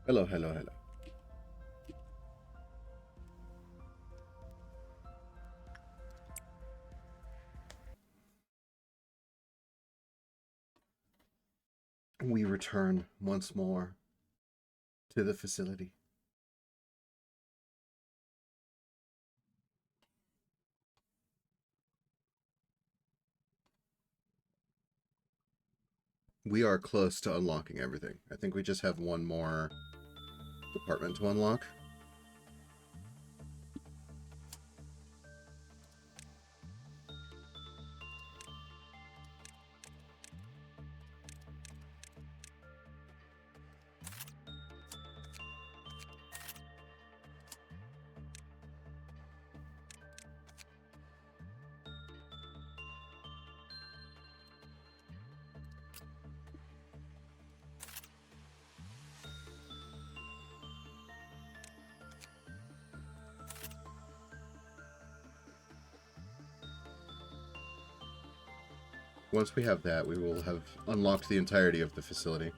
Hello, hello, hello. We return once more to the facility. We are close to unlocking everything. I think we just have one more department to unlock. Once we have that, we will have unlocked the entirety of the facility.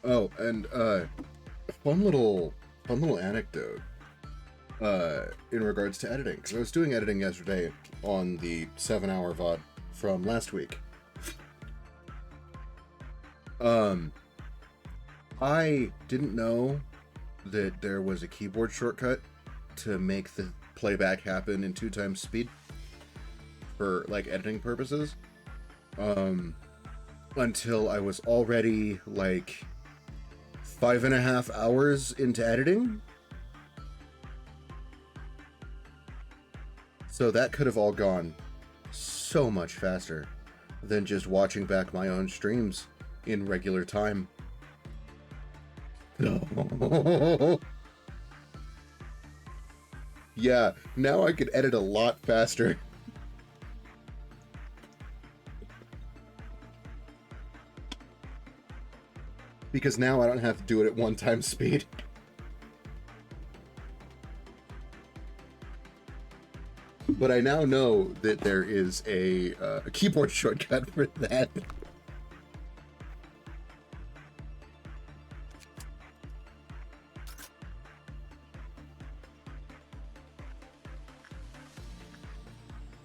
Oh, and fun little anecdote in regards to editing, because I was doing editing yesterday on the 7-hour VOD from last week. I didn't know that there was a keyboard shortcut to make the playback happen in 2 times speed for like editing purposes. Until I was already like 5.5 hours into editing. So that could have all gone so much faster than just watching back my own streams in regular time. No. Yeah, now I could edit a lot faster. Because now I don't have to do it at 1 time speed. But I now know that there is a keyboard shortcut for that.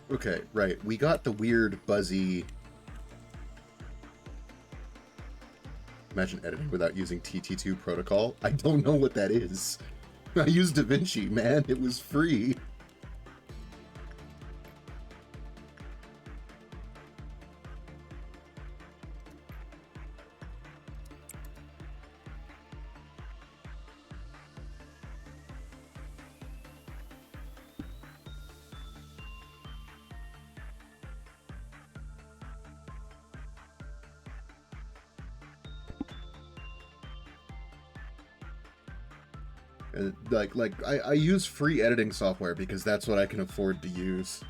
Okay, right. We got the weird, buzzy... Imagine editing without using TT2 protocol. I don't know what that is. I used DaVinci, man. It was free. I use free editing software because that's what I can afford to use.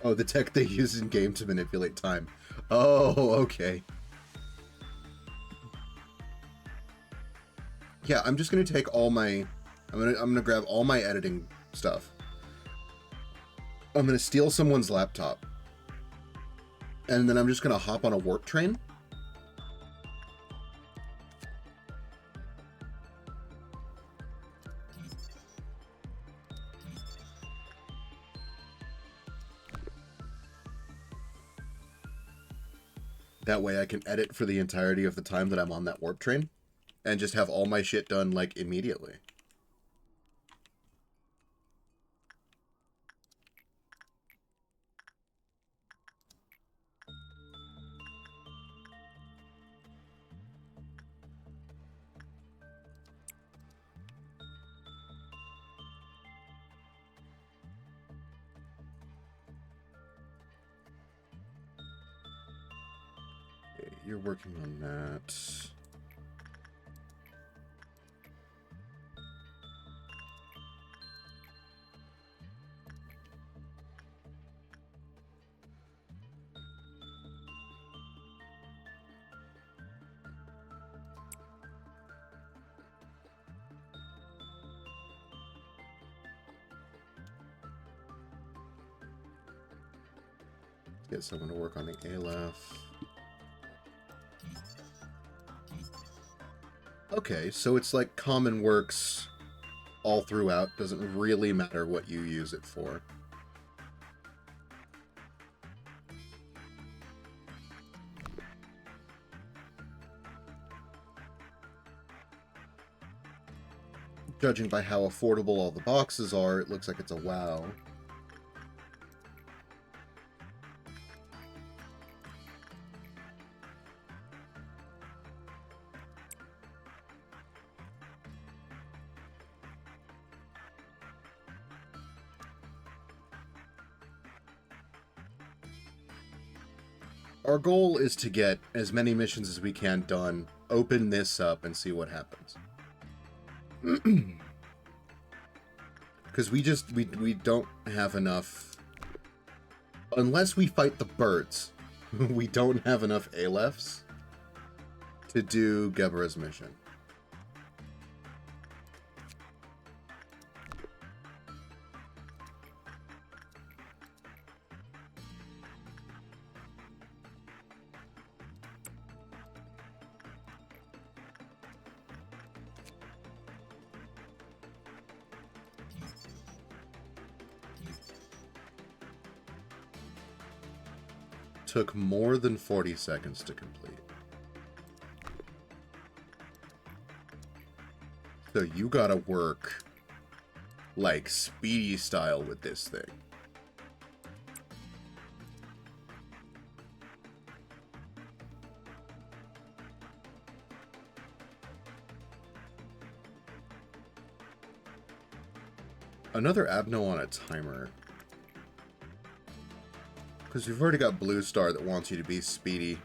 Oh, the tech they use in game to manipulate time. Oh, okay. Yeah, I'm just gonna take all my... I'm gonna grab all my editing stuff. I'm gonna steal someone's laptop. And then I'm just gonna hop on a warp train. That way I can edit for the entirety of the time that I'm on that warp train. And just have all my shit done, like, immediately. Okay, you're working on that. get someone to work on the Aleph. Okay, so it's like common works all throughout. Doesn't really matter what you use it for. Judging by how affordable all the boxes are, it looks like it's a wow. Our goal is to get as many missions as we can done, open this up, and see what happens. Because we don't have enough. Unless we fight the birds, we don't have enough Alephs to do Gebra's mission. Took more than 40 seconds to complete. So you gotta work like speedy style with this thing. Another Abno on a timer. Because we've already got Blue Star that wants you to be speedy.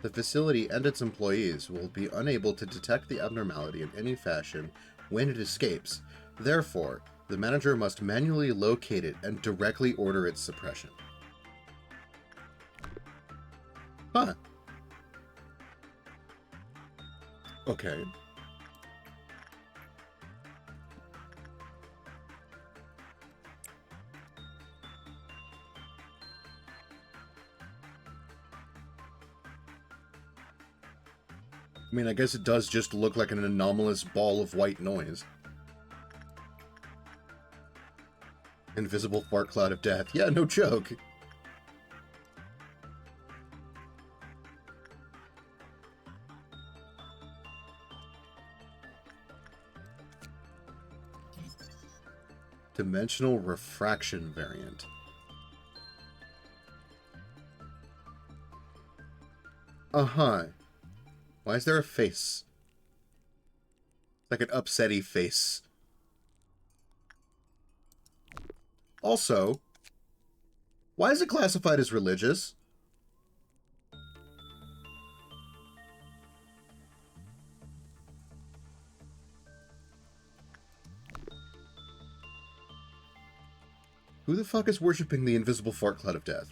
The facility and its employees will be unable to detect the abnormality in any fashion when it escapes. Therefore, the manager must manually locate it and directly order its suppression. Huh. Okay. I mean, I guess it does just look like an anomalous ball of white noise. Invisible fart cloud of death. Yeah, no joke. Dimensional refraction variant. Uh-huh. Why is there a face? Like an upsetty face. Also, why is it classified as religious? Who the fuck is worshipping the invisible fart cloud of death?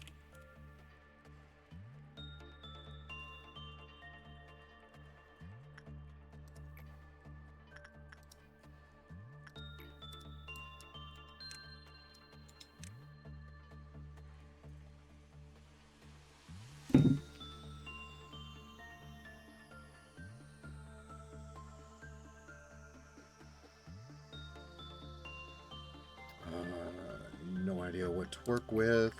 No idea what to work with.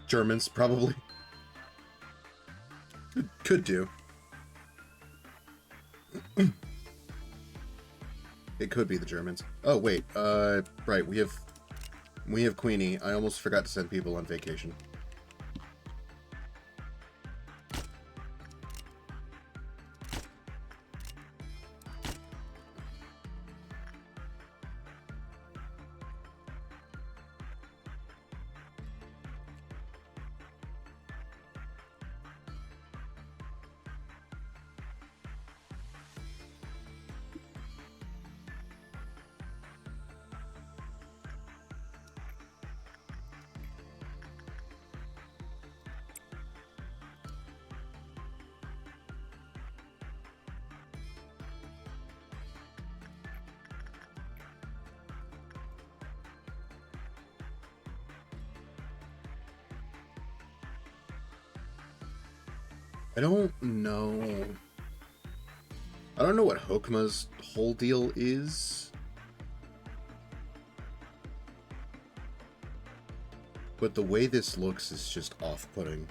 Germans, probably. Could do. It could be the Germans. Oh, wait. Right, we have Queenie. I almost forgot to send people on vacation. I don't know. I don't know what Hokuma's whole deal is. But the way this looks is just off-putting.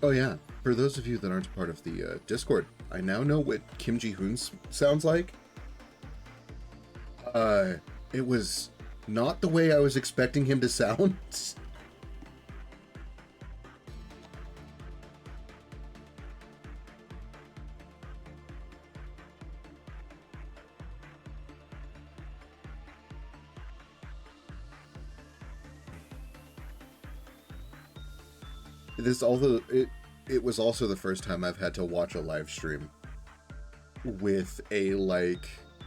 Oh yeah, for those of you that aren't part of the Discord, I now know what Kim Ji-hoon sounds like. It was not the way I was expecting him to sound. It was also the first time I've had to watch a live stream with a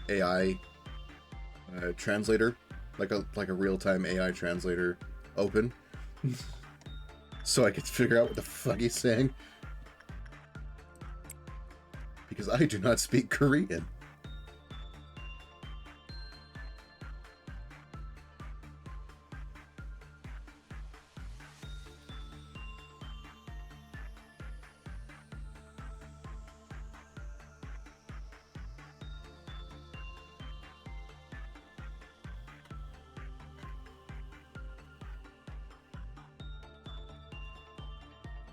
AI translator, like a real-time AI translator open, so I could figure out what the fuck he's saying, because I do not speak Korean.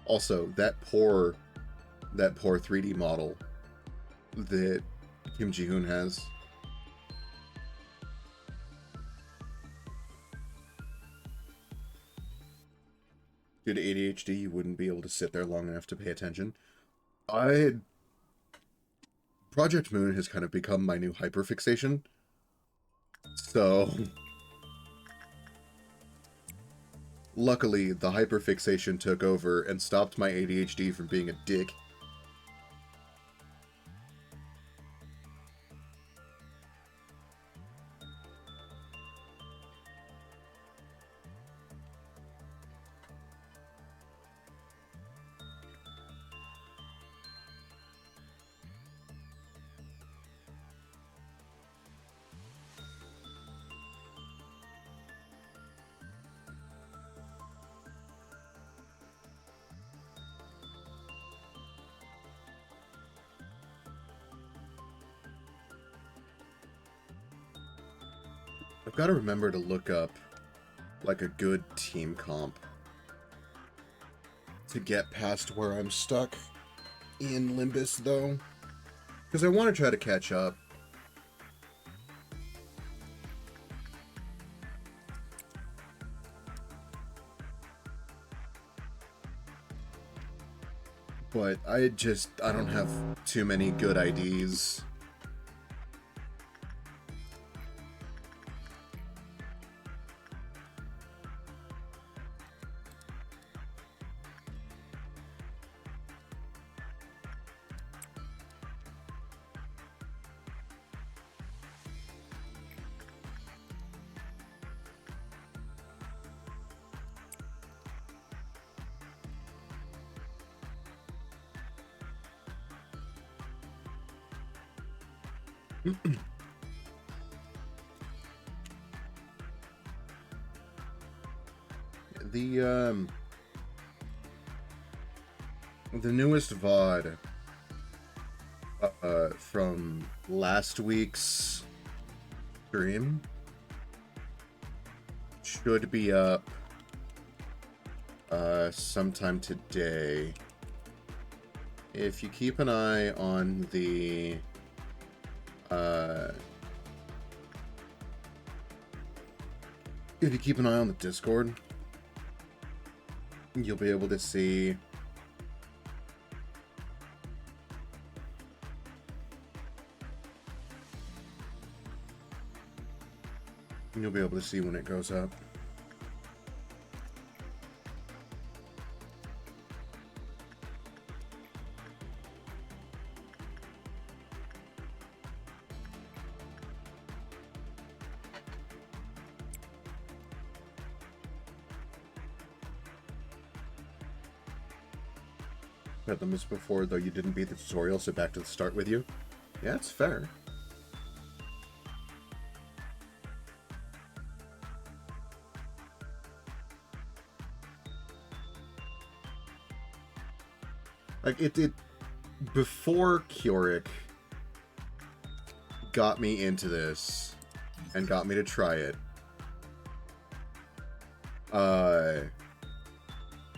Also, that poor 3D model that Kim Ji-hoon has. Due to ADHD, you wouldn't be able to sit there long enough to pay attention. Project Moon has kind of become my new hyperfixation. So luckily, the hyperfixation took over and stopped my ADHD from being a dick. I've got to remember to look up, like, a good team comp to get past where I'm stuck in Limbus, though. Because I want to try to catch up. But I don't have too many good IDs. The newest VOD from last week's stream should be up sometime today. If you keep an eye on the Discord, you'll be able to see when it goes up. Read them as before, though you didn't beat the tutorial, so back to the start with you. Yeah, it's fair. Like, it before Keurig got me into this and got me to try it,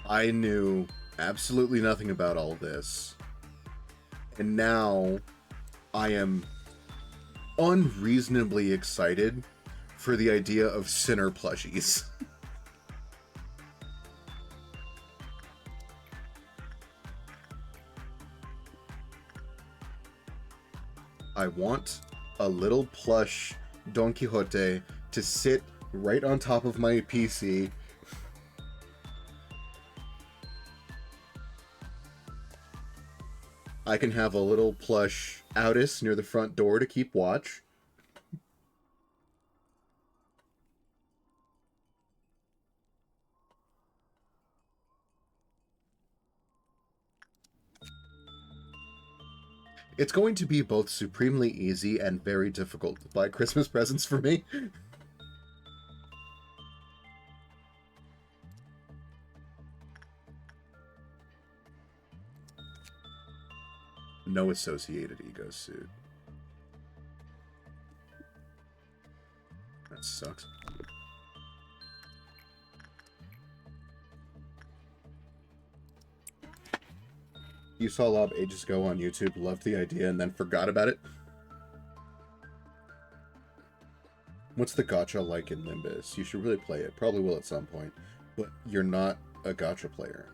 I knew absolutely nothing about all this. And now I am unreasonably excited for the idea of Sinner plushies. I want a little plush Don Quixote to sit right on top of my PC. I can have a little plush Outis near the front door to keep watch. It's going to be both supremely easy and very difficult to buy Christmas presents for me. No associated ego suit. That sucks. You saw Lob ages ago on YouTube, loved the idea, and then forgot about it? What's the gacha like in Limbus? You should really play it. Probably will at some point. But you're not a gacha player.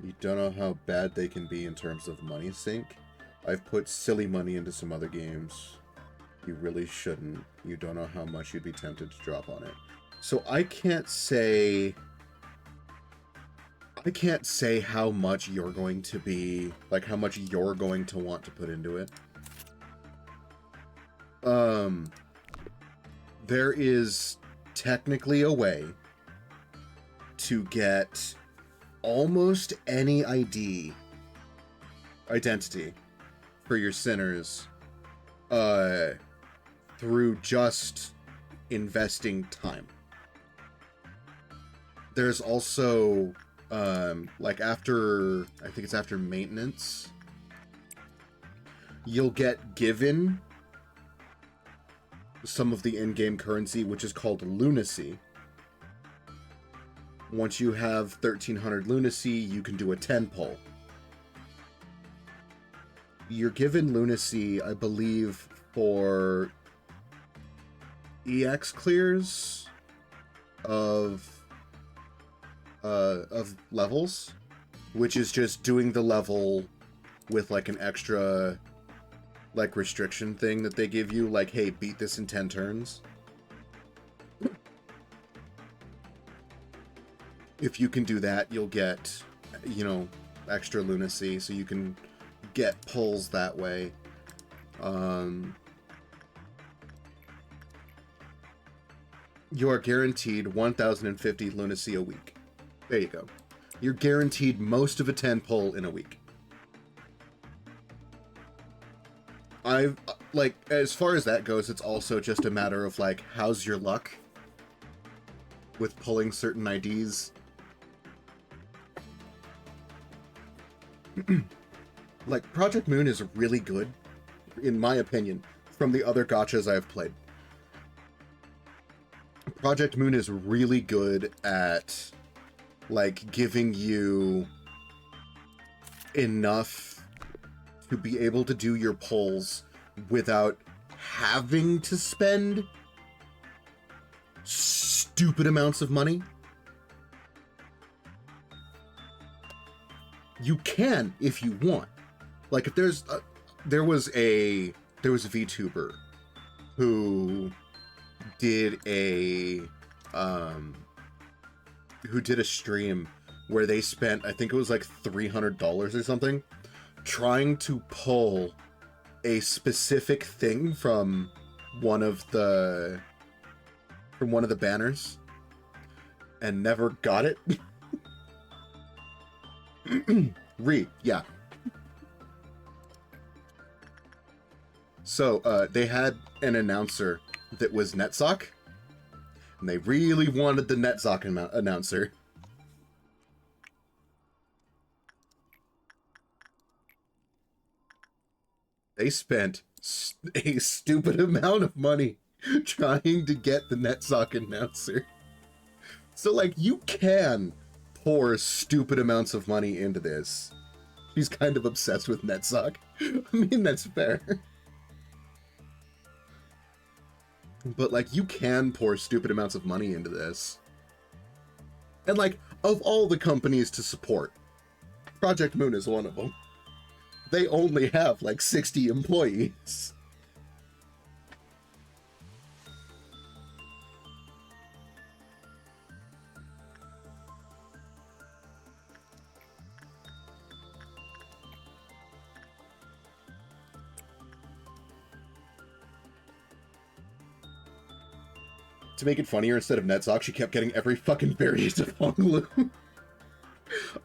You don't know how bad they can be in terms of money sink. I've put silly money into some other games. You really shouldn't. You don't know how much you'd be tempted to drop on it. So I can't say how much you're going to be, like how much you're going to want to put into it. There is technically a way to get almost any identity for your sinners through just investing time. There's also like after, I think it's after maintenance, you'll get given some of the in-game currency, which is called lunacy. Once you have 1300 lunacy, you can do a 10 pull. You're given lunacy, I believe, for EX clears of levels, which is just doing the level with like an extra like restriction thing that they give you, like, hey, beat this in 10 turns. If you can do that, you'll get, you know, extra lunacy, so you can get pulls that way. You are guaranteed 1050 lunacy a week. There you go. You're guaranteed most of a 10 pull in a week. I've, like, as far as that goes, it's also just a matter of, like, how's your luck with pulling certain IDs. Like, Project Moon is really good, in my opinion, from the other gachas I've played. Project Moon is really good at, like, giving you enough to be able to do your pulls without having to spend stupid amounts of money. You can if you want. Like, if there's there was a VTuber who did a stream where they spent, I think it was like $300 or something, trying to pull a specific thing from one of the banners and never got it. Yeah. So, they had an announcer that was NetSock, and they really wanted the NetSock announcer. They spent a stupid amount of money trying to get the NetSock announcer. So, like, you can pour stupid amounts of money into this. He's kind of obsessed with NetSock. I mean, that's fair. But, like, you can pour stupid amounts of money into this. And, like, of all the companies to support, Project Moon is one of them. They only have, like, 60 employees. To make it funnier, instead of NetSock, she kept getting every fucking variant of Honglu.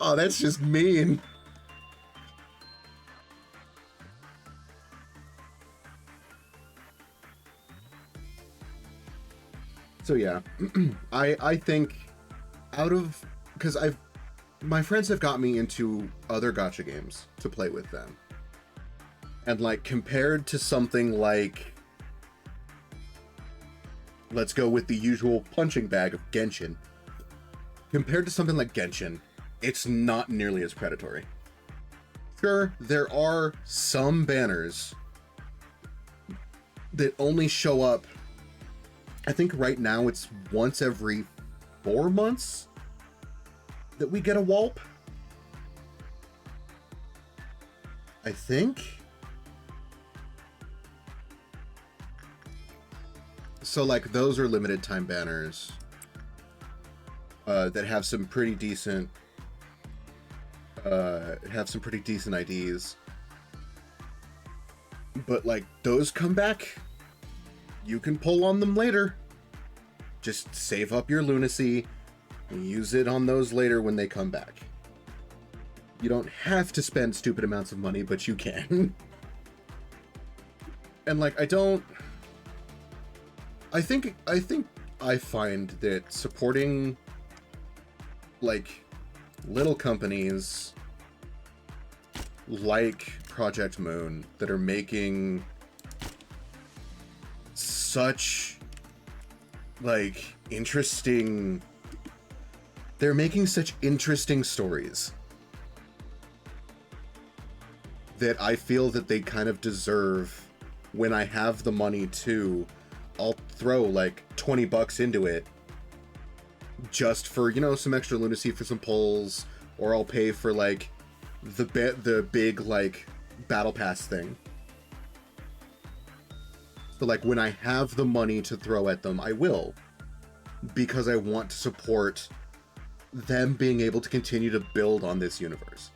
Oh, that's just mean. So yeah, I think out of, because my friends have got me into other gacha games to play with them. And like compared to something like, let's go with the usual punching bag of Genshin. Compared to something like Genshin, it's not nearly as predatory. Sure, there are some banners that only show up, I think right now it's once every 4 months that we get a Wulp. I think. So like those are limited time banners that have some pretty decent IDs. But like those come back, you can pull on them later. Just save up your lunacy and use it on those later when they come back. You don't have to spend stupid amounts of money, but you can. And like I think I find that supporting like little companies like Project Moon that are making such like interesting, they're making such interesting stories that I feel that they kind of deserve, when I have the money to, I'll throw like $20 into it just for, you know, some extra lunacy for some pulls, or I'll pay for like the big like battle pass thing. So like when I have the money to throw at them, I will, because I want to support them being able to continue to build on this universe.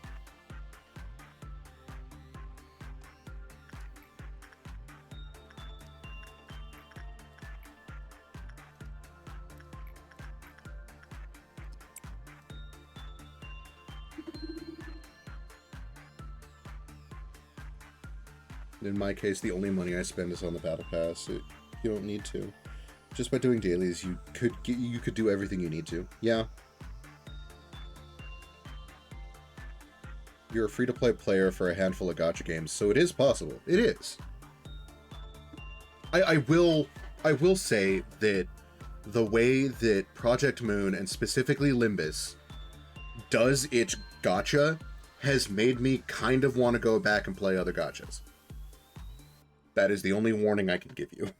In my case, the only money I spend is on the battle pass. You don't need to. Just by doing dailies, you could do everything you need to. Yeah. You're a free-to-play player for a handful of gacha games, so it is possible. It is. I will say that the way that Project Moon, and specifically Limbus, does its gacha has made me kind of want to go back and play other gachas. That is the only warning I can give you.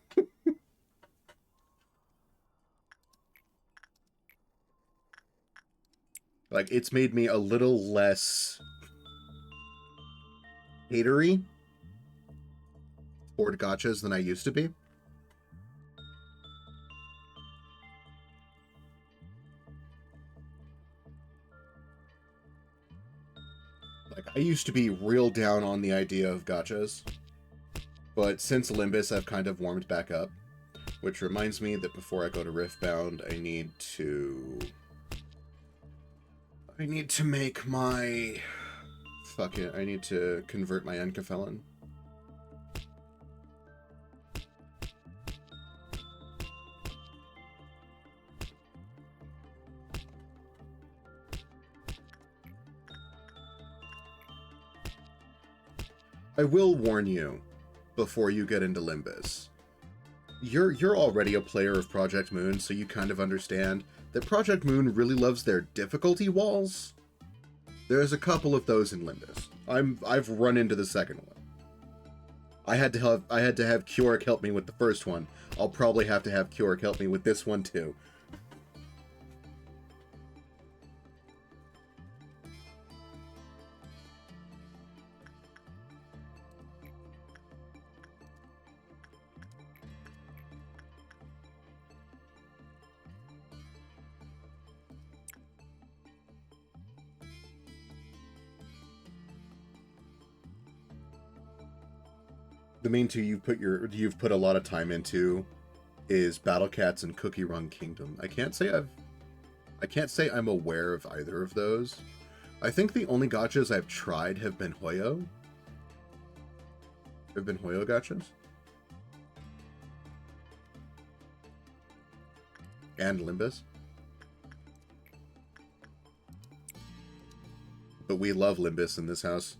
Like, it's made me a little less hatery toward gachas than I used to be. Like, I used to be real down on the idea of gachas. But since Limbus, I've kind of warmed back up. Which reminds me that before I go to Riftbound, I need to make my fuck it. I need to convert my Encephalon. I will warn you before you get into Limbus. You're already a player of Project Moon, so you kind of understand that Project Moon really loves their difficulty walls. There's a couple of those in Limbus. I've run into the second one. I had to have Keurig help me with the first one. I'll probably have to have Keurig help me with this one too. The main two you've put a lot of time into is Battle Cats and Cookie Run Kingdom. I can't say I'm aware of either of those. I think the only gachas I've tried have been Hoyo. Have been Hoyo gachas. And Limbus. But we love Limbus in this house.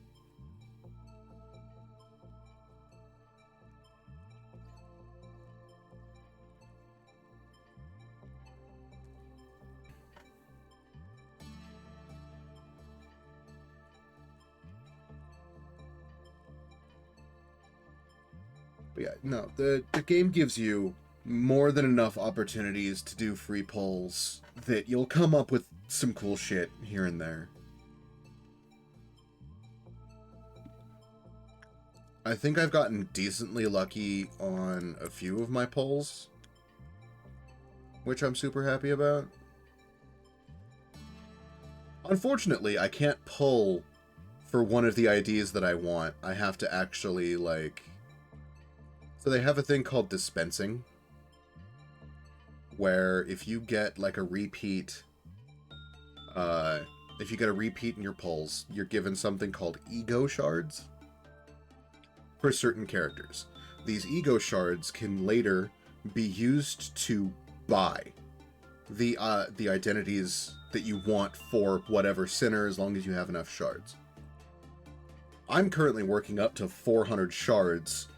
But yeah, no, the game gives you more than enough opportunities to do free pulls that you'll come up with some cool shit here and there. I think I've gotten decently lucky on a few of my pulls, which I'm super happy about. Unfortunately, I can't pull for one of the IDs that I want. I have to actually, like... So they have a thing called dispensing, where if you get, like, a repeat... if you get a repeat in your pulls, you're given something called ego shards for certain characters. These ego shards can later be used to buy the identities that you want for whatever sinner, as long as you have enough shards. I'm currently working up to 400 shards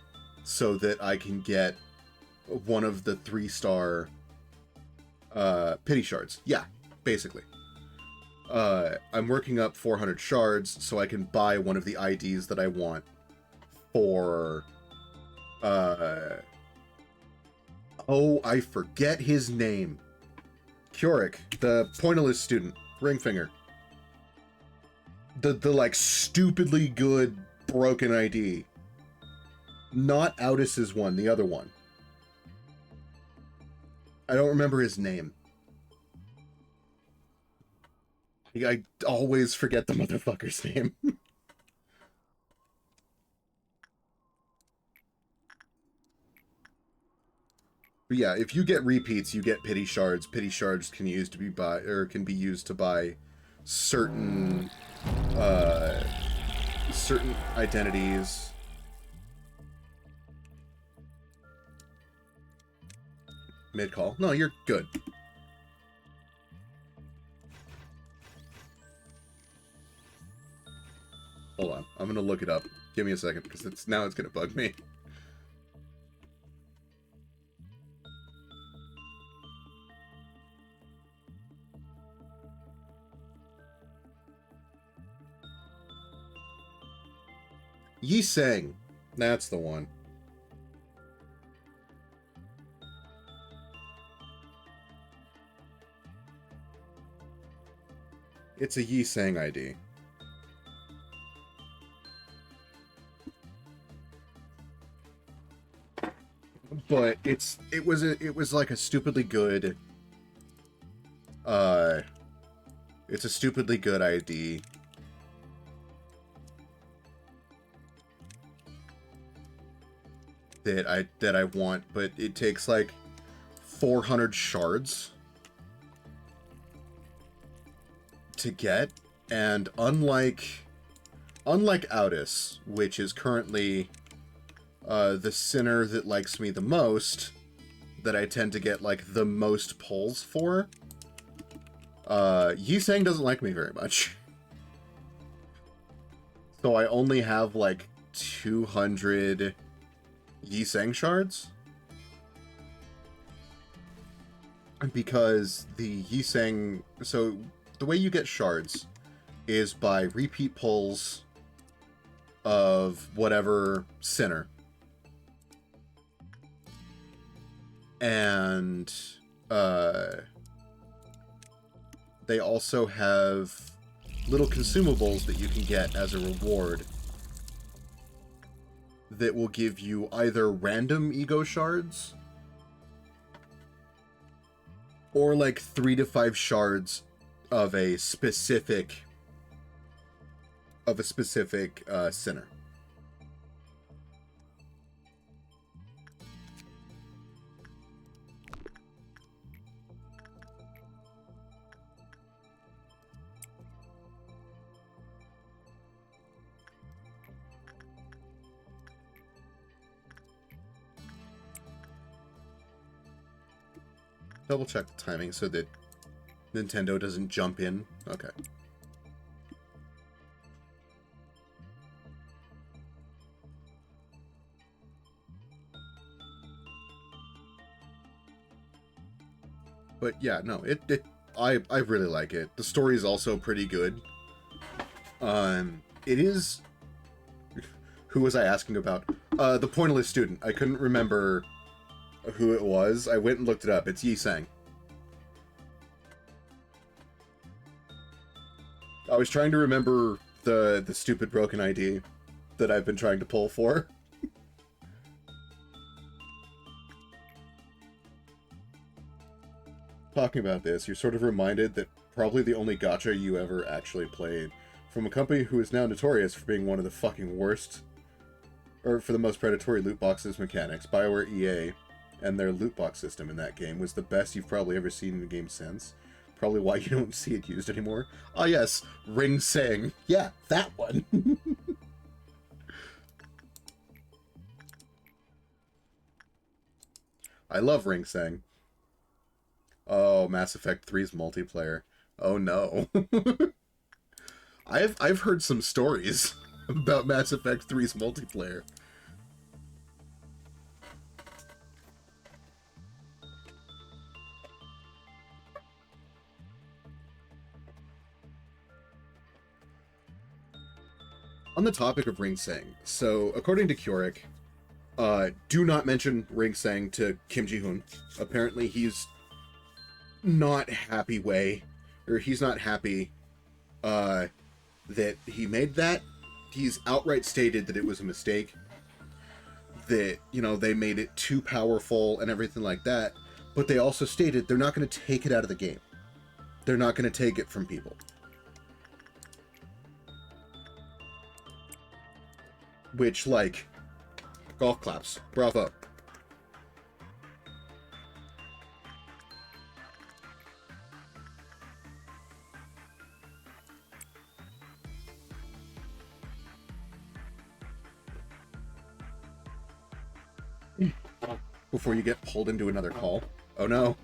so that I can get one of the 3-star pity shards. Yeah, basically. I'm working up 400 shards so I can buy one of the IDs that I want for... oh, I forget his name. Keurig, the pointillist student. Ringfinger. The like, stupidly good broken ID. Not Oudis's one, the other one. I don't remember his name. I always forget the motherfucker's name. But yeah, if you get repeats, you get pity shards. Pity shards can be used to buy certain certain identities. Mid-call. No, you're good. Hold on. I'm gonna look it up. Give me a second, because it's gonna bug me. Yi Sang. That's the one. It's a Yi Sang ID. But it was like a stupidly good it's a stupidly good ID. That I want, but it takes like 400 shards to get, and unlike unlike Audis, which is currently the sinner that likes me the most, that I tend to get, like, the most pulls for, Yiseng doesn't like me very much. So I only have, like, 200 Yiseng shards. Because the Yiseng... So, the way you get shards is by repeat pulls of whatever sinner. And they also have little consumables that you can get as a reward that will give you either random ego shards or like 3 to 5 shards of a specific sinner. Double check the timing so that Nintendo doesn't jump in. Okay. But yeah, no, I really like it. The story is also pretty good. It is... Who was I asking about? The Pointillist Student. I couldn't remember who it was. I went and looked it up. It's Yiseng. I was trying to remember the stupid broken ID that I've been trying to pull for. Talking about this, you're sort of reminded that probably the only gacha you ever actually played, from a company who is now notorious for being one of the fucking worst, or for the most predatory loot boxes mechanics, BioWare EA, and their loot box system in that game was the best you've probably ever seen in a game since. Probably why you don't see it used anymore. Ah yes, Ring Sing. Yeah, that one. I love Ring Sing. Oh, Mass Effect 3's multiplayer. Oh no. I've heard some stories about Mass Effect 3's multiplayer. On the topic of Ring Sing, so according to Keurig, do not mention Ring Sing to Kim Ji-hoon. Apparently he's not happy he's not happy that he made that. He's outright stated that it was a mistake, that, you know, they made it too powerful and everything like that, but they also stated they're not going to take it out of the game. They're not going to take it from people. Which, like, golf claps. Bravo. Before you get pulled into another call. Oh no.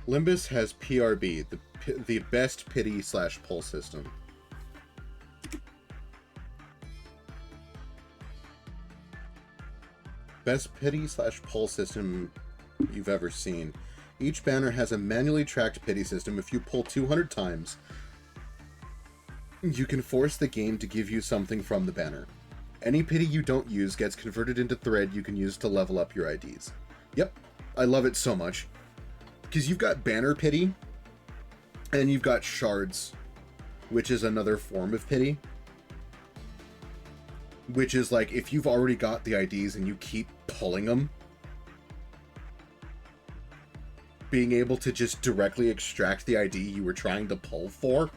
Limbus has PRB, the best pity / pull system. Best pity / pull system you've ever seen. Each banner has a manually tracked pity system. If you pull 200 times, you can force the game to give you something from the banner. Any pity you don't use gets converted into thread you can use to level up your IDs. Yep, I love it so much. Because you've got banner pity, and you've got shards, which is another form of pity. which is like, if you've already got the IDs and you keep pulling them, being able to just directly extract the ID you were trying to pull for,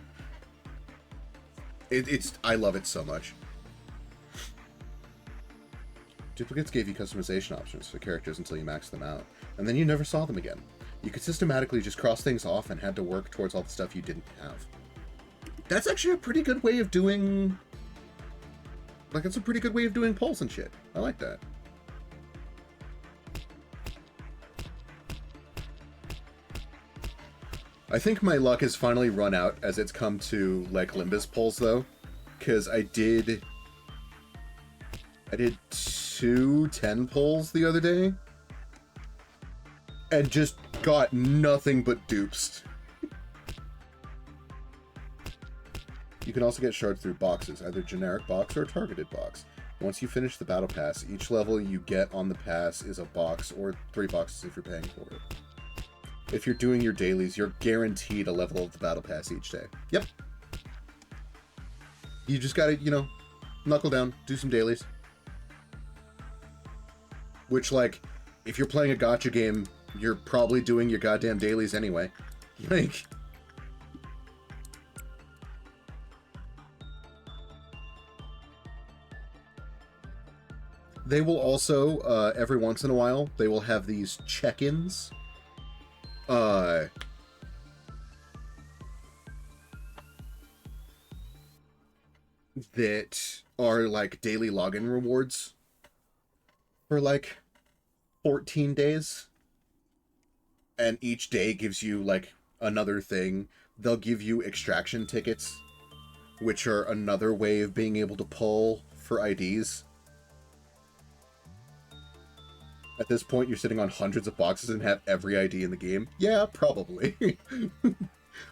I love it so much. Duplicates gave you customization options for characters until you maxed them out, and then you never saw them again. You could systematically just cross things off and had to work towards all the stuff you didn't have. That's actually a pretty good way of doing... Like, it's a pretty good way of doing polls and shit. I like that. I think my luck has finally run out as it's come to, like, Limbus polls, though. Because I did 2 10 polls the other day. And just got nothing but dupes. You can also get shards through boxes, either generic box or a targeted box. Once you finish the battle pass, each level you get on the pass is a box, or 3 boxes if you're paying for it. If you're doing your dailies, you're guaranteed a level of the battle pass each day. Yep. You just gotta, you know, knuckle down, do some dailies. Which, like, if you're playing a gacha game, you're probably doing your goddamn dailies anyway. Like... They will also, every once in a while, they will have these check-ins. That are, like, daily login rewards. For, like, 14 days. And each day gives you, like, another thing. They'll give you extraction tickets, which are another way of being able to pull for IDs. At this point, you're sitting on hundreds of boxes and have every ID in the game? Yeah, probably.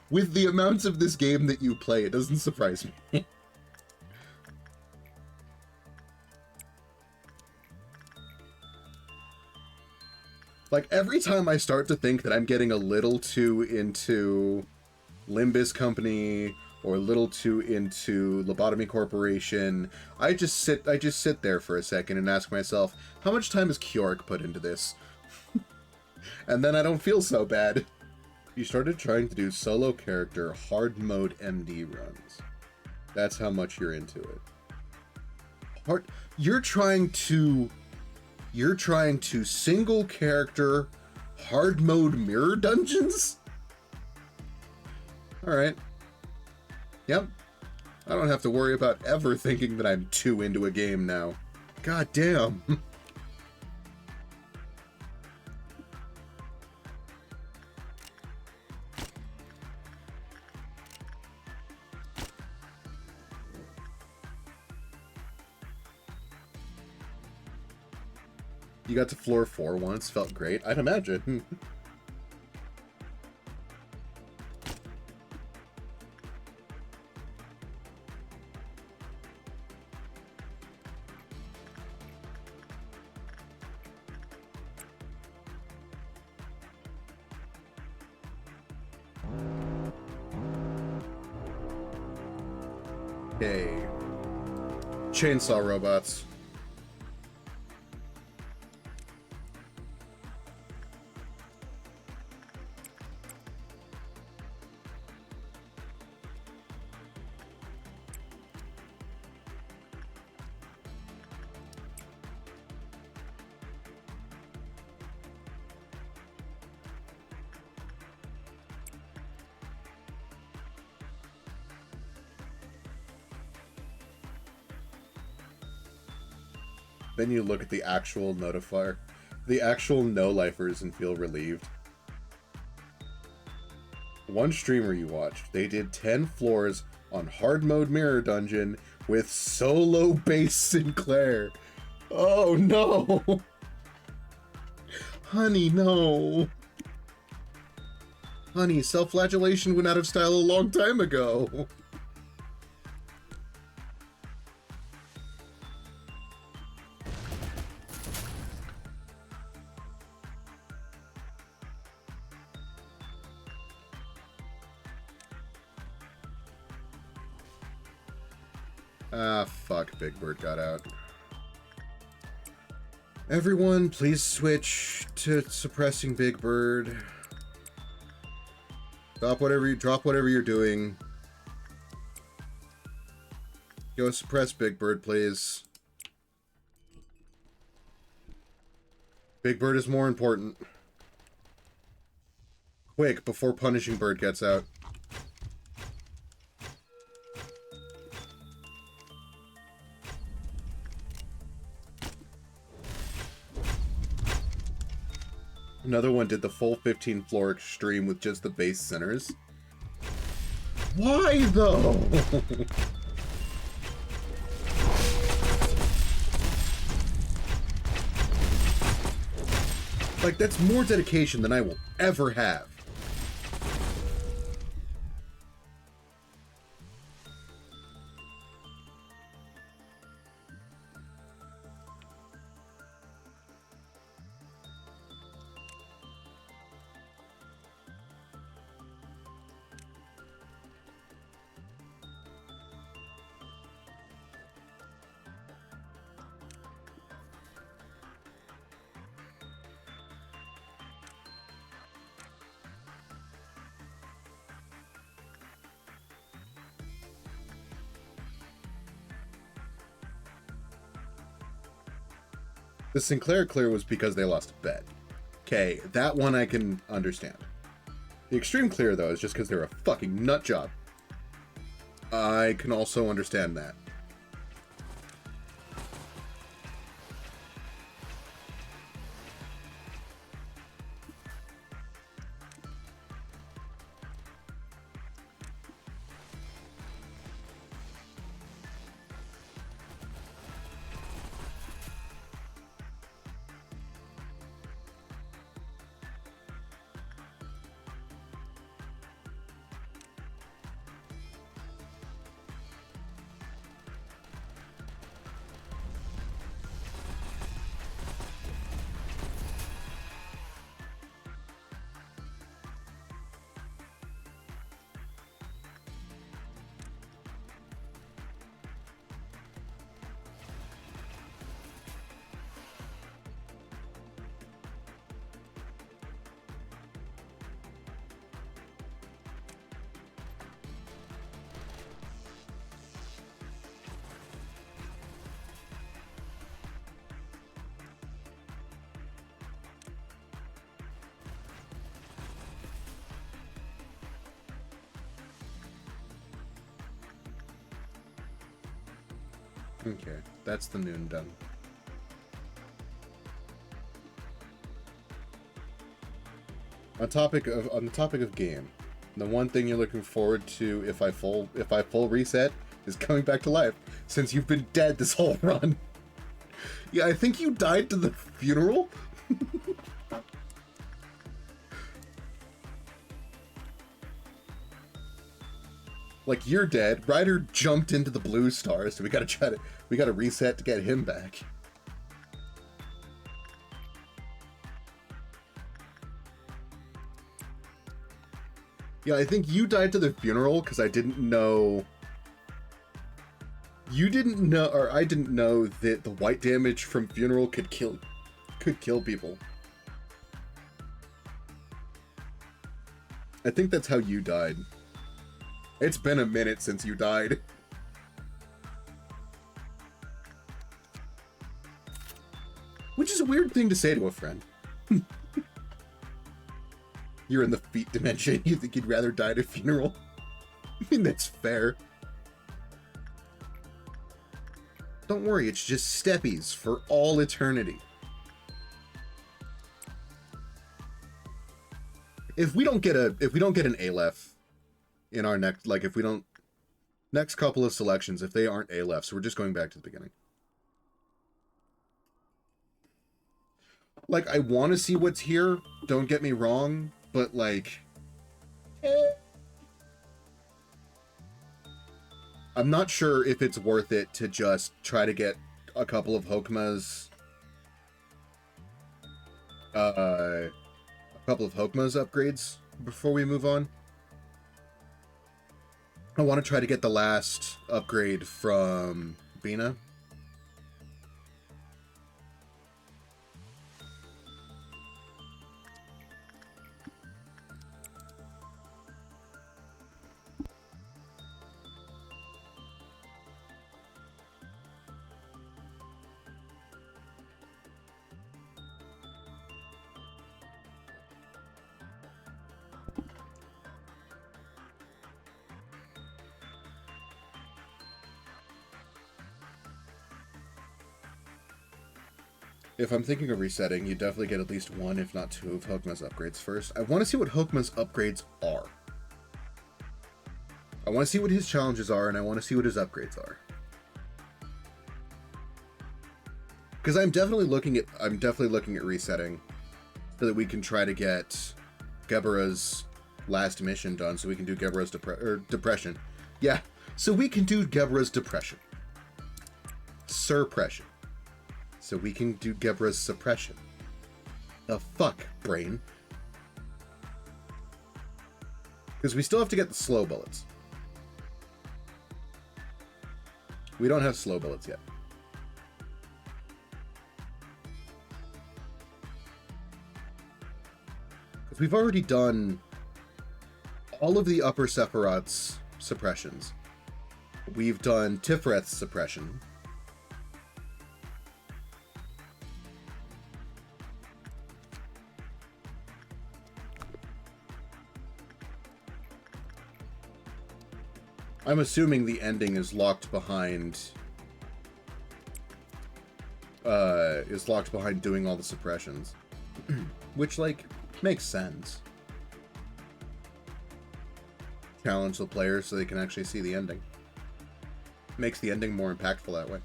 With the amounts of this game that you play, it doesn't surprise me. Like, every time I start to think that I'm getting a little too into Limbus Company or a little too into Lobotomy Corporation, I just sit there for a second and ask myself, how much time has Kjork put into this? And then I don't feel so bad. You started trying to do solo character hard mode MD runs. That's how much you're into it. You're trying to single character hard mode mirror dungeons? Alright. Yep. I don't have to worry about ever thinking that I'm too into a game now. God damn. You got to floor 4 once, felt great. I'd imagine. Okay. Chainsaw robots. Then you look at the actual notifier, the actual no-lifers, and feel relieved. One streamer you watched, they did 10 floors on hard mode mirror dungeon with solo bass Sinclair. Oh no! Honey, no! Honey, self-flagellation went out of style a long time ago. Ah, fuck. Big Bird got out. Everyone, please switch to suppressing Big Bird. Drop whatever you're doing. Go suppress Big Bird, please. Big Bird is more important. Quick, before Punishing Bird gets out. Another one did the full 15 floor extreme with just the base centers. Why, though? Like, that's more dedication than I will ever have. The Sinclair clear was because they lost a bet. Okay, that one I can understand. The extreme clear, though, is just because they're a fucking nut job. I can also understand that. Okay, that's the noon done. On the topic of game, the one thing you're looking forward to if I full reset is coming back to life, since you've been dead this whole run. Yeah, I think you died to the funeral. Like, you're dead. Ryder jumped into the blue star, so we gotta reset to get him back. Yeah, I think you died to the funeral because I didn't know. You didn't know, or I didn't know that the white damage from funeral could kill people. I think that's how you died. It's been a minute since you died. Which is a weird thing to say to a friend. You're in the feet dimension. You think you'd rather die at a funeral? I mean, that's fair. Don't worry, it's just steppies for all eternity. If we don't get an Aleph in our next, like, if we don't, next couple of selections, if they aren't Alephs, we're just going back to the beginning. Like, I want to see what's here, don't get me wrong, but, like, I'm not sure if it's worth it to just try to get a couple of Hokmas, upgrades before we move on. I want to try to get the last upgrade from Bina. If I'm thinking of resetting, you definitely get at least one, if not two, of Hokuma's upgrades first. I want to see what Hokuma's upgrades are. I want to see what his challenges are, and I want to see what his upgrades are. Because I'm definitely looking at resetting so that we can try to get Gebura's last mission done, so we can do Gebura's depression. Yeah, so we can do Gebura's depression. Suppression. So we can do Gebura's suppression. The fuck, brain? Because we still have to get the slow bullets. We don't have slow bullets yet. Because we've already done all of the upper Sephiroth's suppressions. We've done Tifreth's suppression. I'm assuming the ending is locked behind doing all the suppressions. Which, like, makes sense. Challenge the players so they can actually see the ending. Makes the ending more impactful that way.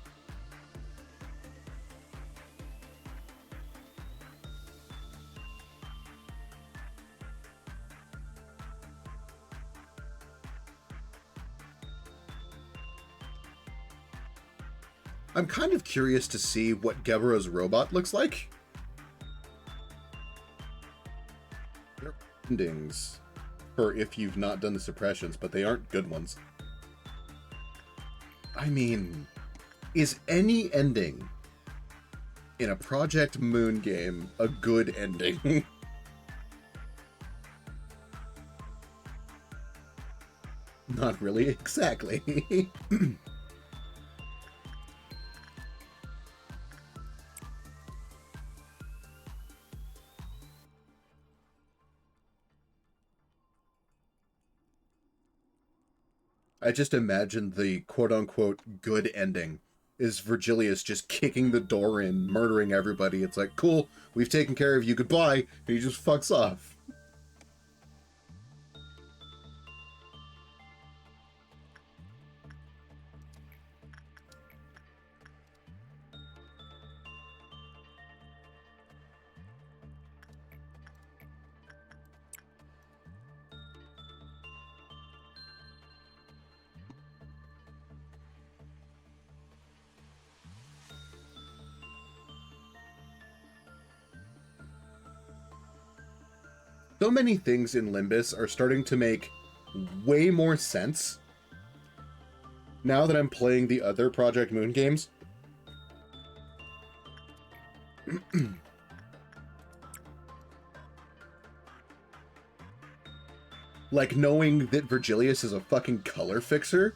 I'm kind of curious to see what Gebura's robot looks like. There are endings for if you've not done the suppressions, but they aren't good ones. I mean, is any ending in a Project Moon game a good ending? Not really, exactly. I just imagine the quote-unquote good ending is Virgilius just kicking the door in, murdering everybody. It's like, cool, we've taken care of you, goodbye, and he just fucks off. So many things in Limbus are starting to make way more sense now that I'm playing the other Project Moon games. Like knowing that Virgilius is a fucking color fixer.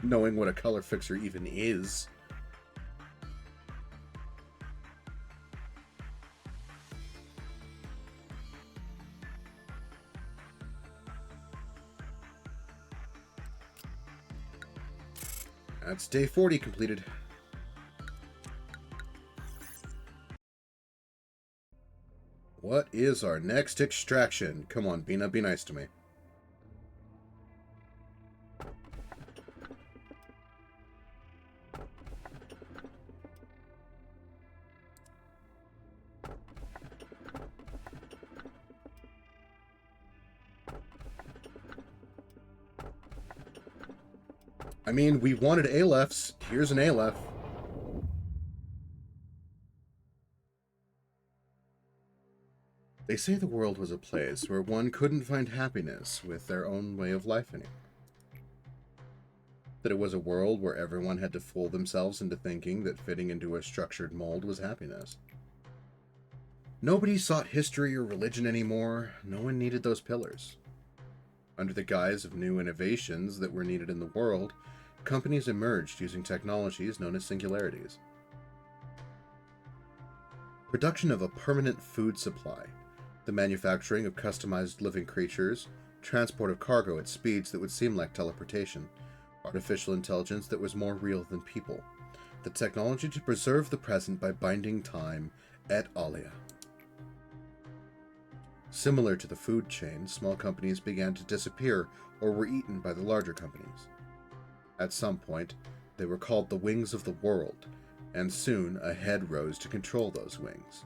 Knowing what a color fixer even is. That's day 40 completed. What is our next extraction? Come on, Bina, be nice to me. I mean, we wanted Alephs. Here's an Aleph. They say the world was a place where one couldn't find happiness with their own way of life anymore. That it was a world where everyone had to fool themselves into thinking that fitting into a structured mold was happiness. Nobody sought history or religion anymore. No one needed those pillars. Under the guise of new innovations that were needed in the world, companies emerged using technologies known as singularities. Production of a permanent food supply, the manufacturing of customized living creatures, transport of cargo at speeds that would seem like teleportation, artificial intelligence that was more real than people, the technology to preserve the present by binding time, et alia. Similar to the food chain, small companies began to disappear or were eaten by the larger companies. At some point, they were called the wings of the world, and soon a head rose to control those wings.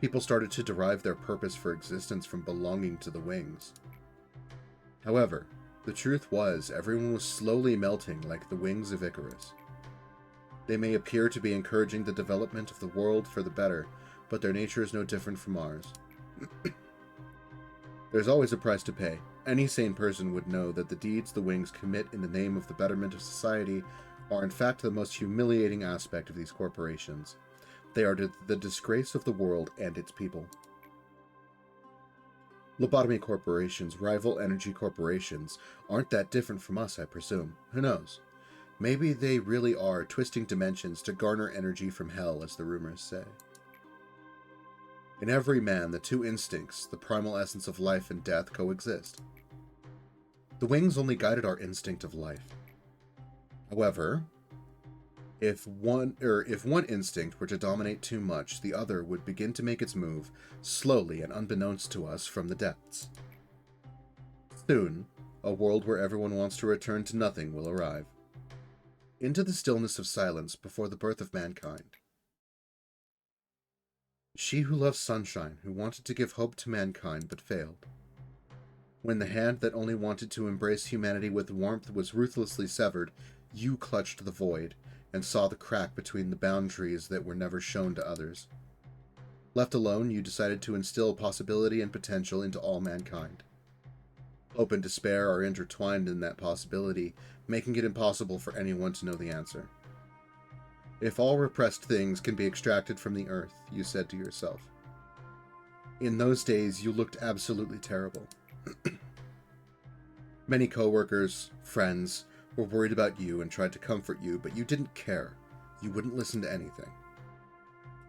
People started to derive their purpose for existence from belonging to the wings. However, the truth was everyone was slowly melting like the wings of Icarus. They may appear to be encouraging the development of the world for the better, but their nature is no different from ours. There's always a price to pay. Any sane person would know that the deeds the wings commit in the name of the betterment of society are in fact the most humiliating aspect of these corporations. They are the disgrace of the world and its people. Lobotomy Corporation's rival energy corporations aren't that different from us, I presume. Who knows? Maybe they really are twisting dimensions to garner energy from hell, as the rumors say. In every man, the two instincts, the primal essence of life and death, coexist. The wings only guided our instinct of life. However, if one instinct were to dominate too much, the other would begin to make its move, slowly and unbeknownst to us, from the depths. Soon, a world where everyone wants to return to nothing will arrive. Into the stillness of silence before the birth of mankind. She who loves sunshine, who wanted to give hope to mankind but failed. When the hand that only wanted to embrace humanity with warmth was ruthlessly severed, you clutched the void and saw the crack between the boundaries that were never shown to others. Left alone, you decided to instill possibility and potential into all mankind. Hope and despair are intertwined in that possibility, making it impossible for anyone to know the answer. If all repressed things can be extracted from the earth, you said to yourself. In those days, you looked absolutely terrible. Many co-workers, friends, were worried about you and tried to comfort you, but you didn't care. You wouldn't listen to anything.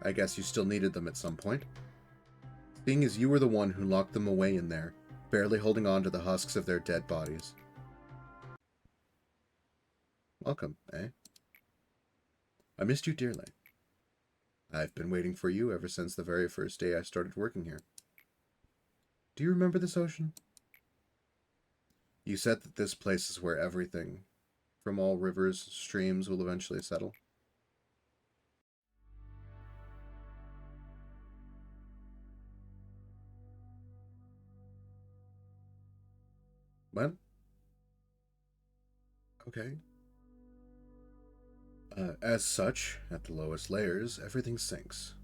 I guess you still needed them at some point. Seeing as you were the one who locked them away in there, barely holding on to the husks of their dead bodies. Welcome, eh? I missed you dearly. I've been waiting for you ever since the very first day I started working here. Do you remember this ocean? You said that this place is where everything, from all rivers, streams, will eventually settle. Well, okay. As such, at the lowest layers, everything sinks.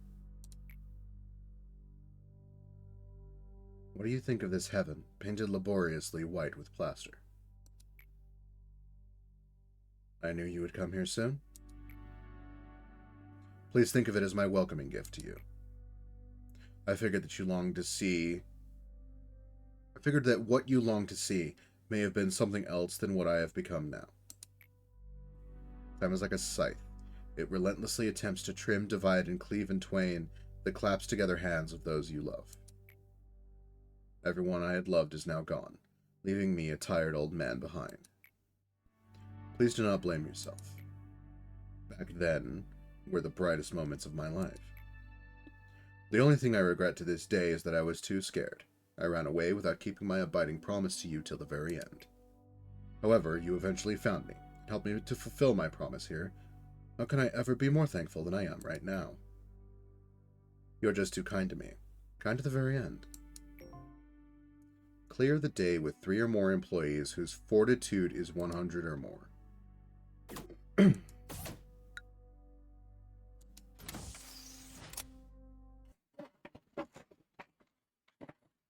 What do you think of this heaven, painted laboriously white with plaster? I knew you would come here soon. Please think of it as my welcoming gift to you. I figured that what you long to see may have been something else than what I have become now. Time is like a scythe. It relentlessly attempts to trim, divide, and cleave in twain the claps together hands of those you love. Everyone I had loved is now gone, leaving me a tired old man behind. Please do not blame yourself. Back then were the brightest moments of my life. The only thing I regret to this day is that I was too scared. I ran away without keeping my abiding promise to you till the very end. However, you eventually found me, and helped me to fulfill my promise here. How can I ever be more thankful than I am right now? You're just too kind to me. Kind to the very end. Clear the day with 3 or more employees whose fortitude is 100 or more.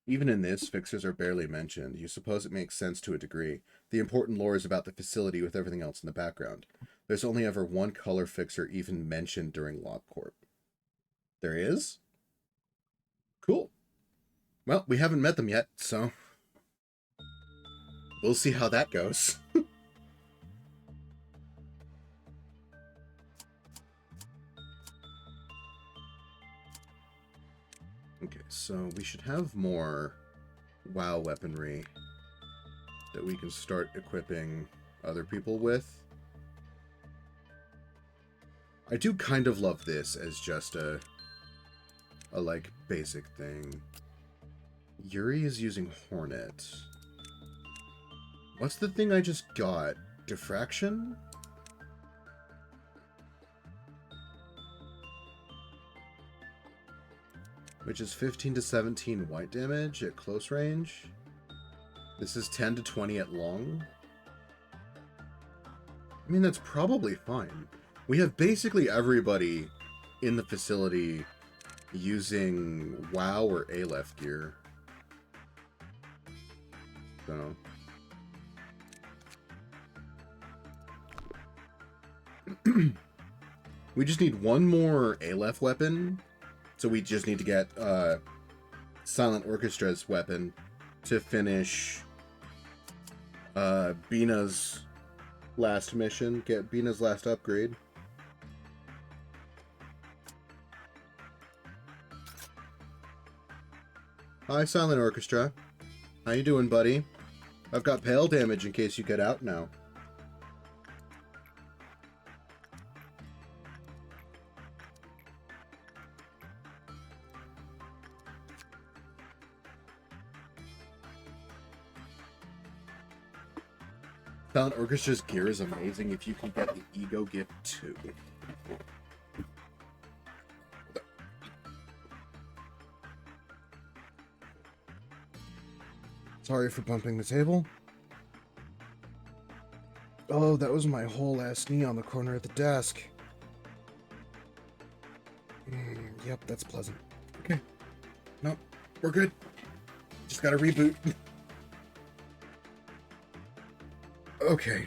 Even in this, fixers are barely mentioned. You suppose it makes sense to a degree. The important lore is about the facility with everything else in the background. There's only ever one color fixer even mentioned during LobCorp. There is? Cool. Well, we haven't met them yet, so we'll see how that goes. Okay, so we should have more WoW weaponry that we can start equipping other people with. I do kind of love this as just a like basic thing. Yuri is using Hornet. What's the thing I just got? Diffraction? Which is 15 to 17 white damage at close range. This is 10 to 20 at long. I mean, that's probably fine. We have basically everybody in the facility using WoW or Aleph gear. So. We just need one more Aleph weapon. So we just need to get Silent Orchestra's weapon to finish Bina's last mission. Get Bina's last upgrade. Hi, Silent Orchestra. How you doing, buddy? I've got pale damage in case you get out now. Silent Orchestra's gear is amazing if you can get the Ego Gift too. Sorry for bumping the table. Oh, that was my whole ass knee on the corner of the desk. Yep, that's pleasant. Okay. Nope, we're good. Just gotta reboot. Okay.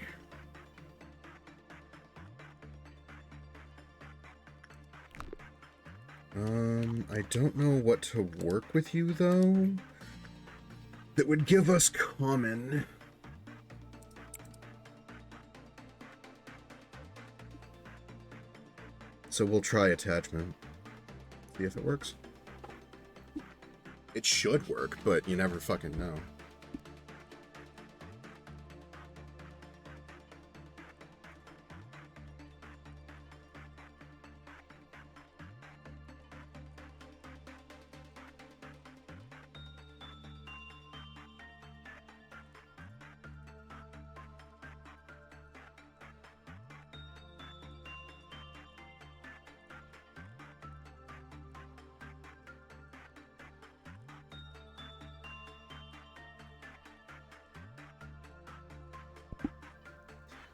I don't know what to work with you, though. That would give us common. So we'll try attachment. See if it works. It should work, but you never fucking know.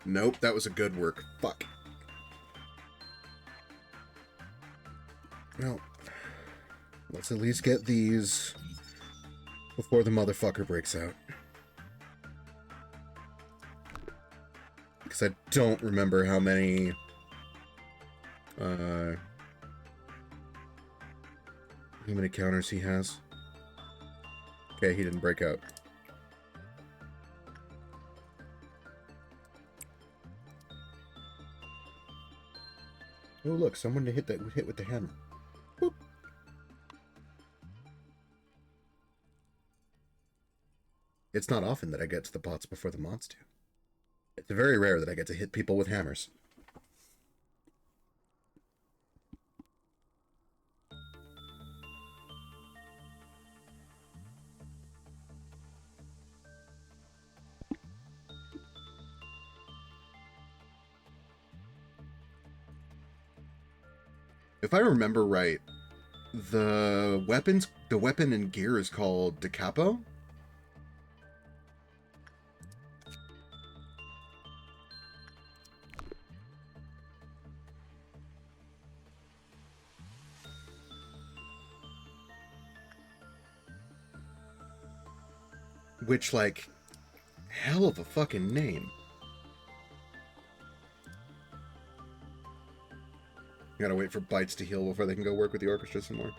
Nope, that was a good work. Fuck. Well, let's at least get these before the motherfucker breaks out. Because I don't remember how many... how many counters he has. Okay, he didn't break out. Oh look, someone to hit with the hammer. Boop. It's not often that I get to the bots before the mods do. It's very rare that I get to hit people with hammers. If I remember right, the weapon and gear is called Da Capo. Which, like, hell of a fucking name. Gotta wait for Bites to heal before they can go work with the orchestra some more.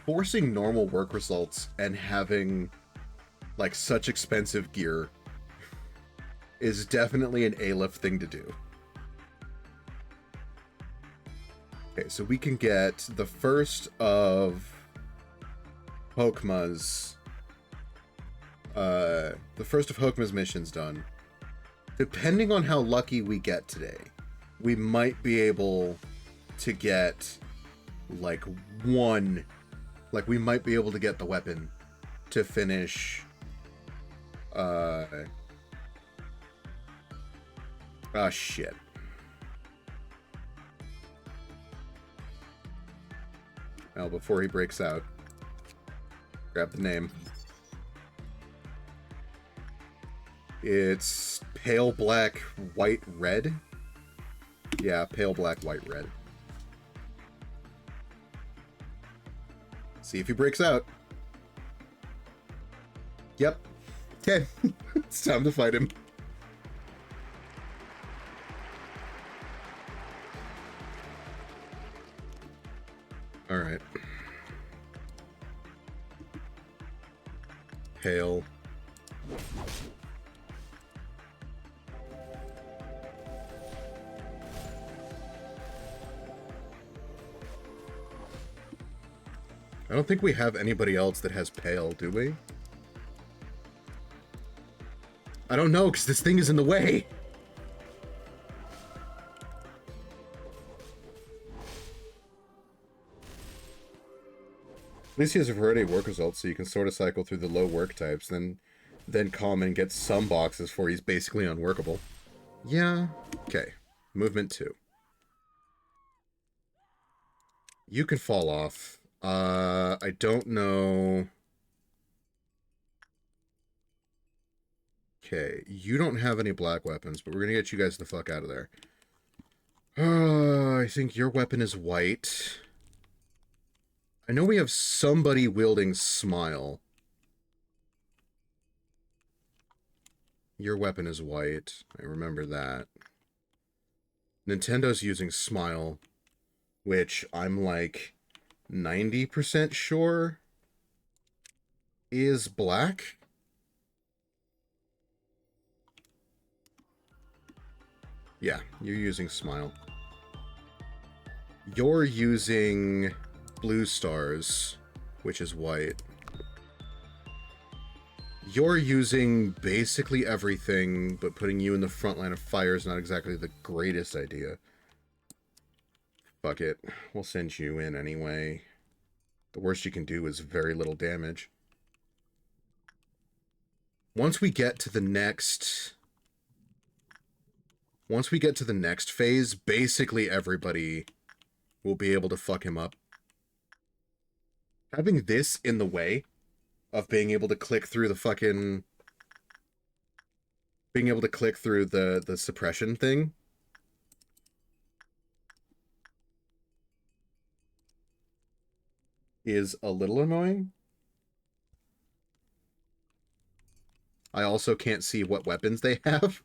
Forcing normal work results and having, like, such expensive gear is definitely an A-lift thing to do. Okay, so we can get the first of Hokma's missions done. Depending on how lucky we get today, we might be able to get like we might be able to get the weapon to finish shit. Well, before he breaks out, grab the name. It's pale black, white, red. Yeah, pale black, white, red. See if he breaks out. Yep. Okay. It's time to fight him. Alright. Pale. I don't think we have anybody else that has pale, do we? I don't know, because this thing is in the way. At least he has a variety of work results, so you can sort of cycle through the low work types, then common gets some boxes for he's basically unworkable. Yeah. Okay. Movement 2. You can fall off. I don't know. Okay, you don't have any black weapons, but we're gonna get you guys the fuck out of there. I think your weapon is white. I know we have somebody wielding Smile. Your weapon is white. I remember that. Nintendo's using Smile, which I'm like 90% sure is black. Yeah, you're using Smile. You're using Blue Stars, which is white. You're using basically everything, but putting you in the front line of fire is not exactly the greatest idea. Fuck it. We'll send you in anyway. The worst you can do is very little damage. Once we get to the next phase, basically everybody will be able to fuck him up. Having this in the way of being able to click through the fucking... being able to click through the suppression thing is a little annoying. I also can't see what weapons they have.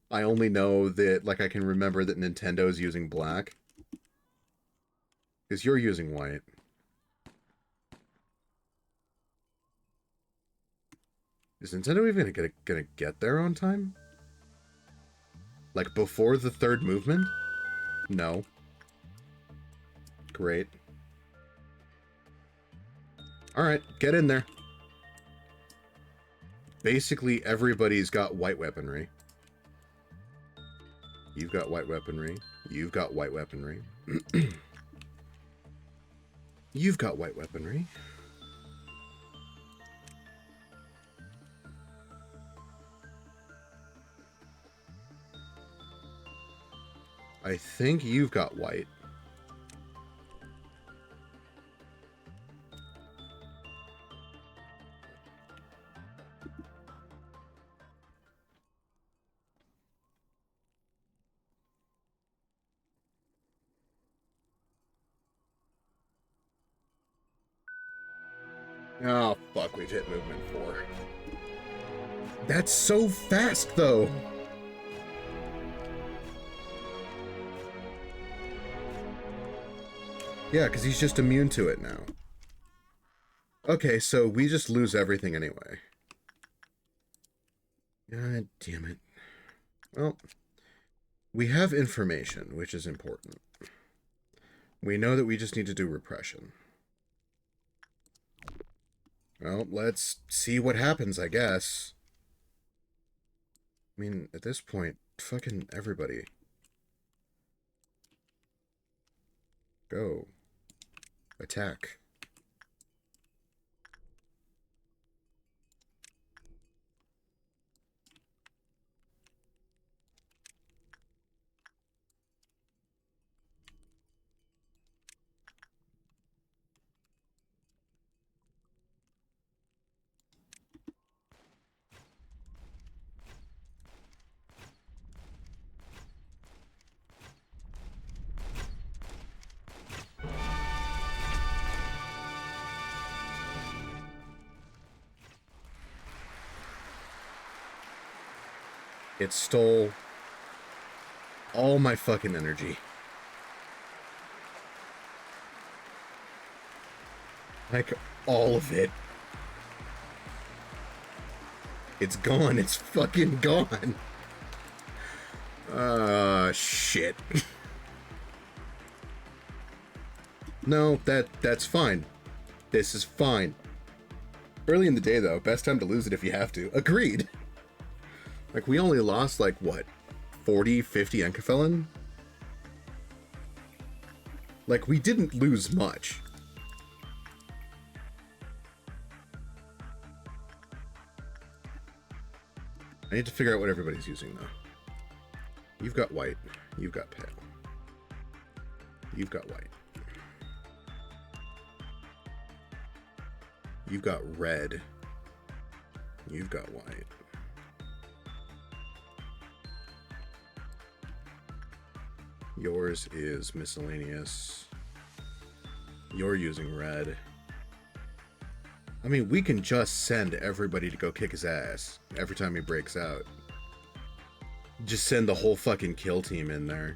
I only know that, like, I can remember that Nintendo's using black. Because you're using white. Is Nintendo even gonna get there on time? Like, before the third movement? No. Great. Alright, get in there. Basically, everybody's got white weaponry. You've got white weaponry. You've got white weaponry. You've got white weaponry. I think you've got white. Oh, fuck, we've hit movement 4. That's so fast, though! Yeah, because he's just immune to it now. Okay, so we just lose everything anyway. God damn it. Well, we have information, which is important. We know that we just need to do repression. Well, let's see what happens, I guess. I mean, at this point, fucking everybody. Go. Attack. It stole all my fucking energy. Like, all of it. It's gone. It's fucking gone. Shit. No, that's fine. This is fine. Early in the day, though. Best time to lose it if you have to. Agreed. Like, we only lost, like, what? 40, 50 Enkefelin? Like, we didn't lose much. I need to figure out what everybody's using, though. You've got white. You've got pale. You've got white. You've got red. You've got white. Yours is miscellaneous. You're using red. I mean, we can just send everybody to go kick his ass every time he breaks out. Just send the whole fucking kill team in there.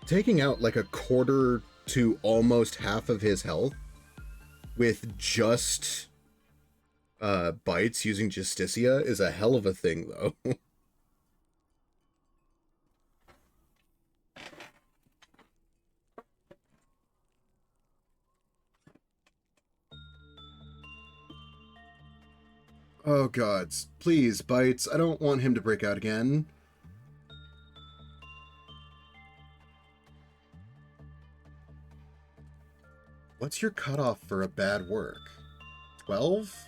Taking out like a quarter to almost half of his health with just bites using Justicia is a hell of a thing, though. Oh gods, please, bites. I don't want him to break out again. What's your cutoff for a bad work? 12?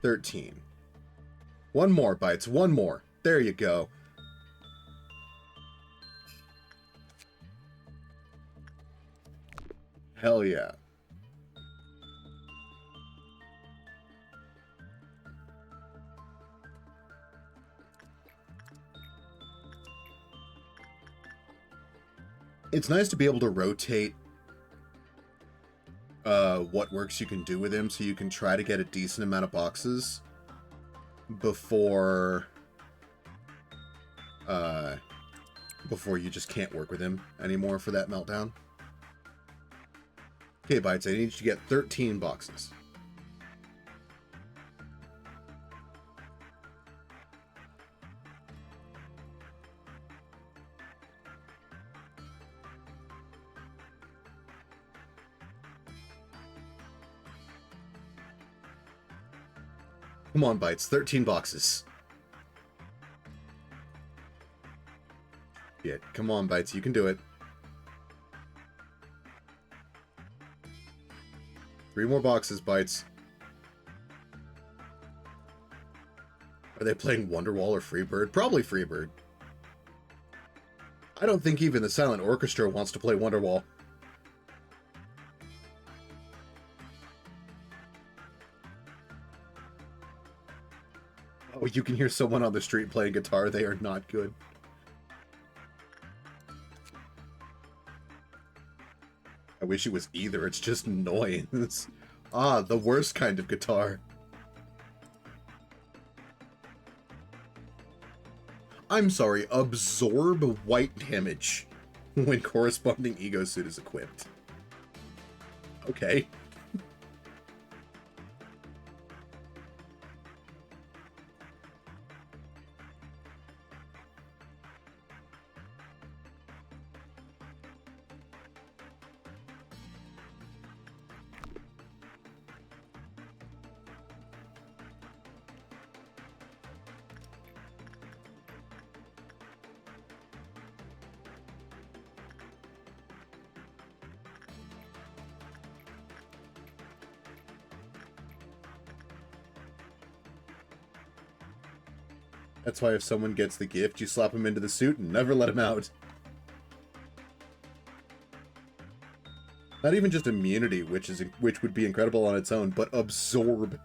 13. One more, bites. One more. There you go. Hell yeah. It's nice to be able to rotate what works you can do with him, so you can try to get a decent amount of boxes before you just can't work with him anymore for that meltdown. Okay, Bites, I need you to get 13 boxes. Come on, Bites. 13 boxes. Yeah, come on, Bites. You can do it. 3 more boxes, Bites. Are they playing Wonderwall or Freebird? Probably Freebird. I don't think even the Silent Orchestra wants to play Wonderwall. Oh, you can hear someone on the street playing guitar. They are not good. I wish it was either. It's just noise. Ah, the worst kind of guitar. I'm sorry, absorb white damage when corresponding ego suit is equipped. Okay. That's why if someone gets the gift, you slap him into the suit and never let him out. Not even just immunity, which would be incredible on its own, but absorb.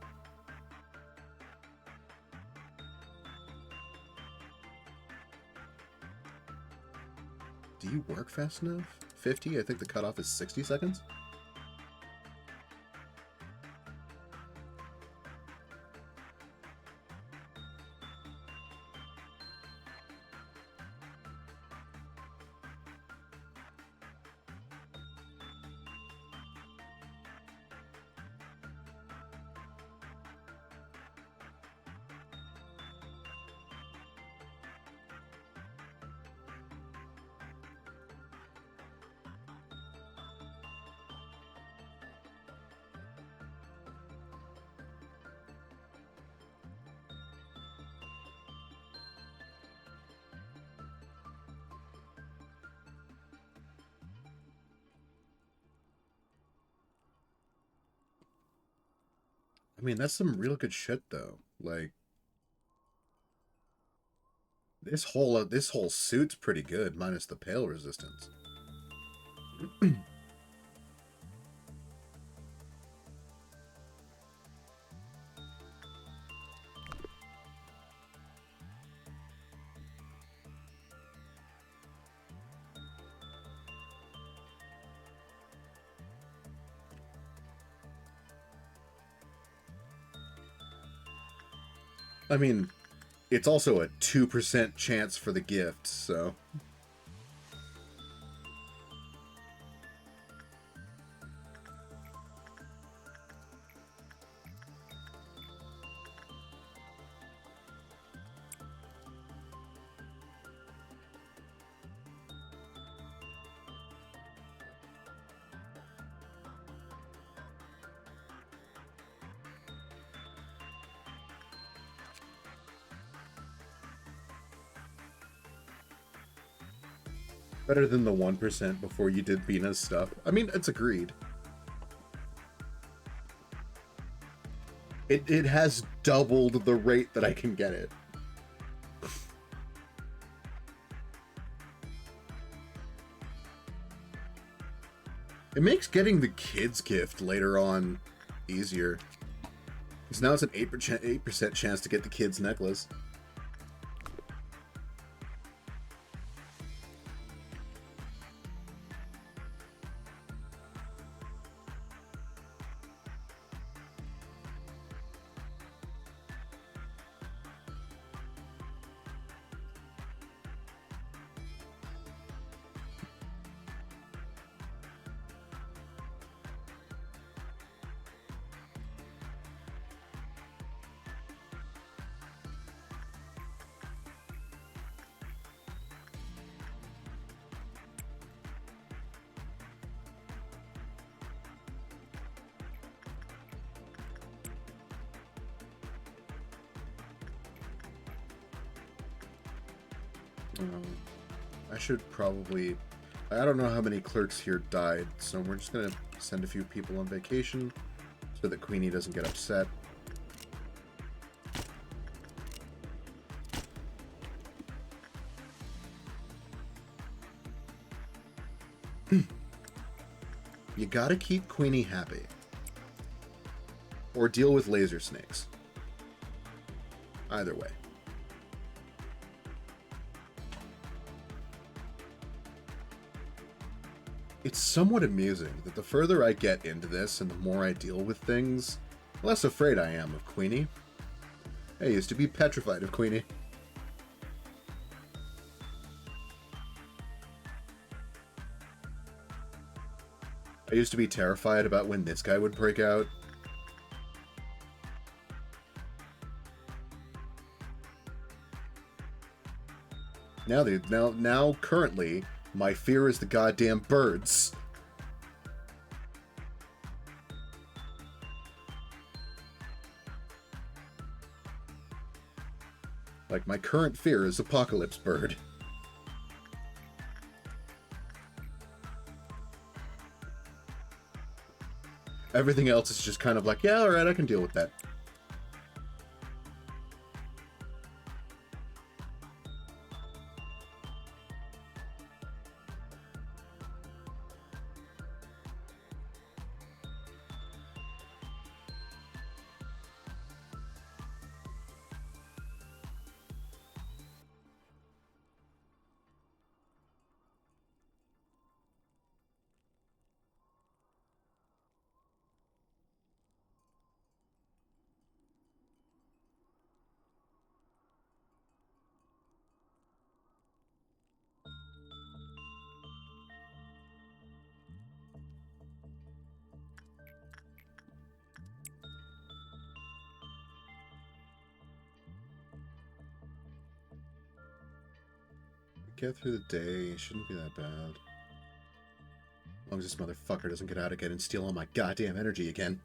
Do you work fast enough? 50? I think the cutoff is 60 seconds. I mean, that's some real good shit, though. Like, this whole suit's pretty good, minus the pale resistance. I mean, it's also a 2% chance for the gift, so... Better than the 1% before you did Bina's stuff. I mean, it's agreed. It has doubled the rate that I can get it. It makes getting the kids gift later on easier. Because now it's an 8% chance to get the kids necklace. I should probably... I don't know how many clerks here died, so we're just gonna send a few people on vacation so that Queenie doesn't get upset. You gotta keep Queenie happy. Or deal with laser snakes. Either way. It's somewhat amusing that the further I get into this and the more I deal with things, the less afraid I am of Queenie. I used to be petrified of Queenie. I used to be terrified about when this guy would break out. Now, currently, my fear is the goddamn birds. Like, my current fear is Apocalypse Bird. Everything else is just kind of like, yeah, alright, I can deal with that. Get through the day, it shouldn't be that bad. As long as this motherfucker doesn't get out again and steal all my goddamn energy again.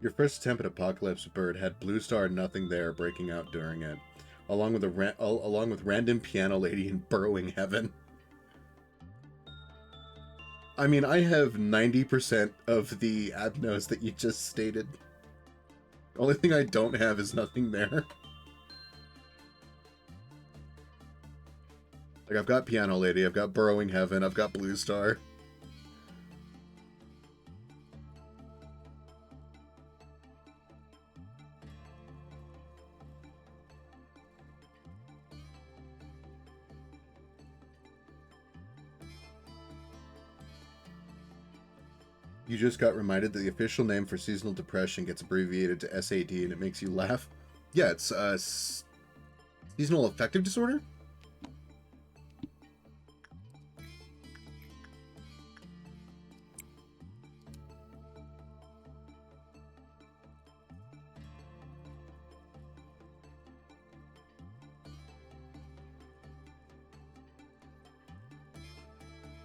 Your first attempt at Apocalypse Bird had Blue Star Nothing There breaking out during it, along with Random Piano Lady and Burrowing Heaven. I mean, I have 90% of the adnos that you just stated. The only thing I don't have is Nothing There. Like, I've got Piano Lady, I've got Burrowing Heaven, I've got Blue Star. You just got reminded that the official name for seasonal depression gets abbreviated to SAD and it makes you laugh. Yeah, it's seasonal affective disorder?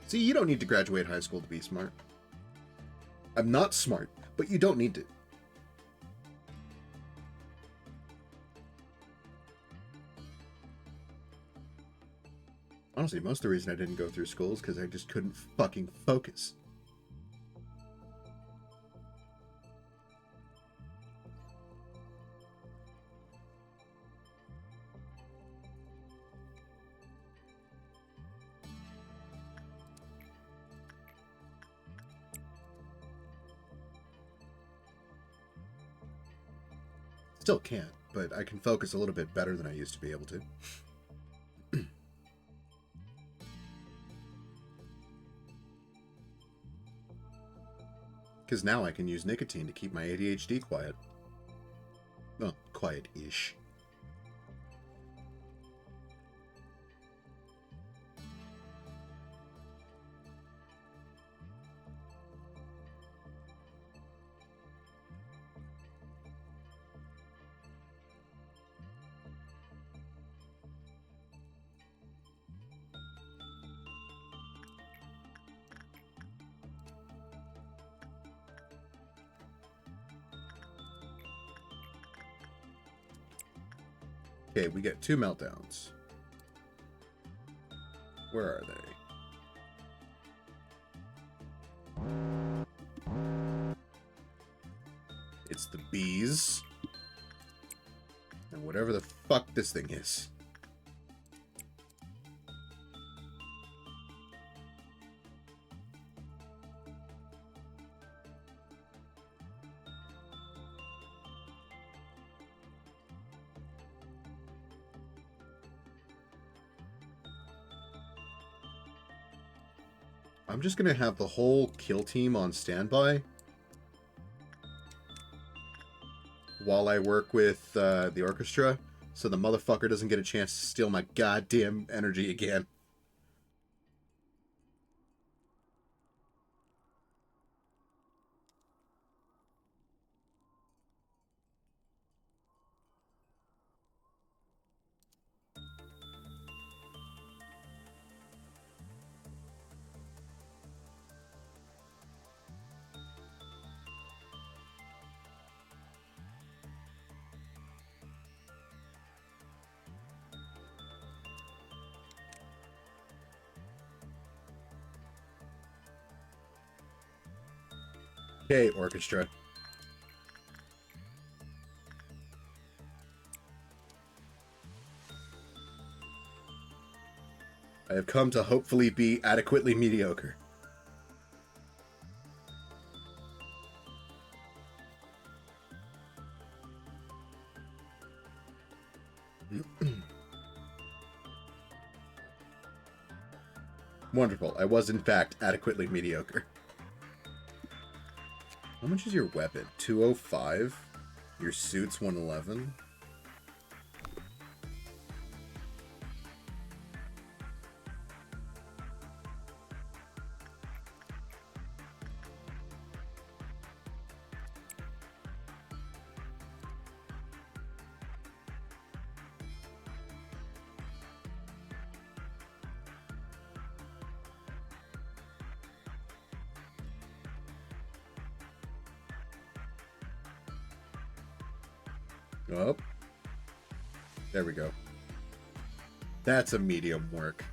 See, you don't need to graduate high school to be smart. I'm not smart, but you don't need to. Honestly, most of the reason I didn't go through school is because I just couldn't fucking focus. Still can't, but I can focus a little bit better than I used to be able to. Because now I can use nicotine to keep my ADHD quiet. Well, quiet-ish. Okay, we get 2 meltdowns. Where are they? It's the bees. And whatever the fuck this thing is. I'm just gonna have the whole kill team on standby while I work with the orchestra, so the motherfucker doesn't get a chance to steal my goddamn energy again. Okay, orchestra. I have come to hopefully be adequately mediocre. Wonderful. I was, in fact, adequately mediocre. How much is your weapon? 205? Your suit's 111? Oh. There we go. That's a medium work.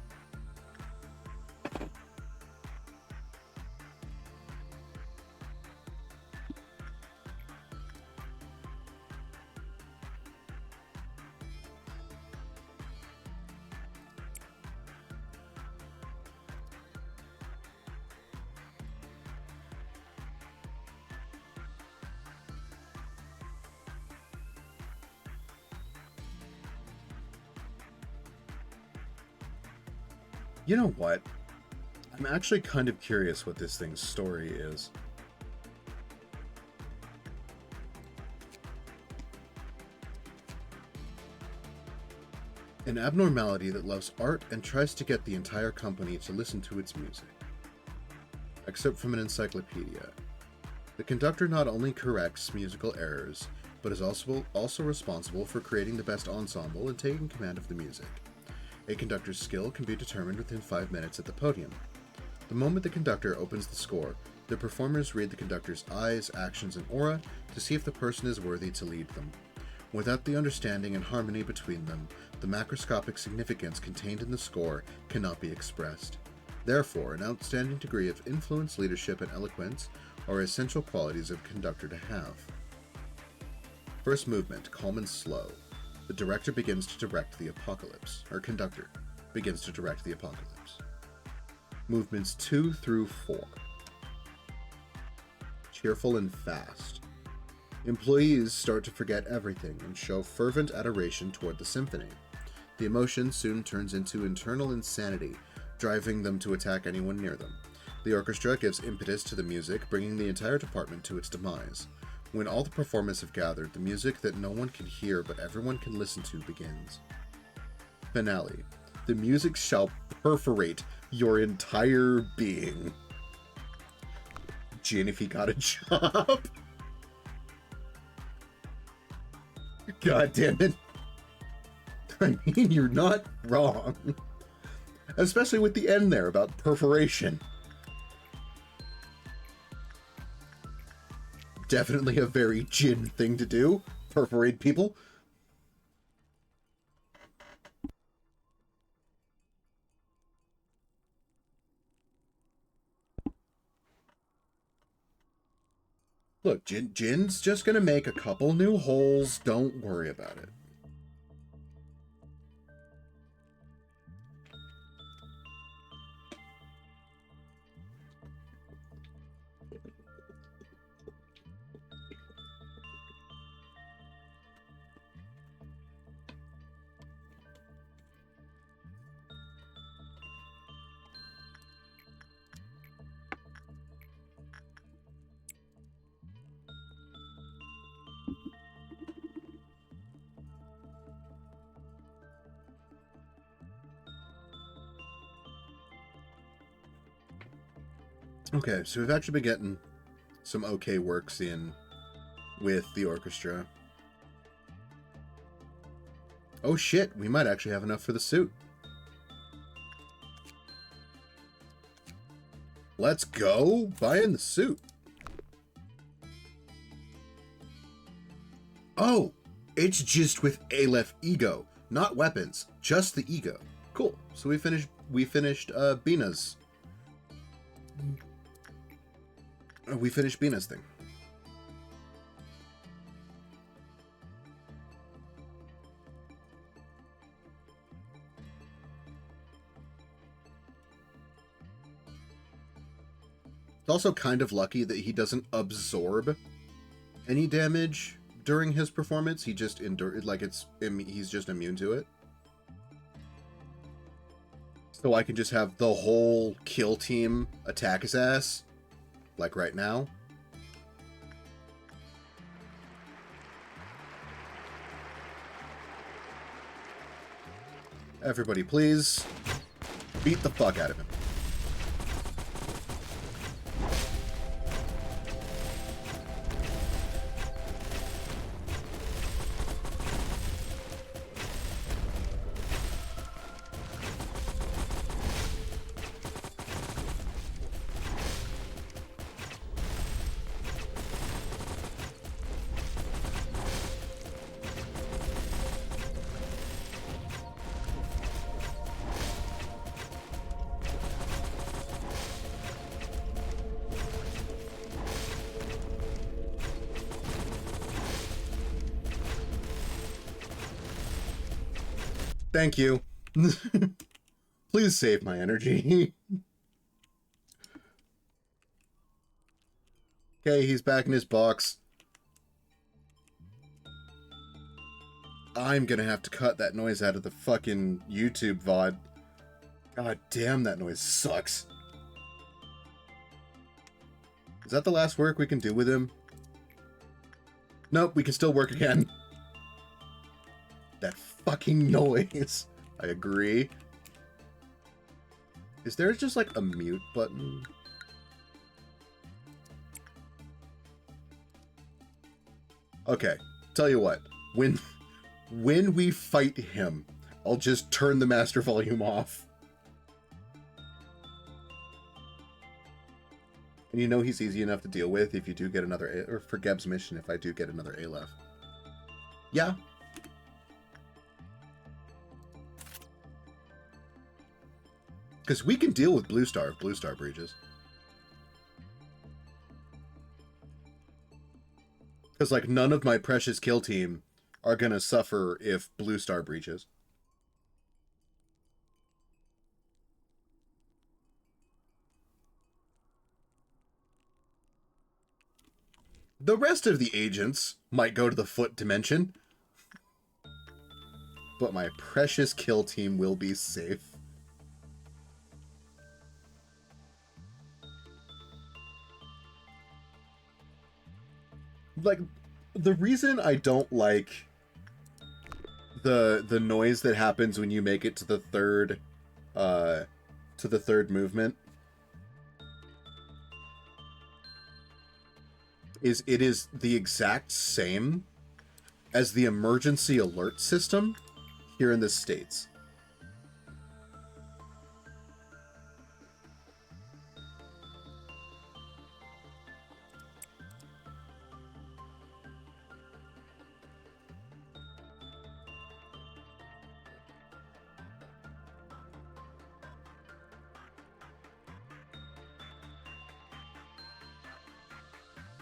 You know what? I'm actually kind of curious what this thing's story is. An abnormality that loves art and tries to get the entire company to listen to its music. Excerpt from an encyclopedia. The conductor not only corrects musical errors, but is also responsible for creating the best ensemble and taking command of the music. A conductor's skill can be determined within 5 minutes at the podium. The moment the conductor opens the score, the performers read the conductor's eyes, actions, and aura to see if the person is worthy to lead them. Without the understanding and harmony between them, the macroscopic significance contained in the score cannot be expressed. Therefore, an outstanding degree of influence, leadership, and eloquence are essential qualities of a conductor to have. First movement, calm and slow. The director begins to direct the apocalypse, or conductor begins to direct the apocalypse. Movements 2 through 4. Cheerful and fast. Employees start to forget everything and show fervent adoration toward the symphony. The emotion soon turns into internal insanity, driving them to attack anyone near them. The orchestra gives impetus to the music, bringing the entire department to its demise. When all the performers have gathered, the music that no one can hear but everyone can listen to begins. Finale. The music shall perforate your entire being. Jin, if he got a job. God damn it. I mean, you're not wrong. Especially with the end there about perforation. Definitely a very Jin thing to do. Perforate people. Look, Jin's just gonna make a couple new holes. Don't worry about it. Okay, so we've actually been getting some okay works in with the orchestra. Oh shit, we might actually have enough for the suit. Let's go buying the suit. Oh, it's just with Aleph ego, not weapons, just the ego. Cool. So we finished Bina's. We finished Bina's thing. It's also kind of lucky that he doesn't absorb any damage during his performance. He just he's just immune to it. So I can just have the whole kill team attack his ass, like right now. Everybody please beat the fuck out of him. Thank you. Please save my energy. Okay, he's back in his box. I'm gonna have to cut that noise out of the fucking YouTube VOD. God damn, that noise sucks. Is that the last work we can do with him? Nope, we can still work again. That fucking noise. I agree. Is there just like a mute button? Okay, tell you what. When we fight him, I'll just turn the master volume off. And you know he's easy enough to deal with if you do get another or for Geb's mission if I do get another Aleph. Yeah. Because we can deal with Blue Star if Blue Star breaches. Because, like, none of my precious kill team are going to suffer if Blue Star breaches. The rest of the agents might go to the foot dimension. But my precious kill team will be safe. Like, the reason I don't like the noise that happens when you make it to the third movement is it is the exact same as the emergency alert system here in the States.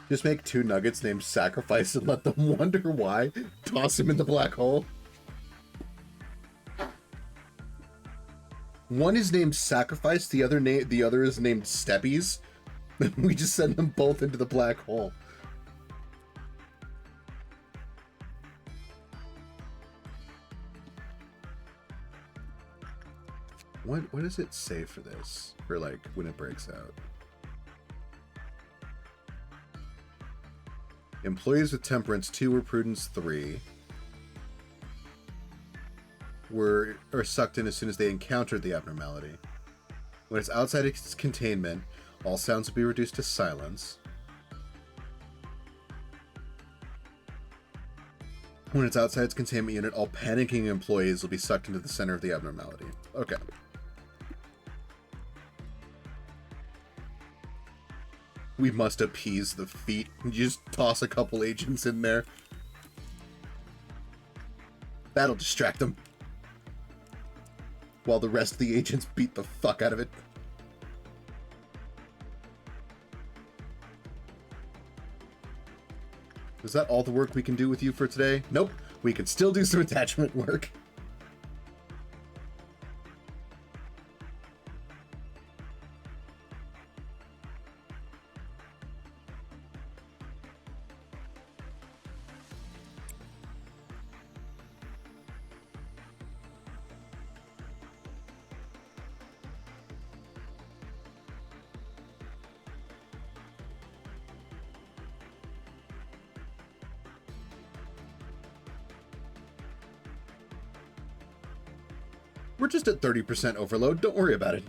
Just make 2 nuggets named Sacrifice and let them wonder why. Toss him in the black hole. One is named Sacrifice, the other is named Steppies. We just send them both into the black hole. What does it say for this? For like when it breaks out? Employees with Temperance 2 or Prudence 3 are sucked in as soon as they encountered the abnormality. When it's outside its containment, All sounds will be reduced to silence. When it's outside its containment unit, all panicking employees will be sucked into the center of the abnormality. Okay. We must appease the feet. You just toss a couple agents in there. That'll distract them. While the rest of the agents beat the fuck out of it. Is that all the work we can do with you for today? Nope. We can still do some attachment work. We're just at 30% overload. Don't worry about it.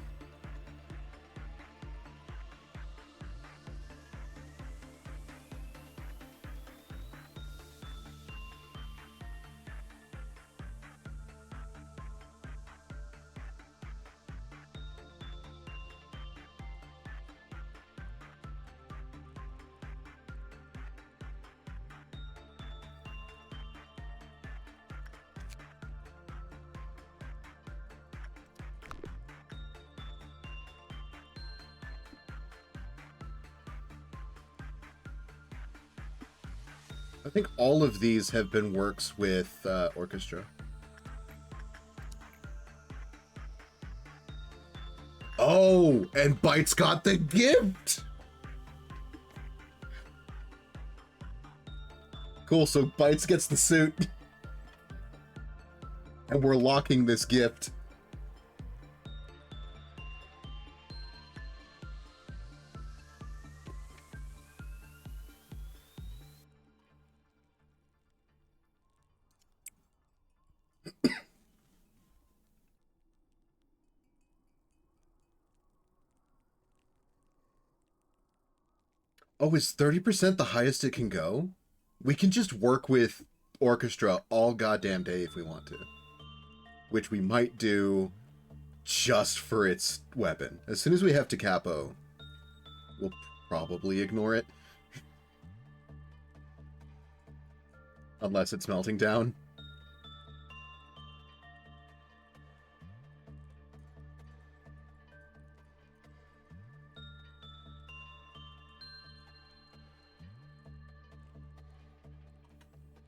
I think all of these have been works with orchestra. Oh, and Bytes got the gift! Cool, so Bytes gets the suit. And we're locking this gift. Oh, is 30% the highest it can go? We can just work with orchestra all goddamn day if we want to. Which we might do just for its weapon. As soon as we have Takapo, we'll probably ignore it. Unless it's melting down.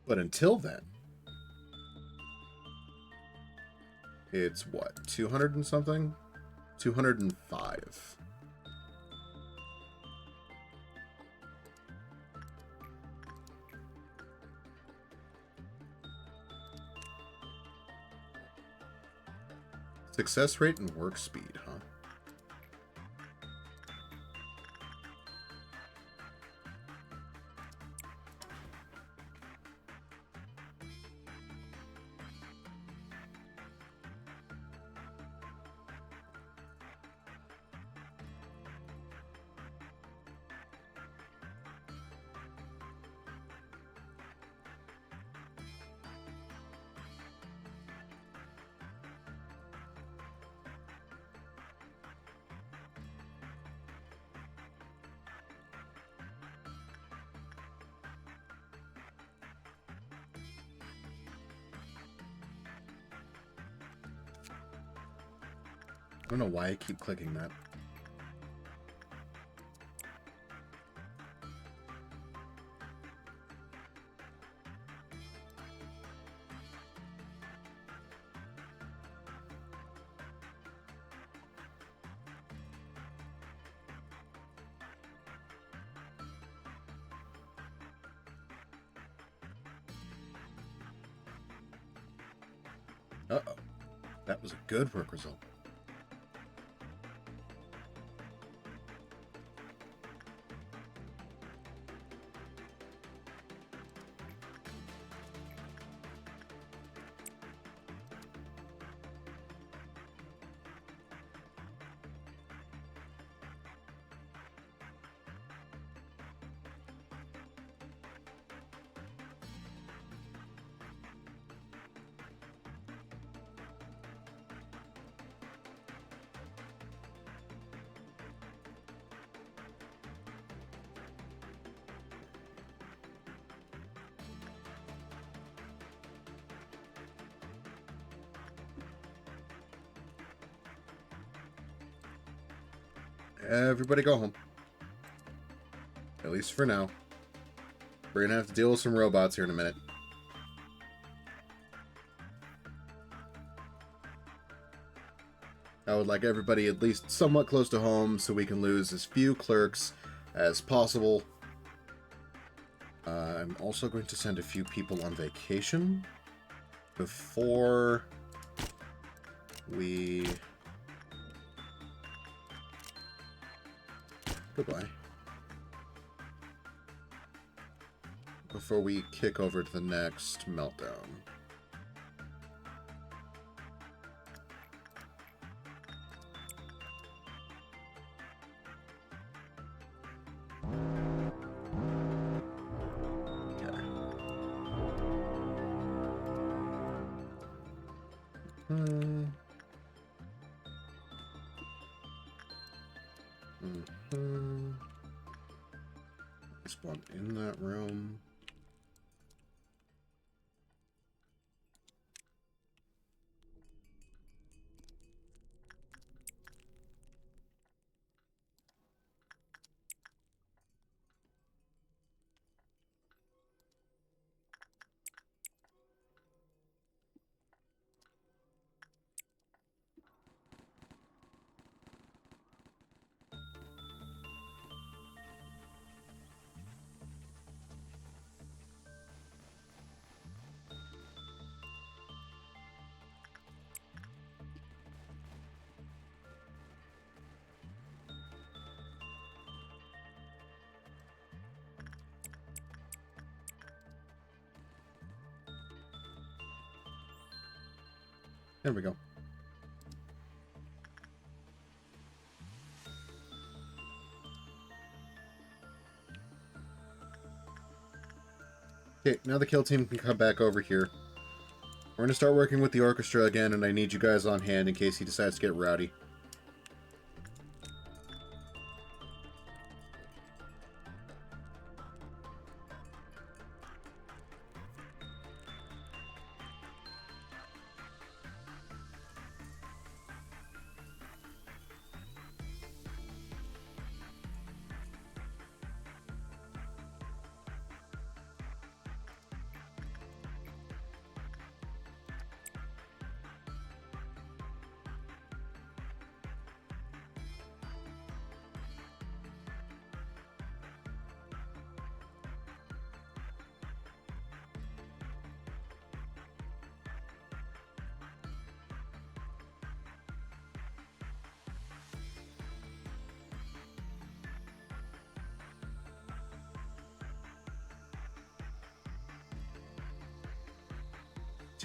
But until then, it's what, 200 and something? 205. Success rate and work speed, huh? I don't know why I keep clicking that. Uh-oh. That was a good work result. Everybody go home. At least for now. We're gonna have to deal with some robots here in a minute. I would like everybody at least somewhat close to home so we can lose as few clerks as possible. I'm also going to send a few people on vacation before we... Goodbye. Before we kick over to the next meltdown. Spawn in that room. There we go. Okay, now the kill team can come back over here. We're going to start working with the orchestra again, and I need you guys on hand in case he decides to get rowdy.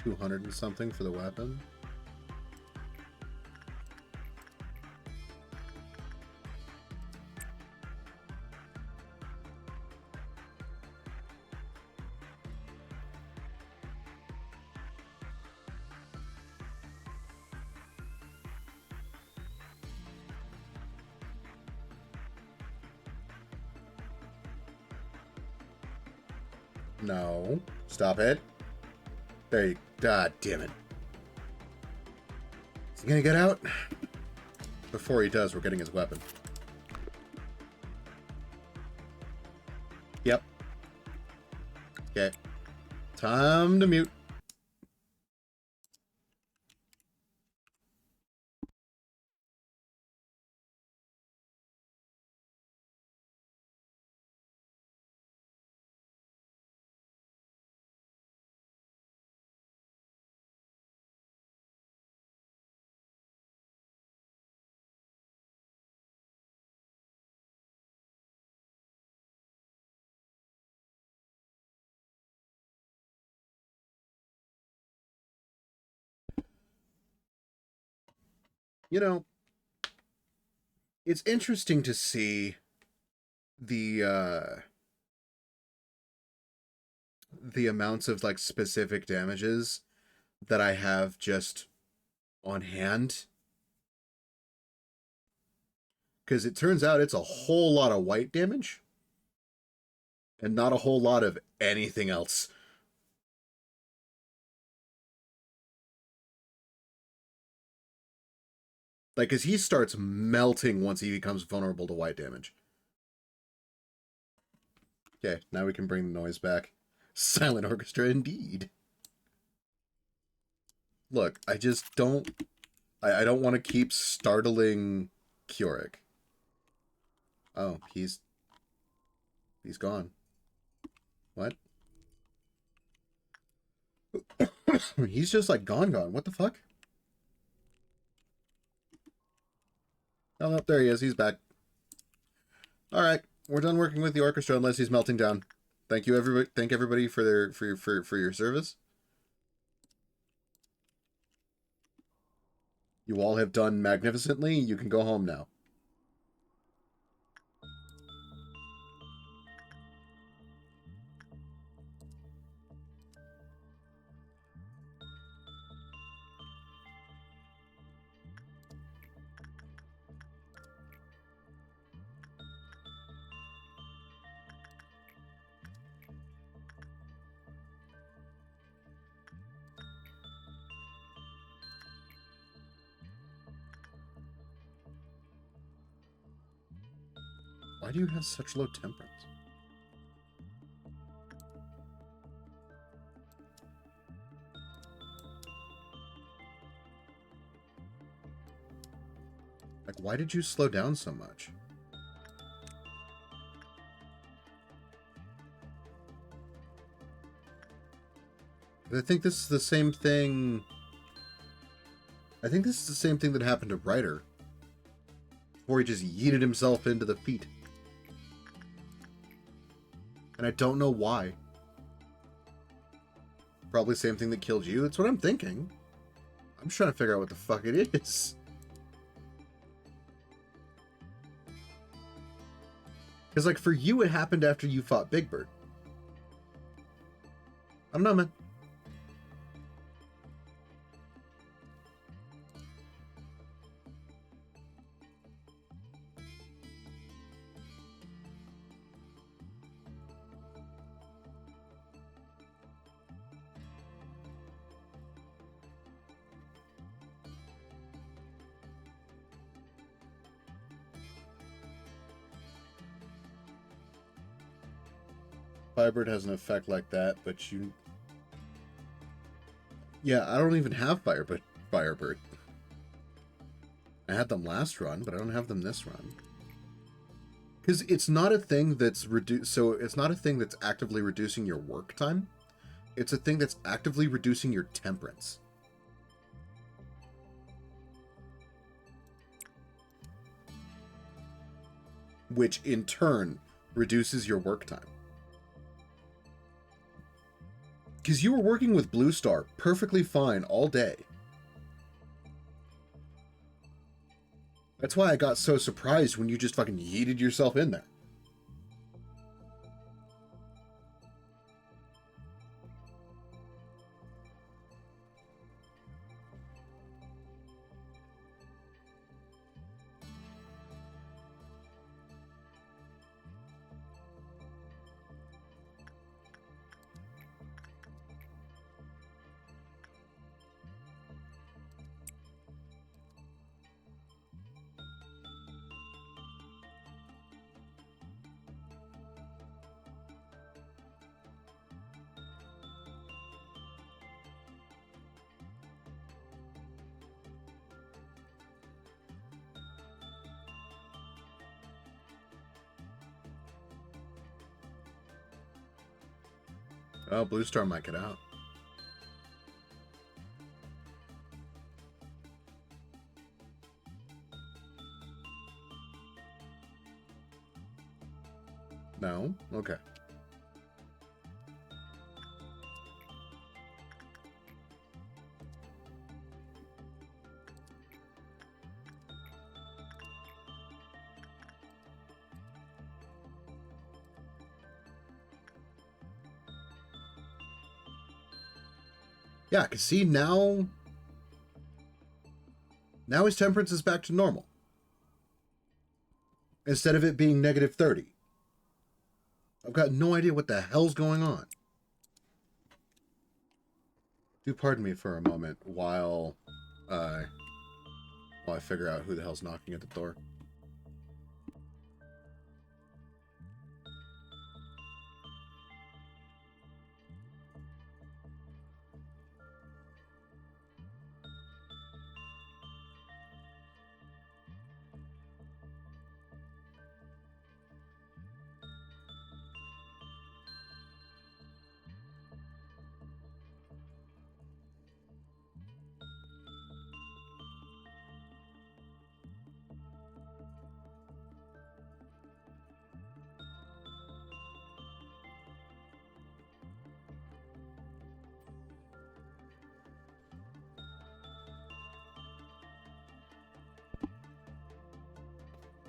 $200 and something for the weapon. No. Stop it. There you... God damn it. Is he gonna get out? Before he does, we're getting his weapon. Yep. Okay. Time to mute. You know, it's interesting to see the amounts of like specific damages that I have just on hand. Because it turns out it's a whole lot of white damage and not a whole lot of anything else. Like, because he starts melting once he becomes vulnerable to white damage. Okay, now we can bring the noise back. Silent orchestra indeed. Look, I just don't... I don't want to keep startling Keurig. Oh, he's gone. What? He's just like gone. What the fuck? Oh, no, there he is. He's back. All right, we're done working with the orchestra unless he's melting down. Thank you, everybody. Thank everybody for your service. You all have done magnificently. You can go home now. Why do you have such low temperance? Like, why did you slow down so much? I think this is the same thing... I think this is the same thing that happened to Ryder. Before he just yeeted himself into the feet. And I don't know why. Probably the same thing that killed you. That's what I'm thinking. I'm just trying to figure out what the fuck it is. Because, like, for you, it happened after you fought Big Bird. I don't know, man. Firebird has an effect like that, but you... Yeah, I don't even have Firebird. I had them last run, but I don't have them this run. Because it's not a thing that's so it's not a thing that's actively reducing your work time. It's a thing that's actively reducing your temperance. Which, in turn, reduces your work time. Because you were working with Blue Star perfectly fine all day. That's why I got so surprised when you just fucking yeeted yourself in there. Oh, Blue Star might get out. No? Okay. Yeah, because see, now his temperance is back to normal. Instead of it being negative 30. I've got no idea what the hell's going on. Do pardon me for a moment while I I figure out who the hell's knocking at the door.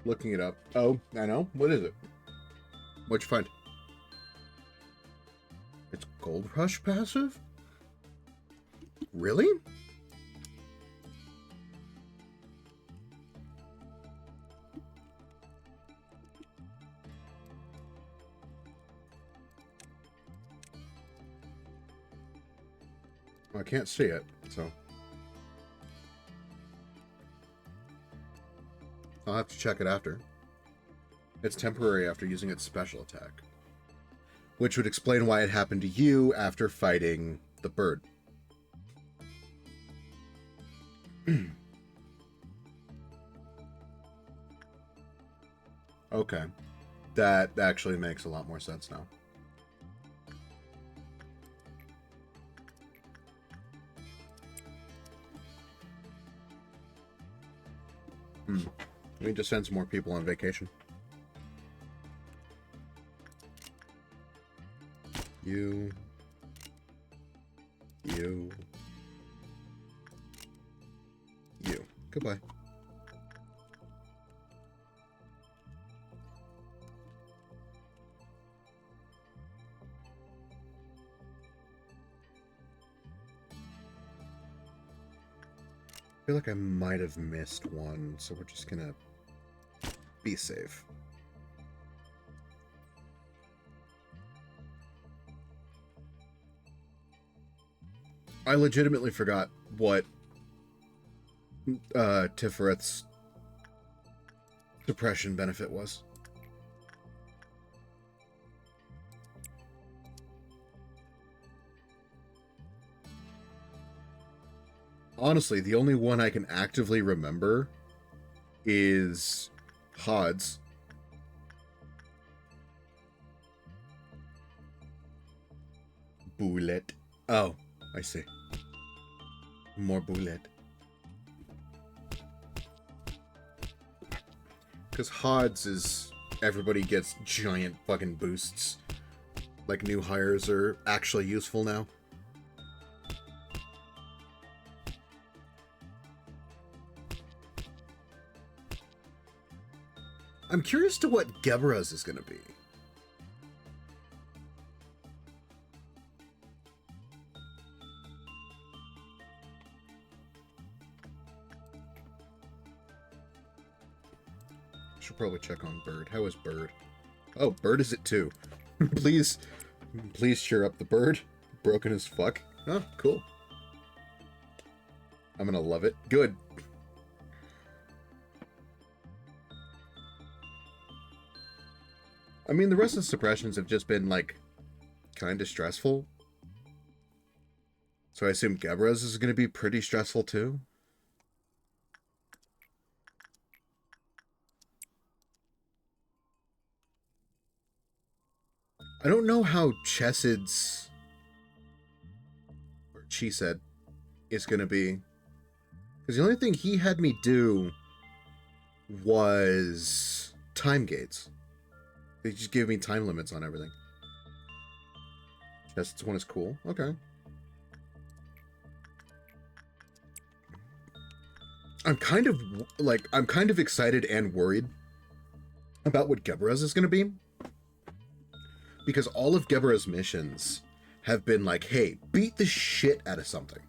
Looking it up. Oh, I know. What is it? What'd you find? It's Gold Rush passive? Really? I can't see it, so I'll have to check it after. It's temporary after using its special attack, which would explain why it happened to you after fighting the bird. Okay. That actually makes a lot more sense now. We need to send some more people on vacation. You. Goodbye. I feel like I might have missed one, so we're just gonna be safe. I legitimately forgot what Tifereth's suppression benefit was. Honestly, the only one I can actively remember is Hod's. Bullet. Oh, I see. More bullet. Because Hod's is everybody gets giant fucking boosts. Like new hires are actually useful now. I'm curious to what Gebra's is going to be. Should probably check on Bird. How is Bird? Oh, Bird is it too. Please cheer up the Bird. Broken as fuck. Oh, cool. I'm gonna love it. Good. I mean, the rest of the suppressions have just been, like, kind of stressful. So I assume Gebra's is going to be pretty stressful, too. I don't know how Chesid's, or she said, is going to be. Because the only thing he had me do was time gates. They just gave me time limits on everything. Chesid's one is cool. Okay. I'm kind of excited and worried about what Gebra's is going to be. Because all of Gebra's missions have been like, hey, beat the shit out of something.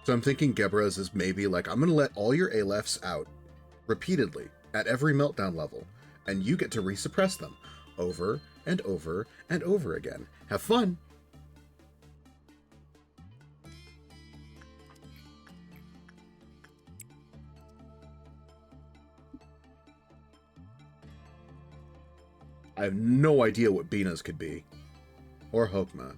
So I'm thinking Gebra's is maybe like, I'm going to let all your Alephs out repeatedly at every meltdown level, and you get to resuppress them. over and over and over again. Have fun! I have no idea what Bina's could be. Or Hokma.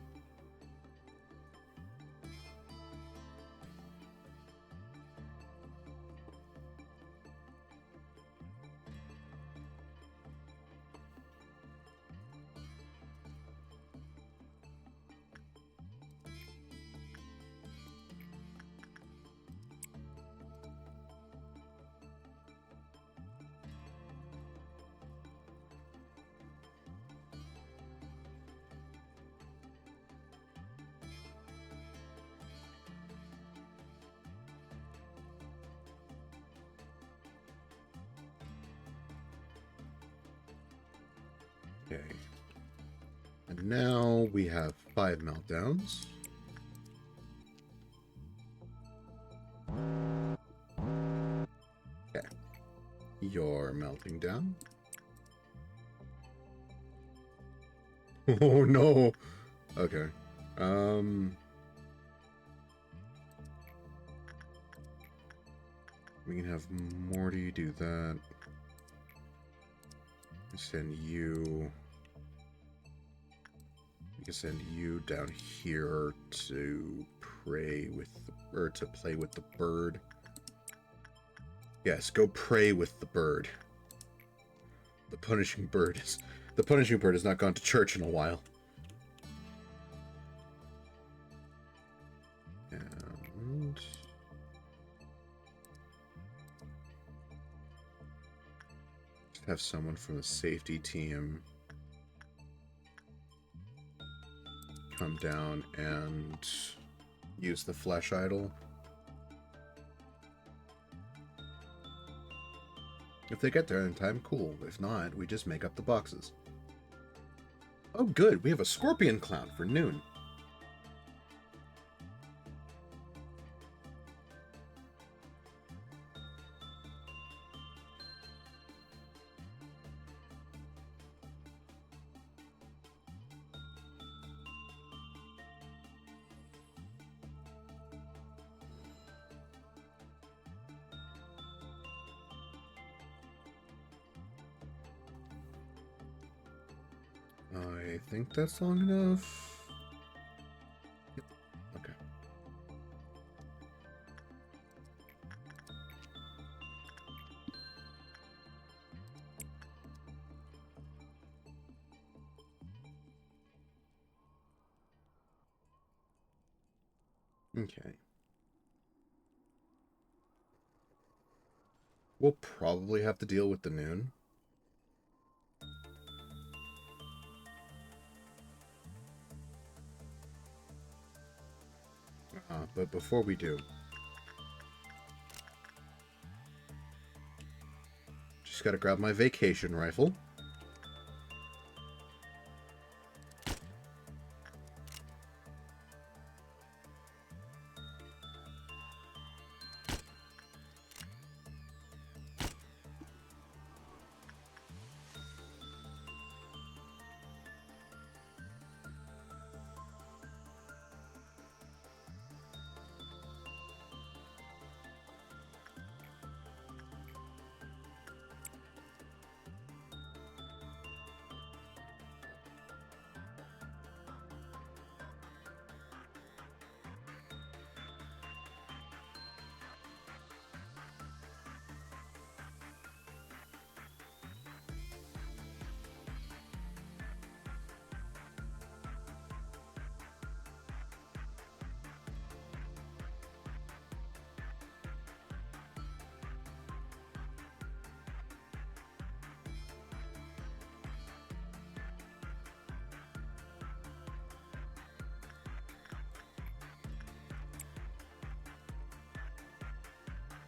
Okay. And now we have 5 meltdowns. Okay. You're melting down. Oh no. Okay. We can have Morty do that. Send you. We can send you down here to pray with the, or to play with the bird. Yes, go pray with the bird. The punishing bird has not gone to church in a while. And have someone from the safety team come down and use the flesh idol. If they get there in time, cool. If not, we just make up the boxes. Oh good, we have a scorpion clown for noon. I think that's long enough. Yep. Okay. Okay. We'll probably have to deal with the noon. But before we do, just gotta grab my vacation rifle.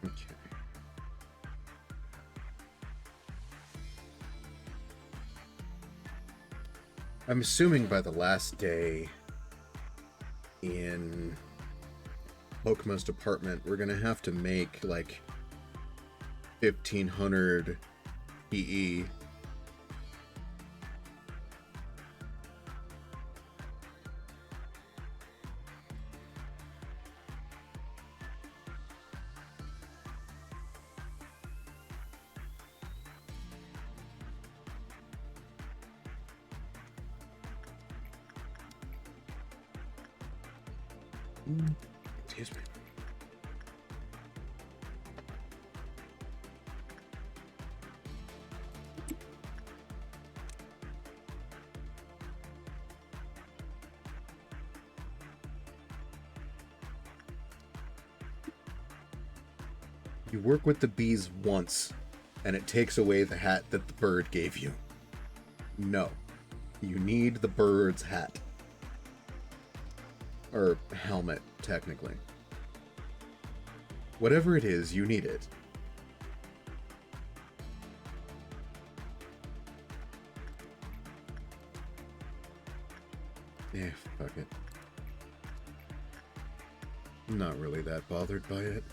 Okay. I'm assuming by the last day in Hokma's department, we're gonna have to make like 1,500 PE Excuse me. You work with the bees once, and it takes away the hat that the bird gave you. No. You need the bird's hat. Or helmet, technically. Whatever it is, you need it. Yeah, fuck it. I'm not really that bothered by it.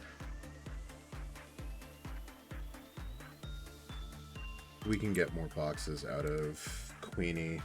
We can get more boxes out of Queenie.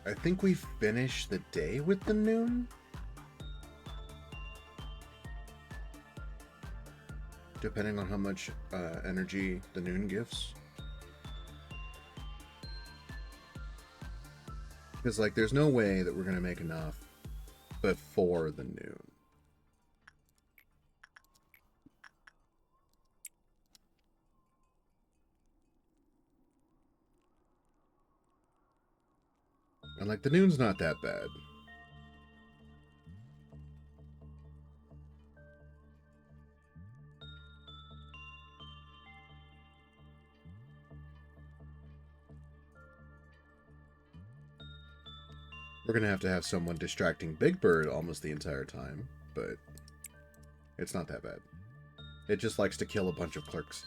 I think we finish the day with the noon? Depending on how much energy the noon gives. Because, like, there's no way that we're going to make enough before the noon. And, like, the noon's not that bad. We're going to have someone distracting Big Bird almost the entire time, but it's not that bad. It just likes to kill a bunch of clerks.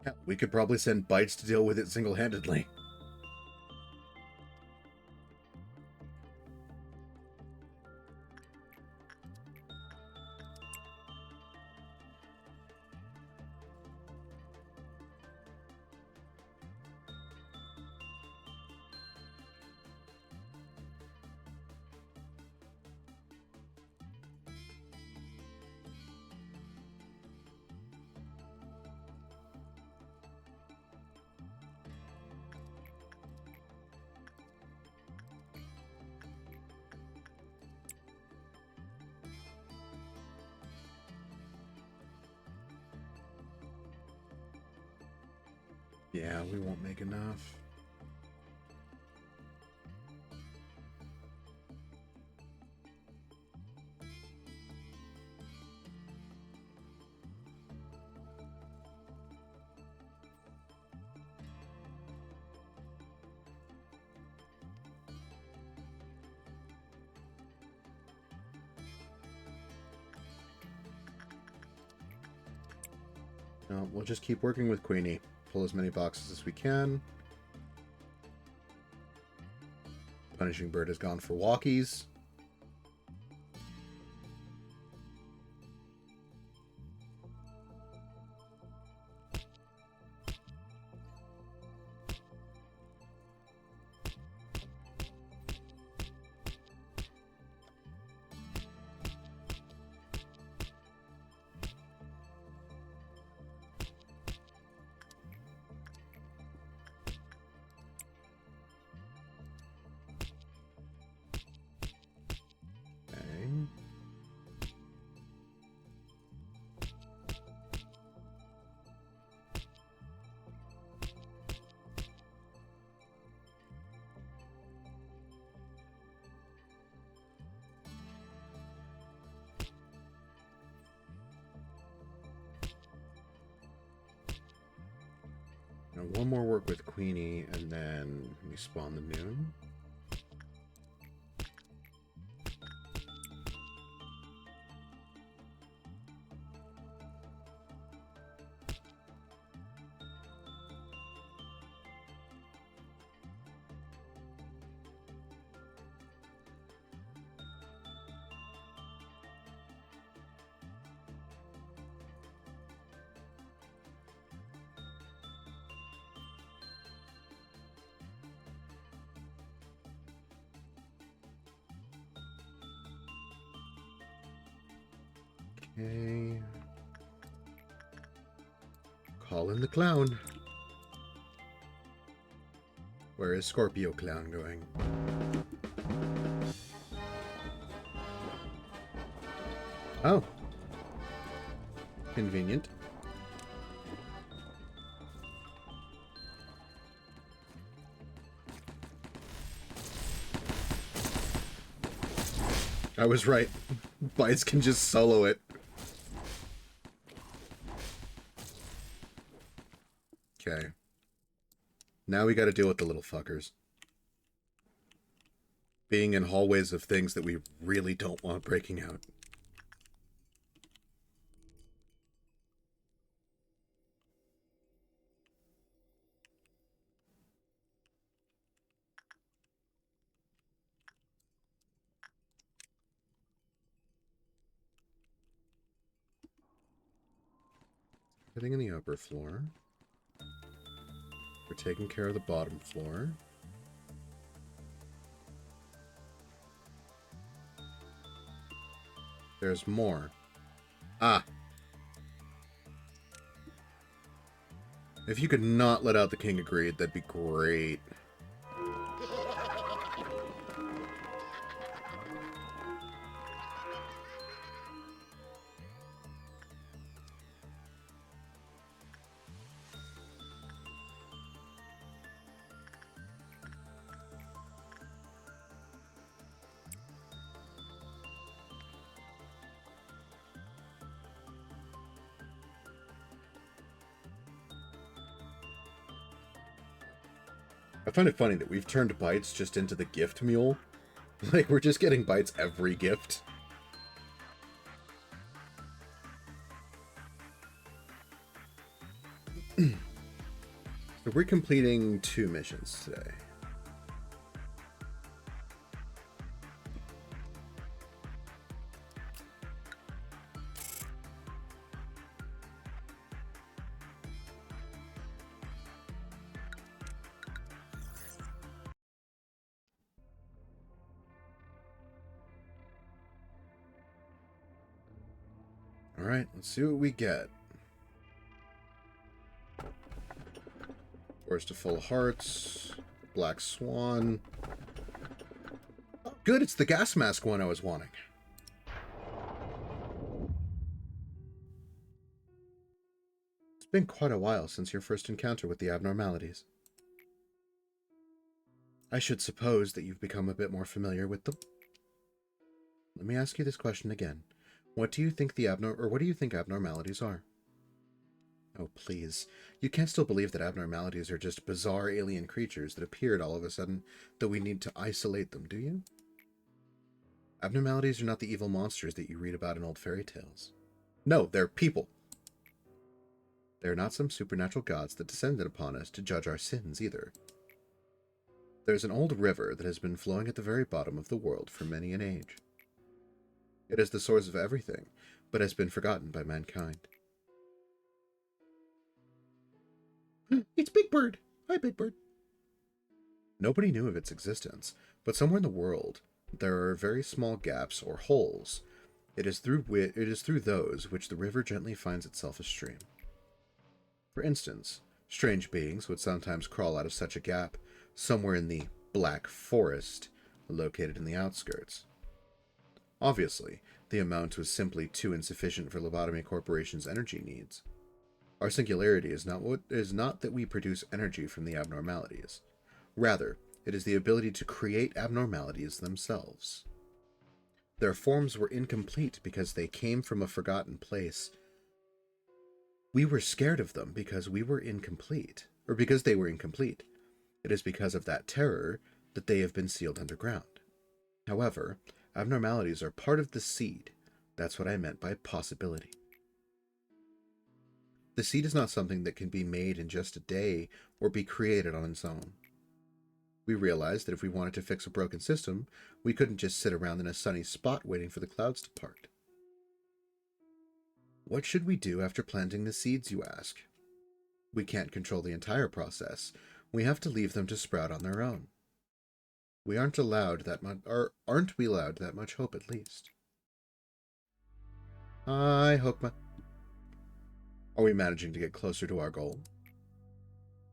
Yeah, we could probably send Bites to deal with it single-handedly. Yeah, we won't make enough. No, we'll just keep working with Queenie. Pull as many boxes as we can. Punishing Bird has gone for walkies. Now one more work with Queenie, and then we spawn the noon. Okay. Call in the clown. Where is Scorpio Clown going? Oh. Convenient. I was right. Bites can just solo it. Okay. Now we gotta deal with the little fuckers. Being in hallways of things that we really don't want breaking out. Sitting in the upper floor. We're taking care of the bottom floor. There's more. Ah! If you could not let out the King of Greed, that'd be great. I find it funny that we've turned bites just into the gift mule. Like, we're just getting bites every gift. So we're completing 2 missions today. Alright, let's see what we get. Forest of Full Hearts. Black Swan. Oh, good, it's the gas mask one I was wanting. It's been quite a while since your first encounter with the abnormalities. I should suppose that you've become a bit more familiar with them. Let me ask you this question again. What do you think what do you think abnormalities are? Oh, please. You can't still believe that abnormalities are just bizarre alien creatures that appeared all of a sudden, that we need to isolate them, do you? Abnormalities are not the evil monsters that you read about in old fairy tales. No, they're people. They're not some supernatural gods that descended upon us to judge our sins, either. There's an old river that has been flowing at the very bottom of the world for many an age. It is the source of everything, but has been forgotten by mankind. It's Big Bird! Hi, Big Bird! Nobody knew of its existence, but somewhere in the world, there are very small gaps or holes. It is through those which the river gently finds itself a stream. For instance, strange beings would sometimes crawl out of such a gap, somewhere in the Black Forest, located in the outskirts. Obviously, the amount was simply too insufficient for Lobotomy Corporation's energy needs. Our singularity is not that we produce energy from the abnormalities. Rather, it is the ability to create abnormalities themselves. Their forms were incomplete because they came from a forgotten place. We were scared of them because we were incomplete, or because they were incomplete. It is because of that terror that they have been sealed underground. However, abnormalities are part of the seed. That's what I meant by possibility. The seed is not something that can be made in just a day or be created on its own. We realized that if we wanted to fix a broken system, we couldn't just sit around in a sunny spot waiting for the clouds to part. What should we do after planting the seeds, you ask? We can't control the entire process. We have to leave them to sprout on their own. We aren't allowed that much, or aren't we allowed that much hope at least? Hi, Hokma. Are we managing to get closer to our goal?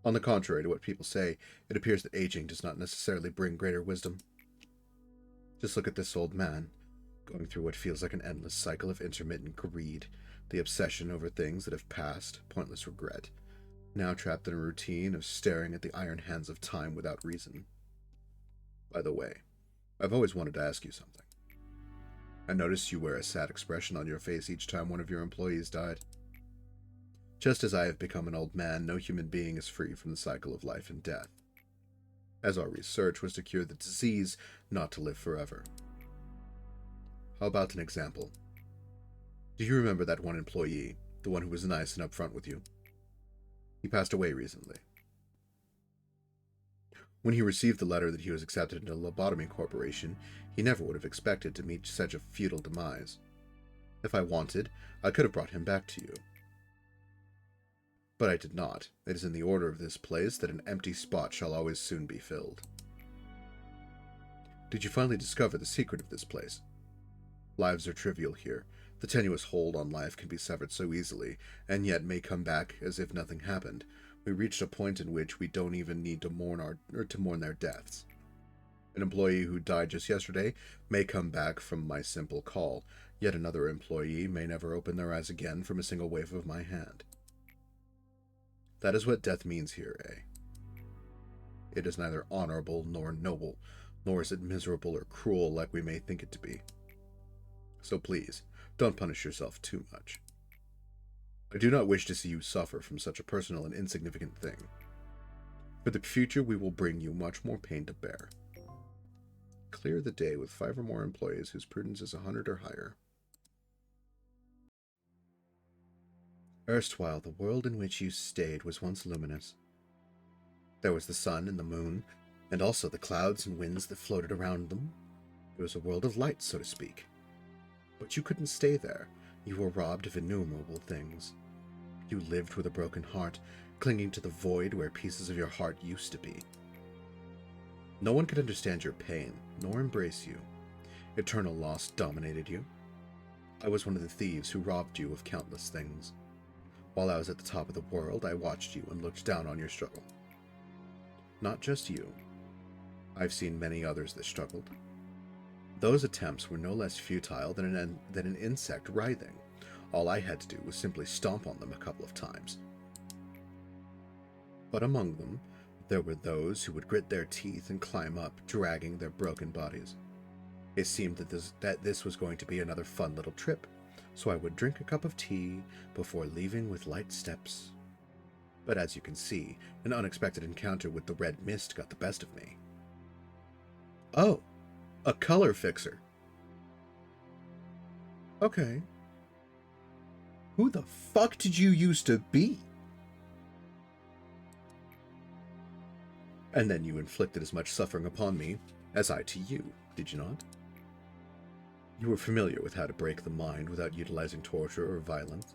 On the contrary to what people say, it appears that aging does not necessarily bring greater wisdom. Just look at this old man, going through what feels like an endless cycle of intermittent greed, the obsession over things that have passed, pointless regret, now trapped in a routine of staring at the iron hands of time without reason. By the way, I've always wanted to ask you something. I noticed you wear a sad expression on your face each time one of your employees died. Just as I have become an old man, no human being is free from the cycle of life and death, as our research was to cure the disease, not to live forever. How about an example? Do you remember that one employee, the one who was nice and upfront with you? He passed away recently. When he received the letter that he was accepted into Lobotomy Corporation, he never would have expected to meet such a futile demise. If I wanted, I could have brought him back to you. But I did not. It is in the order of this place that an empty spot shall always soon be filled. Did you finally discover the secret of this place? Lives are trivial here. The tenuous hold on life can be severed so easily, and yet may come back as if nothing happened. We reached a point in which we don't even need to mourn their deaths. An employee who died just yesterday may come back from my simple call, yet another employee may never open their eyes again from a single wave of my hand. That is what death means here, eh? It is neither honorable nor noble, nor is it miserable or cruel like we may think it to be. So please, don't punish yourself too much. I do not wish to see you suffer from such a personal and insignificant thing. For the future, we will bring you much more pain to bear. Clear the day with 5 or more employees whose prudence is 100 or higher. Erstwhile, the world in which you stayed was once luminous. There was the sun and the moon, and also the clouds and winds that floated around them. It was a world of light, so to speak. But you couldn't stay there. You were robbed of innumerable things. You lived with a broken heart, clinging to the void where pieces of your heart used to be. No one could understand your pain, nor embrace you. Eternal loss dominated you. I was one of the thieves who robbed you of countless things. While I was at the top of the world, I watched you and looked down on your struggle. Not just you. I've seen many others that struggled. Those attempts were no less futile than an insect writhing. All I had to do was simply stomp on them a couple of times. But among them, there were those who would grit their teeth and climb up, dragging their broken bodies. It seemed that this was going to be another fun little trip, so I would drink a cup of tea before leaving with light steps. But as you can see, an unexpected encounter with the red mist got the best of me. Oh, a color fixer. Okay. Who the fuck did you used to be? And then you inflicted as much suffering upon me as I to you, did you not? You were familiar with how to break the mind without utilizing torture or violence.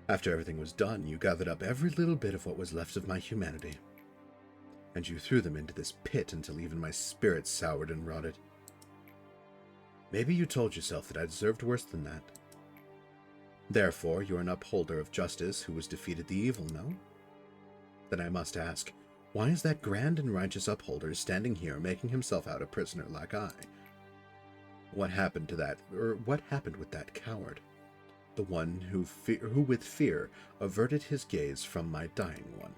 After everything was done, you gathered up every little bit of what was left of my humanity, and you threw them into this pit until even my spirit soured and rotted. Maybe you told yourself that I deserved worse than that. Therefore, you're an upholder of justice who has defeated the evil, no? Then I must ask, why is that grand and righteous upholder standing here making himself out a prisoner like I? What happened with that coward? The one who with fear averted his gaze from my dying one.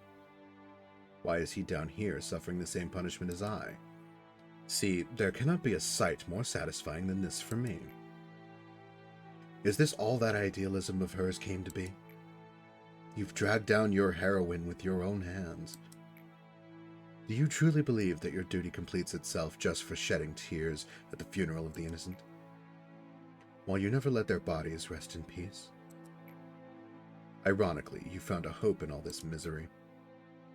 Why is he down here suffering the same punishment as I? See, there cannot be a sight more satisfying than this for me. Is this all that idealism of hers came to be? You've dragged down your heroine with your own hands. Do you truly believe that your duty completes itself just for shedding tears at the funeral of the innocent? While you never let their bodies rest in peace? Ironically, you found a hope in all this misery,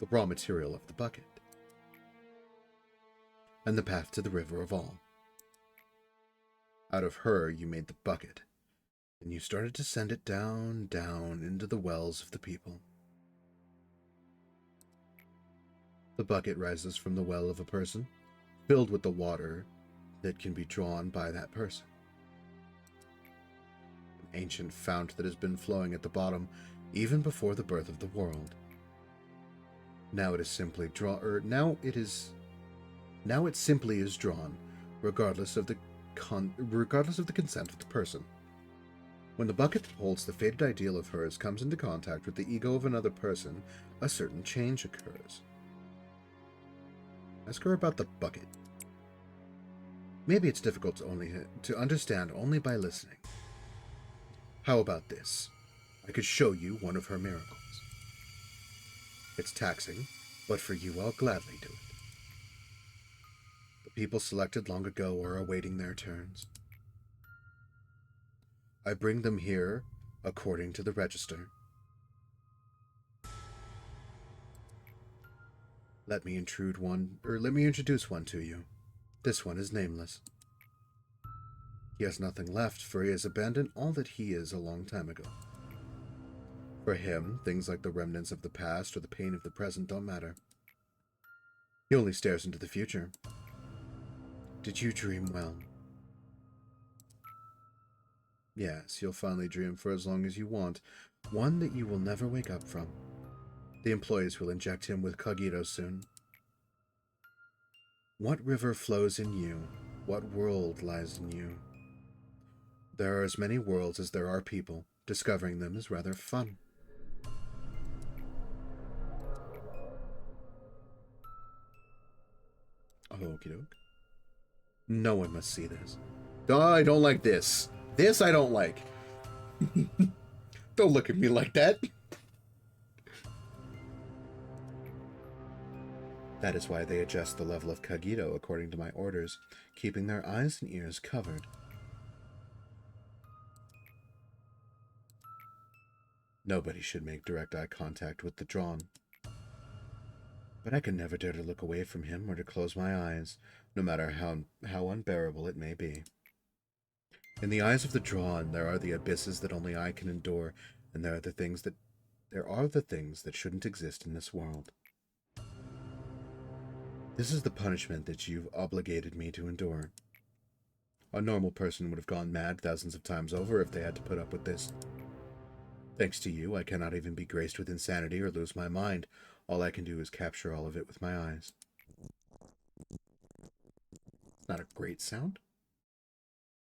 the raw material of the bucket, and the path to the river of all. Out of her you made the bucket, and you started to send it down, down into the wells of the people. The bucket rises from the well of a person, filled with the water that can be drawn by that person. ancient fount that has been flowing at the bottom even before the birth of the world. Now it simply is drawn, regardless of the consent of the person. When the bucket that holds the faded ideal of hers comes into contact with the ego of another person, a certain change occurs. Ask her about the bucket. Maybe it's difficult to understand only by listening. How about this? I could show you one of her miracles. It's taxing, but for you I'll gladly do it. The people selected long ago are awaiting their turns. I bring them here according to the register. Let me introduce one to you. This one is nameless. He has nothing left, for he has abandoned all that he is a long time ago. For him, things like the remnants of the past or the pain of the present don't matter. He only stares into the future. Did you dream well? Yes, you'll finally dream for as long as you want, one that you will never wake up from. The employees will inject him with cogito soon. What river flows in you? What world lies in you? There are as many worlds as there are people. Discovering them is rather fun. Okie doke. No one must see this. I don't like this. This I don't like. Don't look at me like that. That is why they adjust the level of cogito according to my orders, keeping their eyes and ears covered. Nobody should make direct eye contact with the drawn. But I can never dare to look away from him or to close my eyes, no matter how unbearable it may be. In the eyes of the drawn, there are the abysses that only I can endure, and there are the things that shouldn't exist in this world. This is the punishment that you've obligated me to endure. A normal person would have gone mad thousands of times over if they had to put up with this. Thanks to you, I cannot even be graced with insanity or lose my mind. All I can do is capture all of it with my eyes. Not a great sound.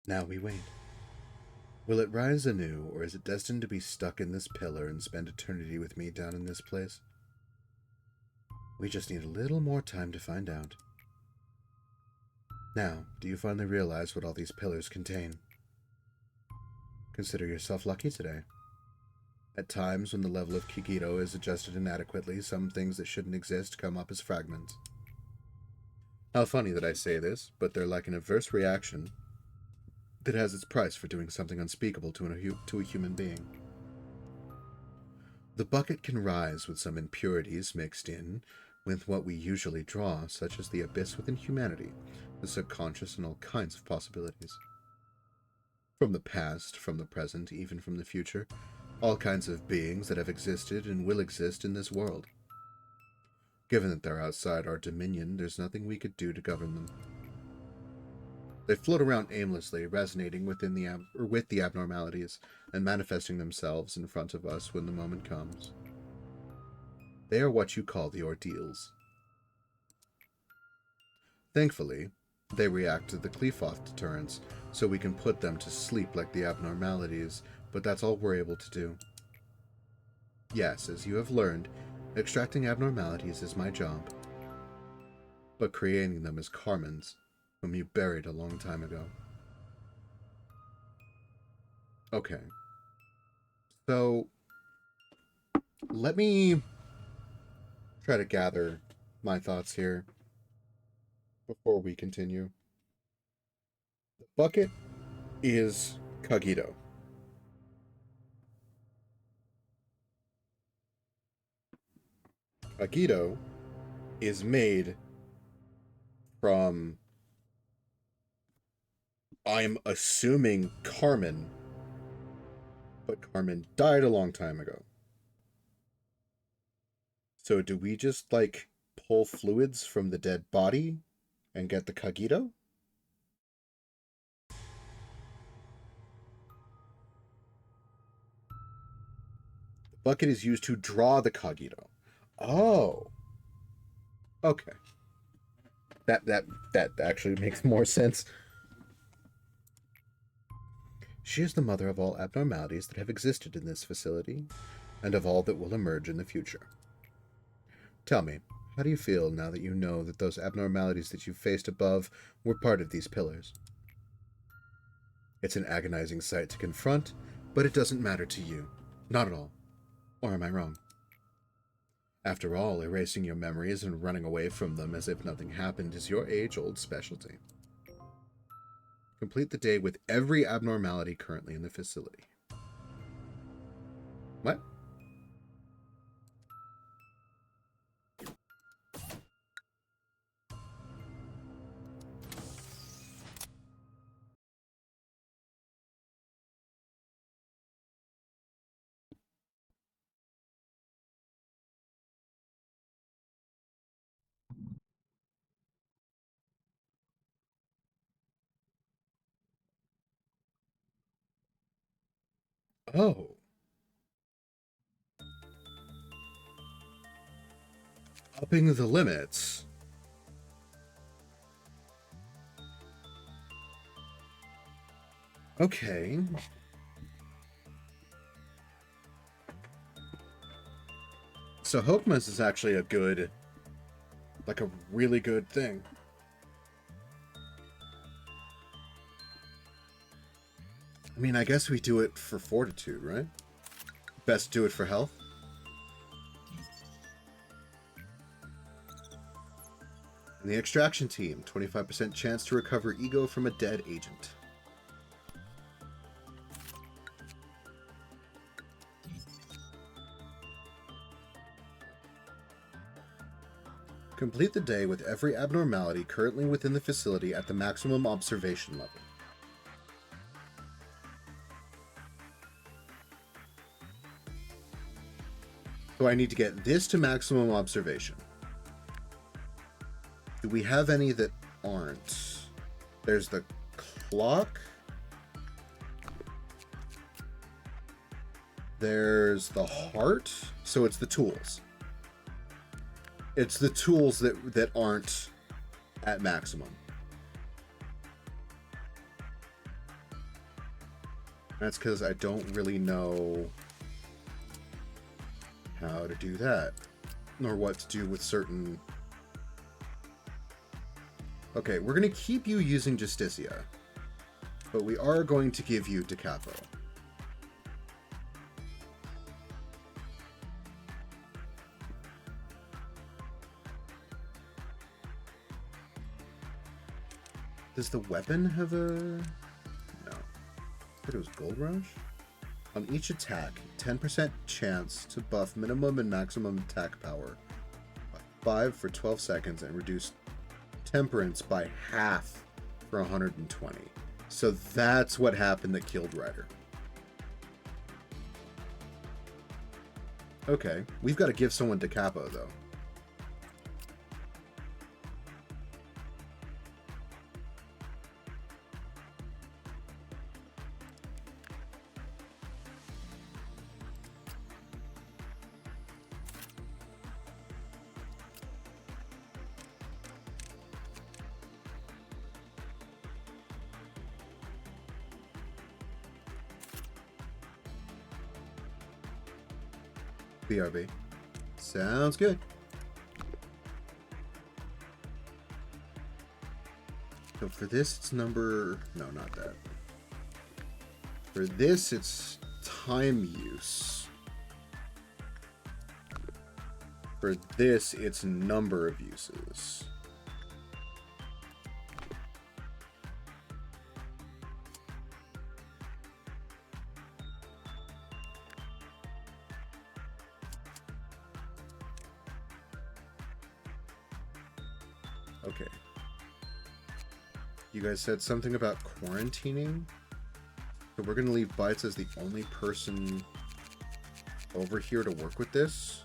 Now we wait. Will it rise anew, or is it destined to be stuck in this pillar and spend eternity with me down in this place? We just need a little more time to find out. Now, do you finally realize what all these pillars contain? Consider yourself lucky today. At times, when the level of cogito is adjusted inadequately, some things that shouldn't exist come up as fragments. How funny that I say this, but they're like an adverse reaction that has its price for doing something unspeakable to a human being. The bucket can rise with some impurities mixed in with what we usually draw, such as the abyss within humanity, the subconscious, and all kinds of possibilities. From the past, from the present, even from the future, all kinds of beings that have existed and will exist in this world. Given that they're outside our dominion, there's nothing we could do to govern them. They float around aimlessly, resonating with the abnormalities, and manifesting themselves in front of us when the moment comes. They are what you call the ordeals. Thankfully, they react to the Qlifoth deterrence, so we can put them to sleep like the abnormalities, but that's all we're able to do. Yes, as you have learned, extracting abnormalities is my job, but creating them is Carmen's, whom you buried a long time ago. Okay. So, let me try to gather my thoughts here before we continue. The bucket is cogito. Cogito is made from, I'm assuming, Carmen, but Carmen died a long time ago. So do we just, like, pull fluids from the dead body and get the cogito? Bucket is used to draw the cogito. Oh. Okay. That actually makes more sense. She is the mother of all abnormalities that have existed in this facility, and of all that will emerge in the future. Tell me, how do you feel now that you know that those abnormalities that you faced above were part of these pillars? It's an agonizing sight to confront, but it doesn't matter to you. Not at all. Or am I wrong? After all, erasing your memories and running away from them as if nothing happened is your age-old specialty. Complete the day with every abnormality currently in the facility. What? Oh. Upping the limits. Okay. So Hokmas is actually a good, like a really good thing. I mean, I guess we do it for fortitude, right? Best do it for health. And the extraction team, 25% chance to recover ego from a dead agent. Complete the day with every abnormality currently within the facility at the maximum observation level. So I need to get this to maximum observation. Do we have any that aren't? There's the clock. There's the heart. So it's the tools. It's the tools that aren't at maximum. That's because I don't really know how to do that, nor what to do with certain... Okay, we're going to keep you using Justicia, but we are going to give you Da Capo. Does the weapon have a... No. I thought it was Gold Rush? On each attack, 10% chance to buff minimum and maximum attack power by 5 for 12 seconds and reduce temperance by half for 120. So that's what happened that killed Ryder. Okay, we've got to give someone Da Capo though. BRB. Sounds good. So for this, it's number... No, not that. For this, it's time use. For this, it's number of uses. Okay. You guys said something about quarantining. So we're going to leave Bites as the only person over here to work with this.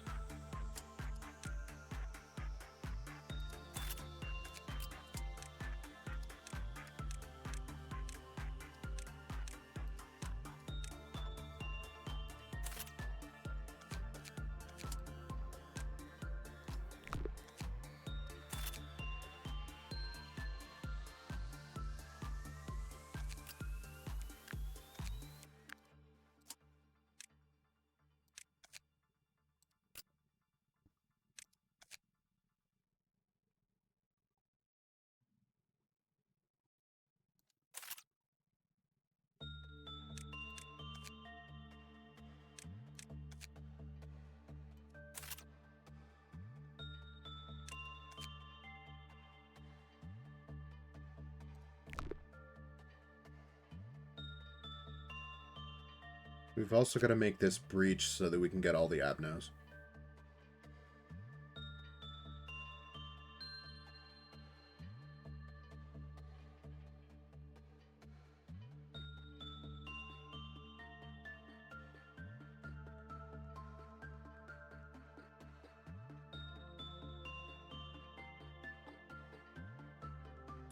We've also got to make this breach so that we can get all the abnos.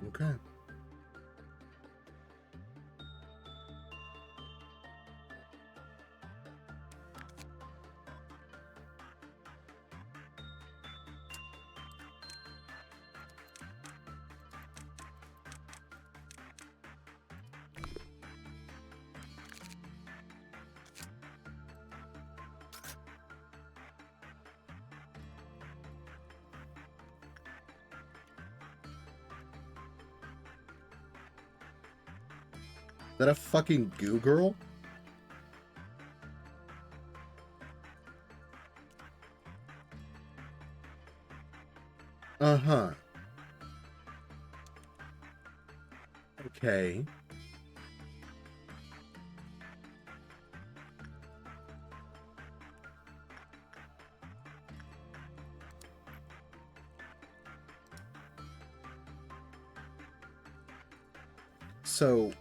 Okay. Is that a fucking goo girl? Uh-huh. Okay. So,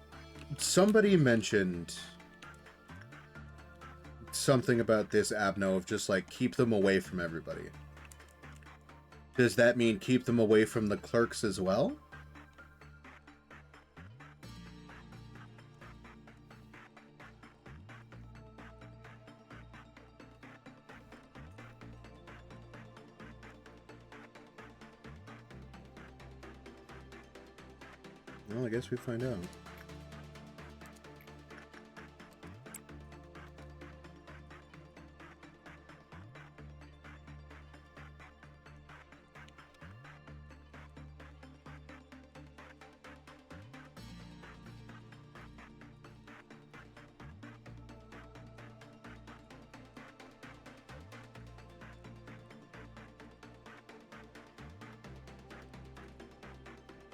somebody mentioned something about this abno of just, like, keep them away from everybody. Does that mean keep them away from the clerks as well? Well, I guess we find out.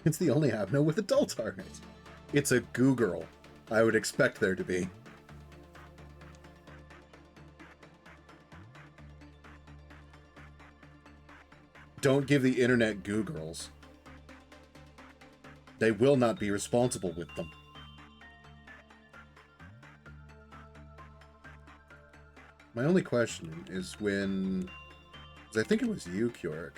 It's the only abno with adult art. It's a goo girl. I would expect there to be. Don't give the internet goo girls. They will not be responsible with them. My only question is when... I think it was you, Keurig,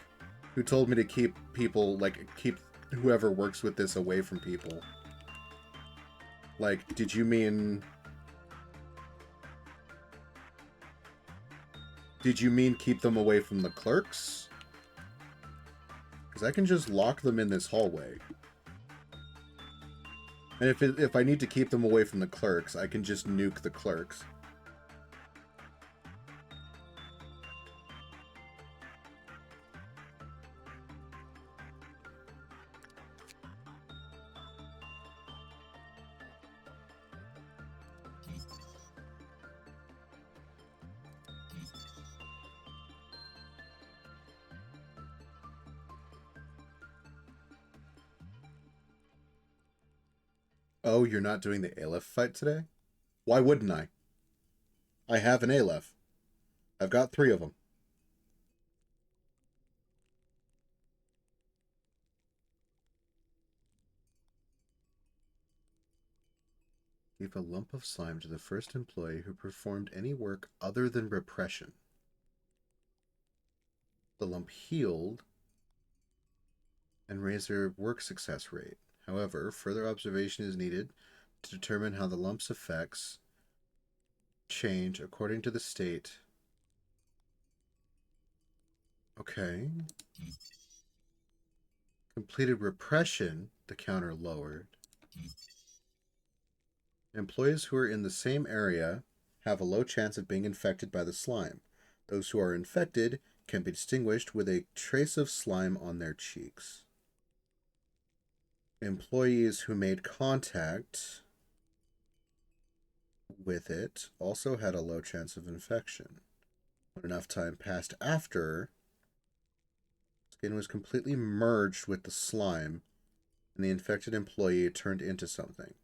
who told me to keep people, like, keep whoever works with this away from people. Like, did you mean... Did you mean keep them away from the clerks? Because I can just lock them in this hallway. And if I need to keep them away from the clerks, I can just nuke the clerks. Oh, you're not doing the Aleph fight today? Why wouldn't I? I have an Aleph. I've got 3 of them. Give a lump of slime to the first employee who performed any work other than repression. The lump healed and raised their work success rate. However, further observation is needed to determine how the lump's effects change according to the state. Okay. Completed repression, the counter lowered. Employees who are in the same area have a low chance of being infected by the slime. Those who are infected can be distinguished with a trace of slime on their cheeks. Employees who made contact with it also had a low chance of infection. When enough time passed after, skin was completely merged with the slime, and the infected employee turned into something.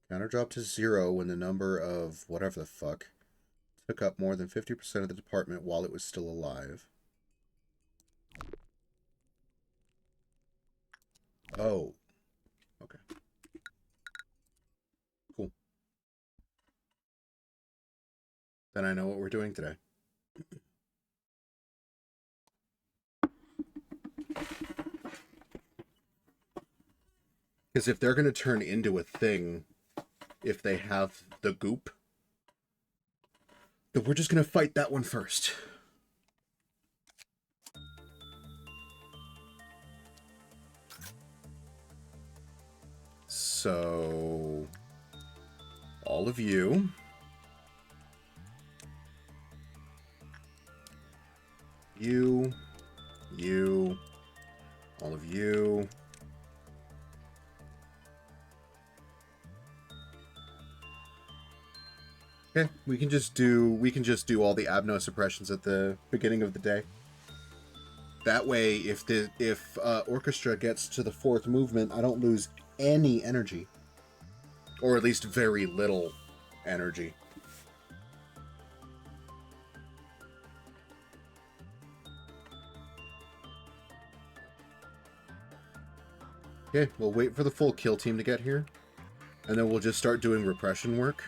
Counter dropped to 0 when the number of whatever the fuck took up more than 50% of the department while it was still alive. Oh. Okay. Cool. Then I know what we're doing today. Because if they're going to turn into a thing, if they have the goop, then we're just going to fight that one first. So, all of you. You, all of you. Okay, we can just do all the abno suppressions at the beginning of the day. That way, if orchestra gets to the 4th movement, I don't lose any energy, or at least very little energy. Okay, we'll wait for the full kill team to get here, and then we'll just start doing repression work.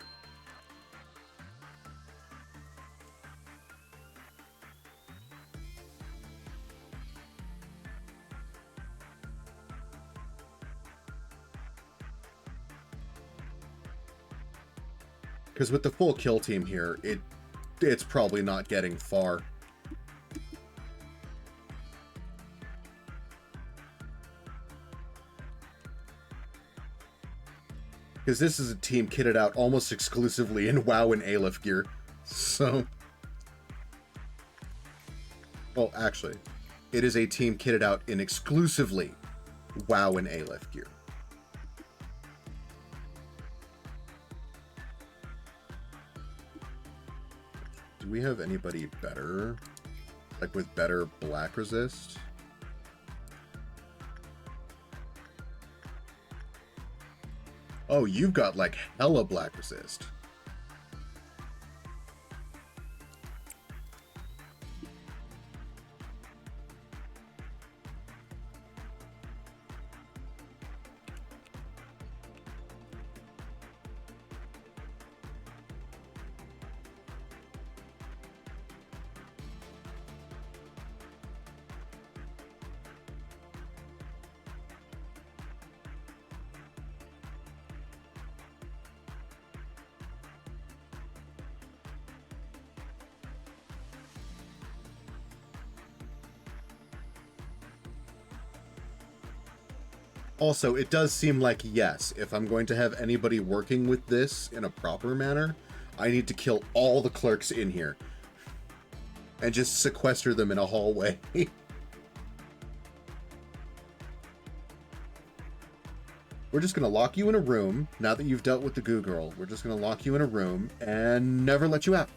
Because with the full kill team here, it's probably not getting far. Because this is a team kitted out almost exclusively in WoW and Aleph gear. So... Well, actually, it is a team kitted out in exclusively WoW and Aleph gear. Do we have anybody better? Like with better black resist? Oh, you've got like hella black resist. Also, it does seem like, yes, if I'm going to have anybody working with this in a proper manner, I need to kill all the clerks in here. And just sequester them in a hallway. We're just going to lock you in a room, now that you've dealt with the goo girl. We're just going to lock you in a room and never let you out.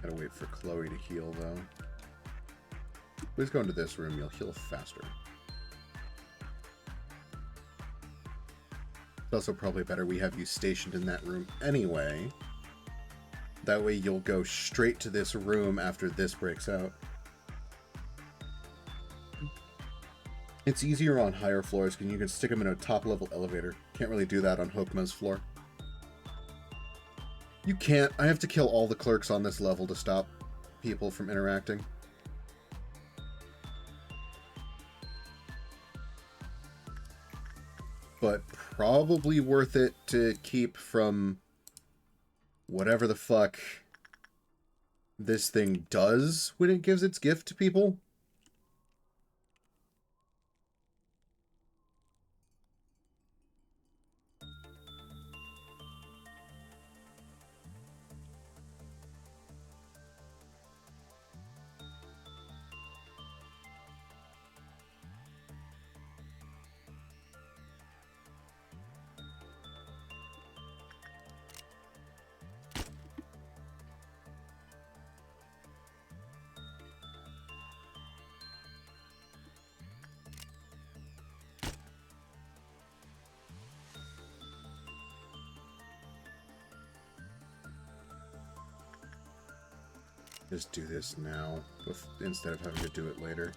Gotta wait for Chloe to heal, though. Please go into this room, you'll heal faster. It's also probably better we have you stationed in that room anyway. That way you'll go straight to this room after this breaks out. It's easier on higher floors because you can stick them in a top-level elevator. Can't really do that on Hokma's floor. You can't. I have to kill all the clerks on this level to stop people from interacting. But probably worth it to keep from whatever the fuck this thing does when it gives its gift to people. Just do this now, instead of having to do it later.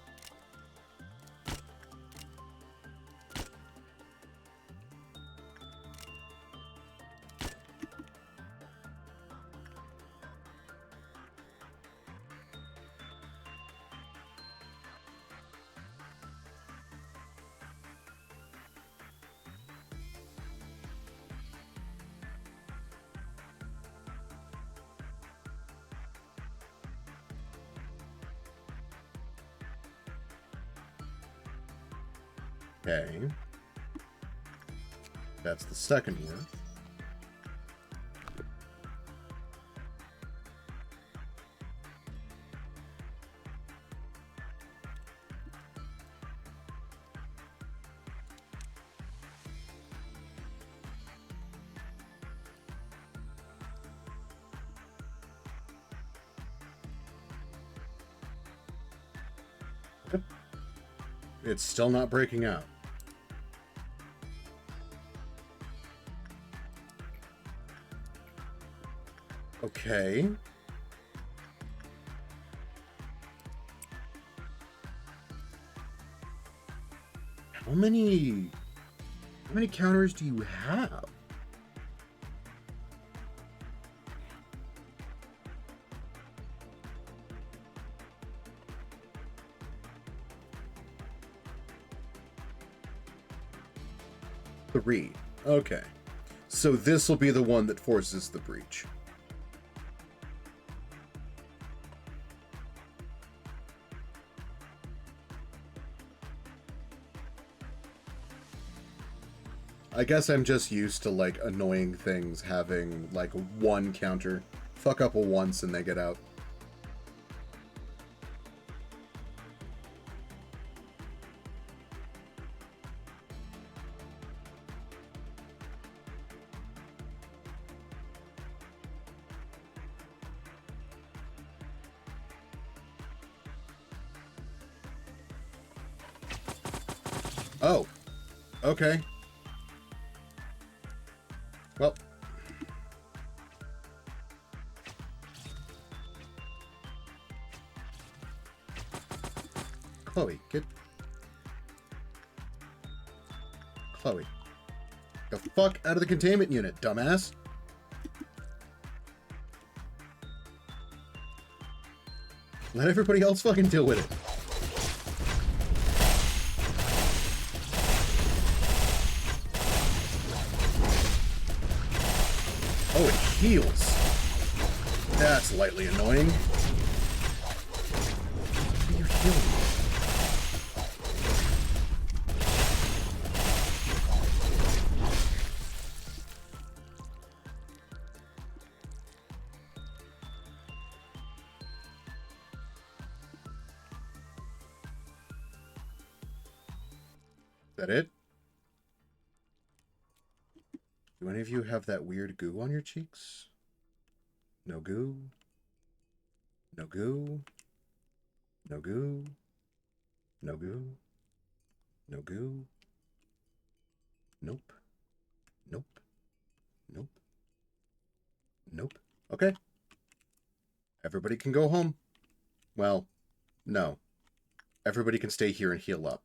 Okay. That's the second one. It's still not breaking out. Okay. How many counters do you have? Three. Okay. So this will be the one that forces the breach. I guess I'm just used to, like, annoying things having, like, one counter. Fuck up a once and they get out. Oh. Okay. Well. Chloe, get... Chloe. The fuck out of the containment unit, dumbass. Let everybody else fucking deal with it. Oh, it heals. That's lightly annoying. What are you healing? Is that it? Do any of you have that weird goo on your cheeks? No goo? No goo? No goo? No goo? No goo? Nope. Nope. Nope. Nope. Okay. Everybody can go home. Well, no. Everybody can stay here and heal up.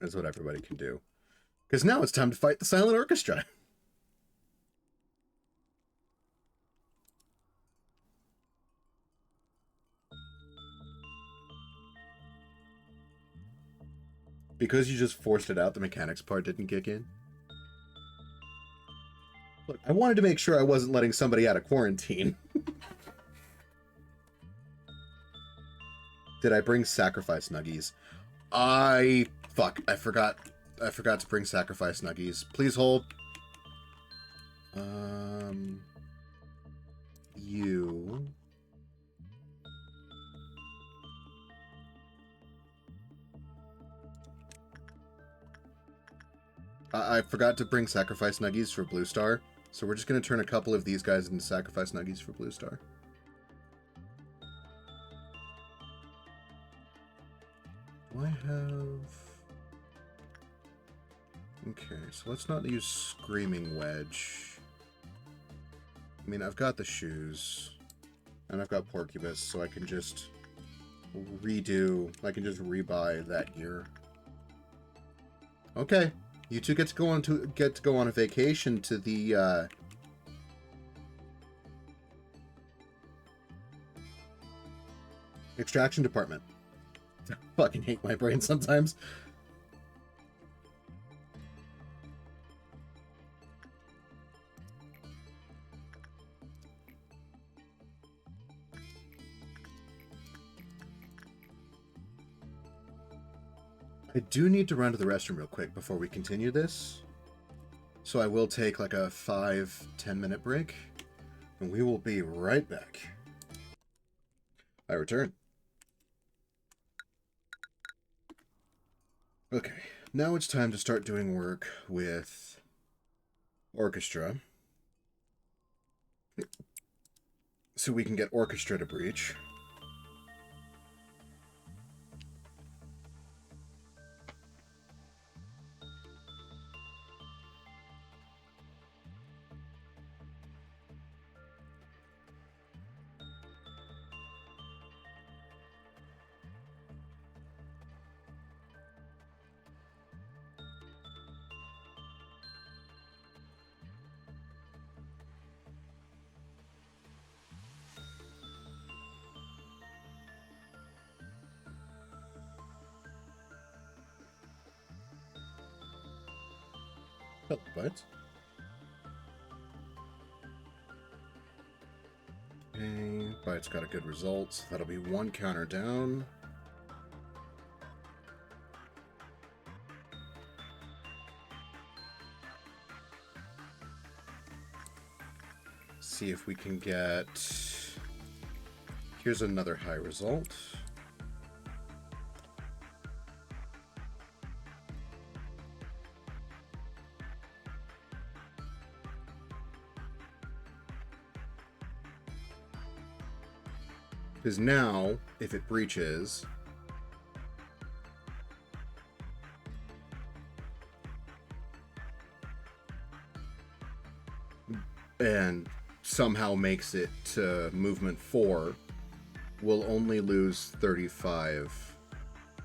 That's what everybody can do. Because now it's time to fight the Silent Orchestra. Because you just forced it out, the mechanics part didn't kick in. Look, I wanted to make sure I wasn't letting somebody out of quarantine. Did I bring sacrifice nuggies? Fuck, I forgot to bring sacrifice nuggies. Please hold. You... I forgot to bring sacrifice nuggies for Blue Star, so we're just going to turn a couple of these guys into sacrifice nuggies for Blue Star. Do I have... Okay, so let's not use Screaming Wedge. I mean, I've got the shoes. And I've got Porcubus, so I can just rebuy that gear. Okay. You two get to go on a vacation to the extraction department. I fucking hate my brain sometimes. I do need to run to the restroom real quick before we continue this. So I will take like a 5-10 minute break. And we will be right back. I return. Okay, now it's time to start doing work with Orchestra. So we can get Orchestra to breach. Hello, buds. Okay, Bite's got a good result. That'll be one counter down. See if we can get... Here's another high result. Because now, if it breaches, and somehow makes it to movement 4, we'll only lose 35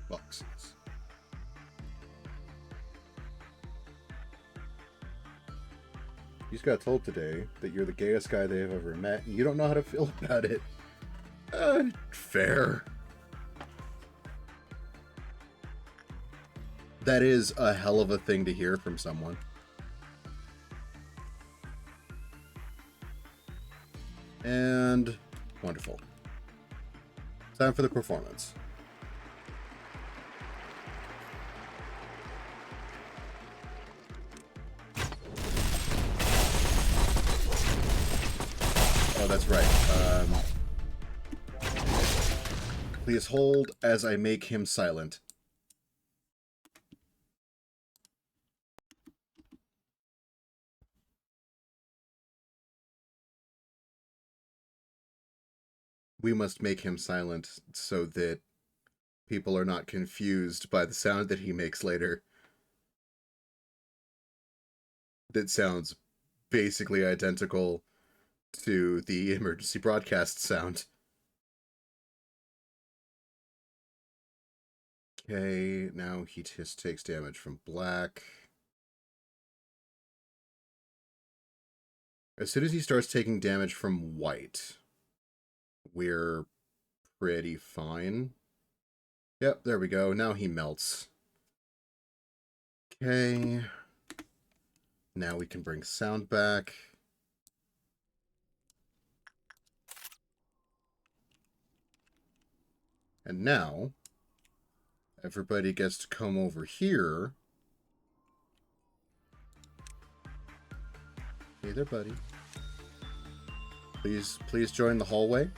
boxes. You just got told today that you're the gayest guy they've ever met, and you don't know how to feel about it. Fair. That is a hell of a thing to hear from someone. And wonderful. Time for the performance. Oh, that's right. Please hold as I make him silent. We must make him silent so that people are not confused by the sound that he makes later. That sounds basically identical to the emergency broadcast sound. Okay, now he just takes damage from black. As soon as he starts taking damage from white, we're pretty fine. Yep, there we go. Now he melts. Okay. Now we can bring sound back. And now, everybody gets to come over here. Hey there, buddy. Please join the hallway.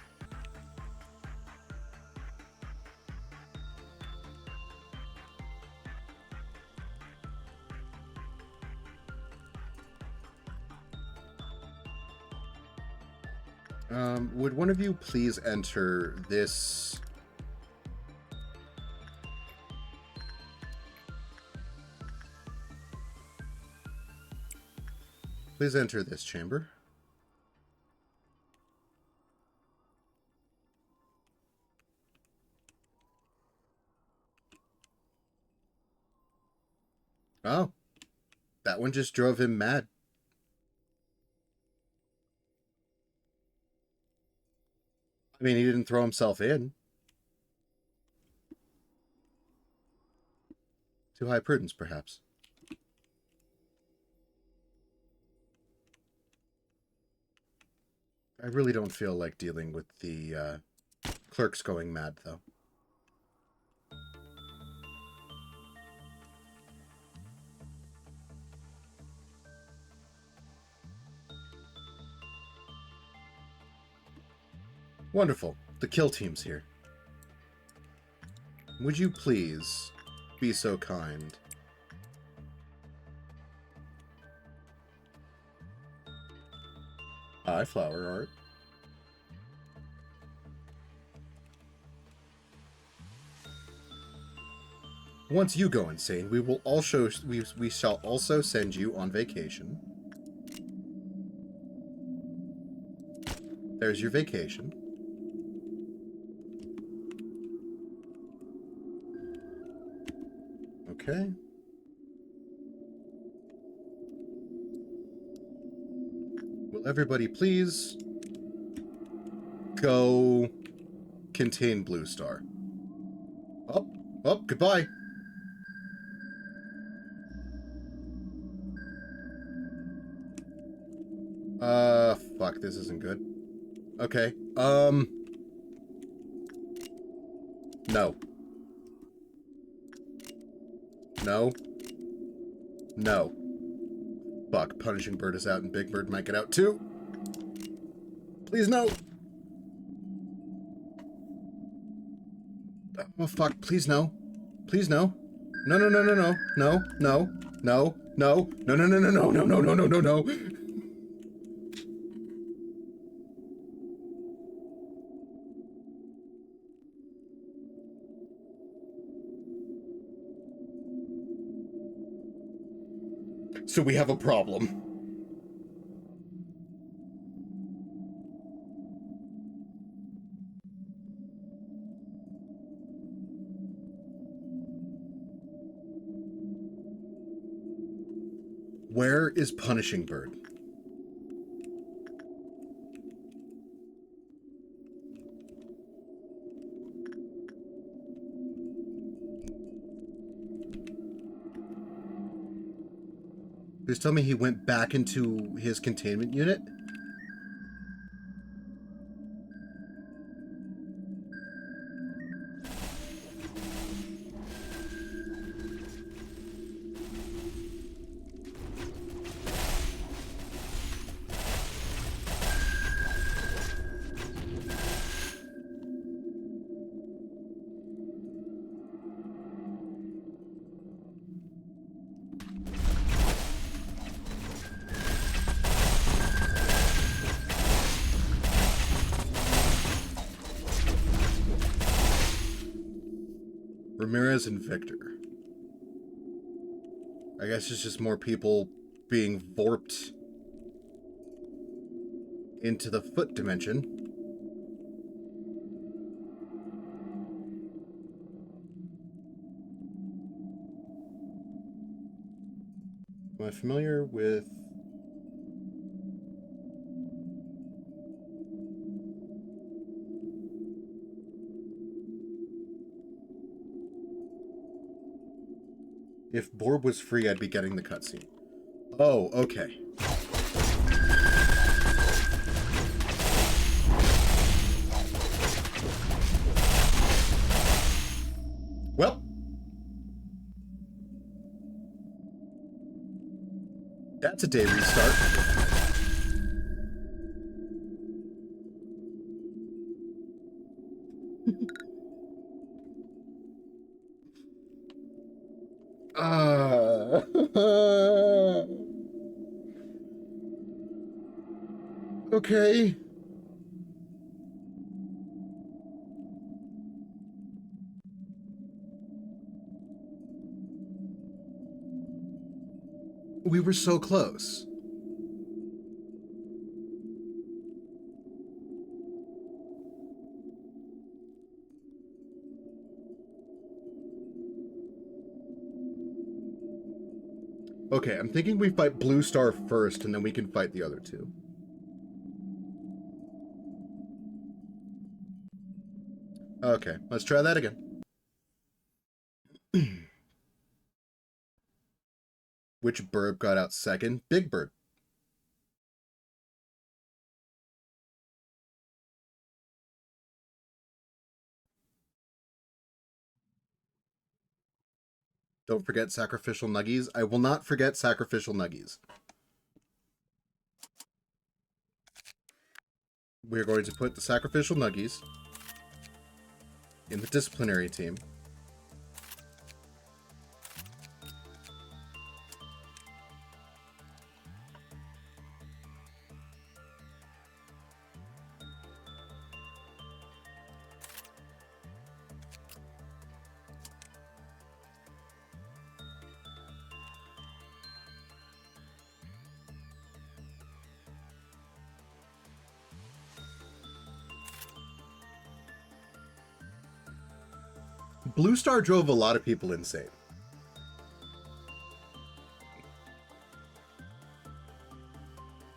Would one of you please enter this... Please enter this chamber. Oh, that one just drove him mad. I mean, he didn't throw himself in. Too high prudence, perhaps. I really don't feel like dealing with the clerks going mad, though. Wonderful. The kill team's here. Would you please be so kind? Hi, flower art. Once you go insane, we shall also send you on vacation. There's your vacation. Okay. Will everybody please go contain Blue Star? Oh, oh, goodbye. Fuck, this isn't good. Okay, no. No. No. Fuck, Punishing Bird is out and Big Bird might get out too. Please, no. Oh, fuck, please, no. Please, no. No, no, no, no, no. No, no, no, no, no, no, no, no, no, no, no, no, no, no, no. So we have a problem. Where is Punishing Bird? Please tell me he went back into his containment unit? Ramirez and Victor. I guess it's just more people being warped into the foot dimension. Am I familiar with... If Borb was free, I'd be getting the cutscene. Oh, okay. Well. That's a day restart. Okay. We were so close. Okay, I'm thinking we fight Blue Star first, and then we can fight the other two. Okay, let's try that again. Which bird got out second? Big Bird. Don't forget sacrificial nuggies. I will not forget sacrificial nuggies. We're going to put the sacrificial nuggies in the disciplinary team. Blue Star drove a lot of people insane.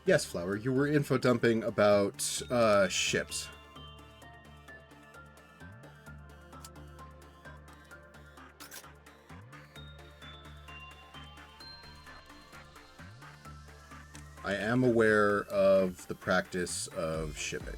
Yes, Flower, you were info dumping about ships. I am aware of the practice of shipping.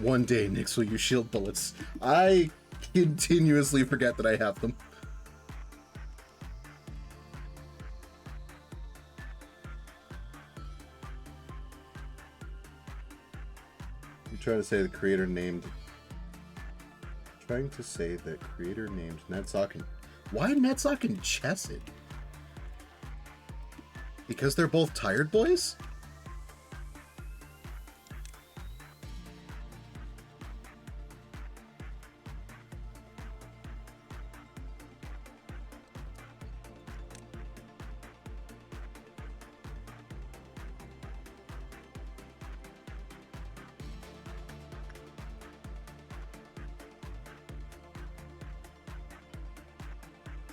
One day, Nyx will use shield bullets. I continuously forget that I have them. I'm trying to say the creator named... Trying to say the creator named Netsock and... Why Netsock and Chesed? Because they're both tired boys?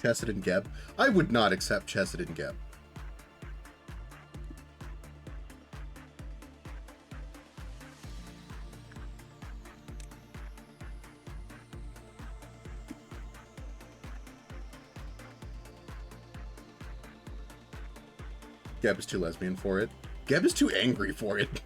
Chesed and Geb. I would not accept Chesed and Geb. Geb is too lesbian for it. Geb is too angry for it.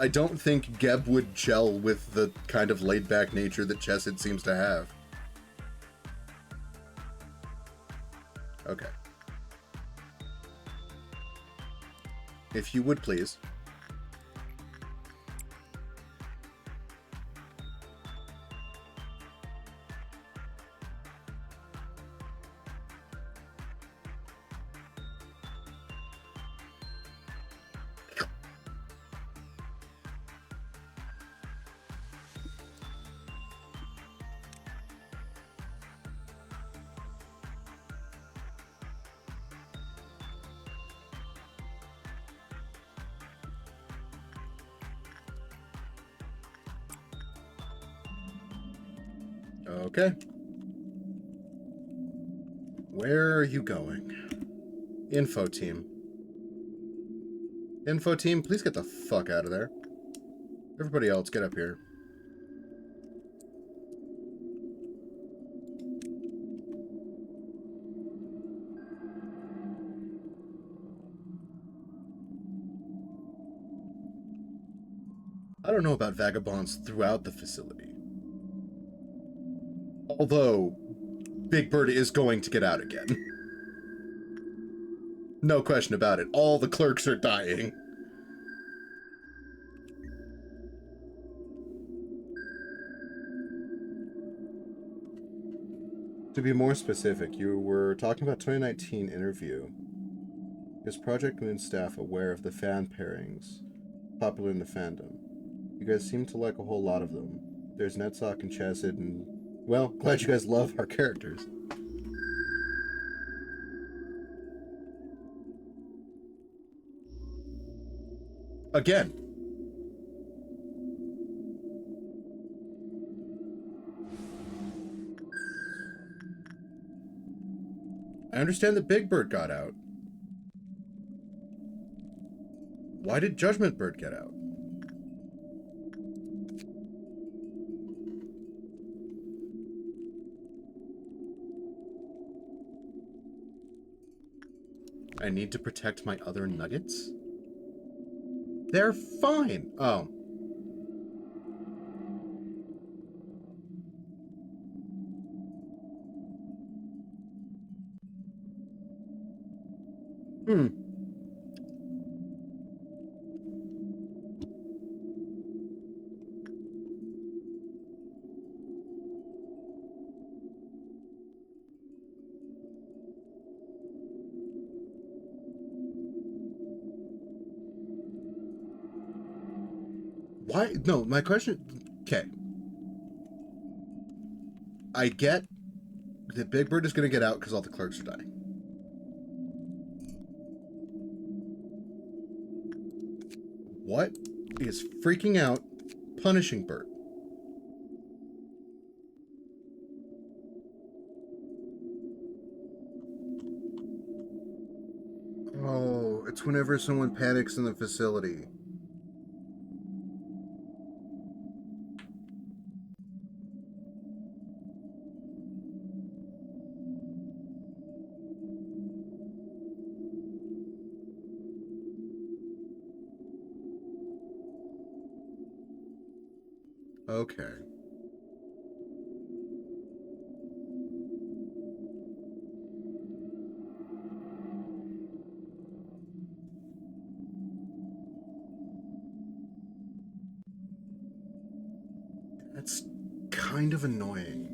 I don't think Geb would gel with the kind of laid-back nature that Chesed seems to have. Okay. If you would, please. Okay. Where are you going? Info team. Info team, please get the fuck out of there. Everybody else, get up here. I don't know about vagabonds throughout the facility. Although, Big Bird is going to get out again. No question about it. All the clerks are dying. To be more specific, you were talking about 2019 interview. Is Project Moon staff aware of the fan pairings popular in the fandom? You guys seem to like a whole lot of them. There's Netsock and Chazid and... Well, glad you guys love our characters. Again. I understand that Big Bird got out. Why did Judgment Bird get out? I need to protect my other nuggets? They're fine. Oh. Hmm. Why? No, my question... Okay. I get that Big Bird is going to get out because all the clerks are dying. What is freaking out Punishing Bird? Oh, it's whenever someone panics in the facility. Okay. That's kind of annoying.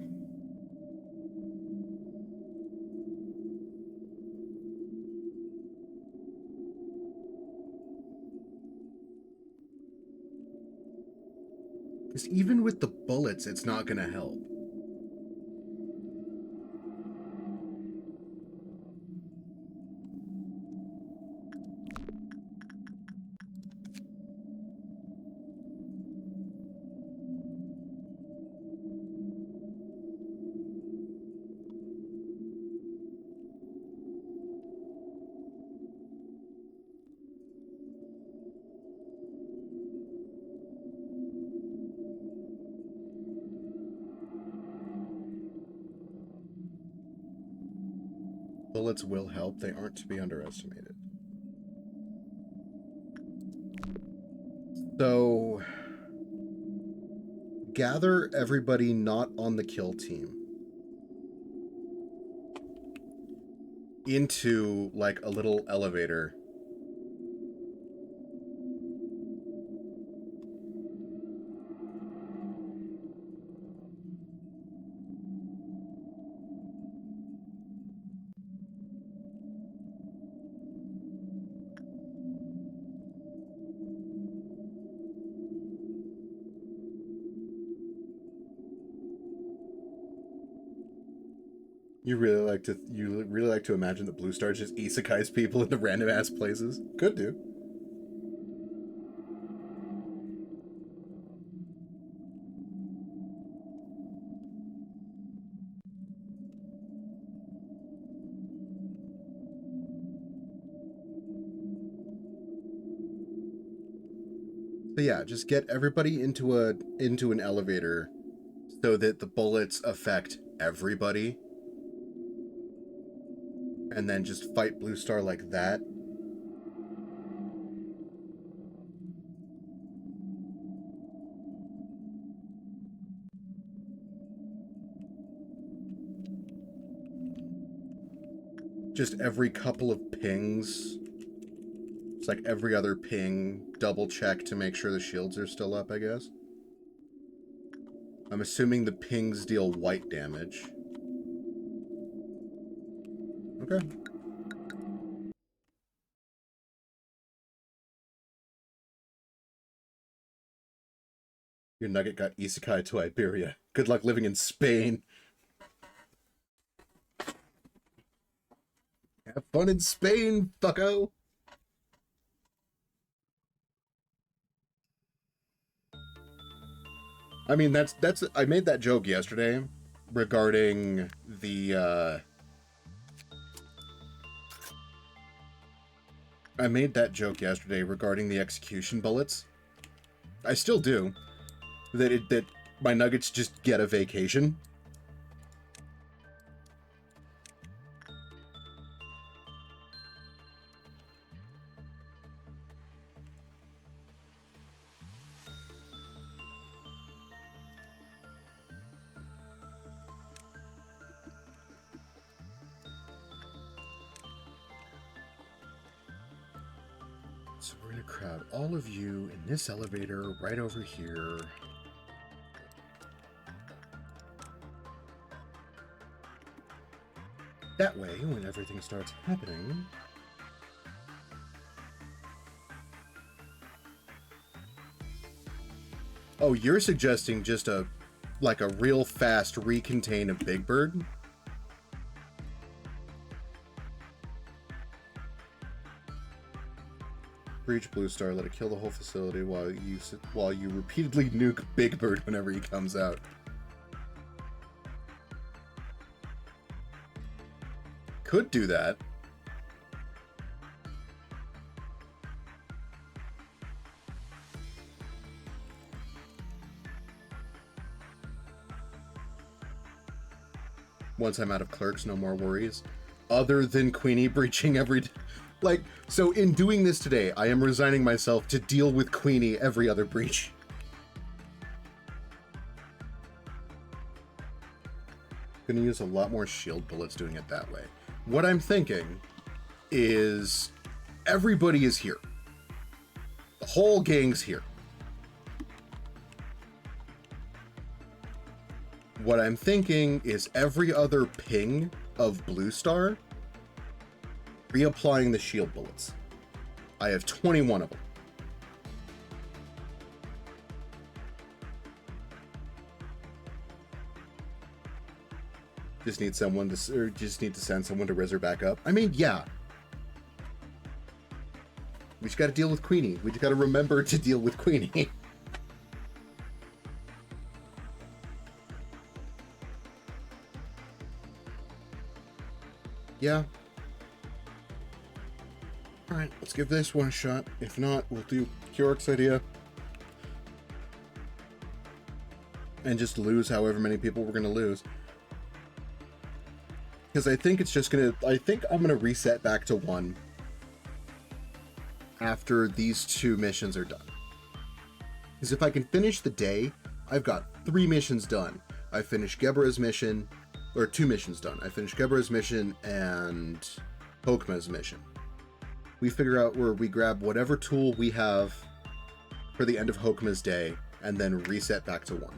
Because even with the bullets, it's not going to help. Bullets will help. They aren't to be underestimated. So, gather everybody not on the kill team into, like, a little elevator. You really like to imagine that Blue Star just isekais people into random ass places? Could do. But yeah, just get everybody into an elevator so that the bullets affect everybody. And then just fight Blue Star like that. Just every couple of pings. It's like every other ping, double check to make sure the shields are still up, I guess. I'm assuming the pings deal white damage. Okay. Your nugget got isekai to Iberia. Good luck living in Spain. Have fun in Spain, fucko! I mean, that's I made that joke yesterday regarding the I made that joke yesterday regarding the execution bullets. I still do. That my nuggets just get a vacation. So we're gonna crowd all of you in this elevator right over here. That way, when everything starts happening... Oh, you're suggesting just a real fast recontain of Big Bird? Breach Blue Star, let it kill the whole facility while you repeatedly nuke Big Bird whenever he comes out. Could do that. Once I'm out of clerks, no more worries. Other than Queenie breaching every... Like, so in doing this today, I am resigning myself to deal with Queenie every other breach. Gonna use a lot more shield bullets doing it that way. What I'm thinking is everybody is here. The whole gang's here. What I'm thinking is every other ping of Blue Star, reapplying the shield bullets. I have 21 of them. Just need someone to, or just need to send someone to res her back up. I mean, yeah. We just got to deal with Queenie. We just got to remember to deal with Queenie. Yeah. Alright, let's give this one a shot. If not, we'll do Keurig idea. And just lose however many people we're going to lose. Because I think it's just going to... I think I'm going to reset back to 1 after these 2 missions are done. Because if I can finish the day, I've got 3 missions done. I finished Gebra's mission, or 2 missions done. I finished Gebra's mission and Hokma's mission. We figure out where we grab whatever tool we have for the end of Hokma's day, and then reset back to 1.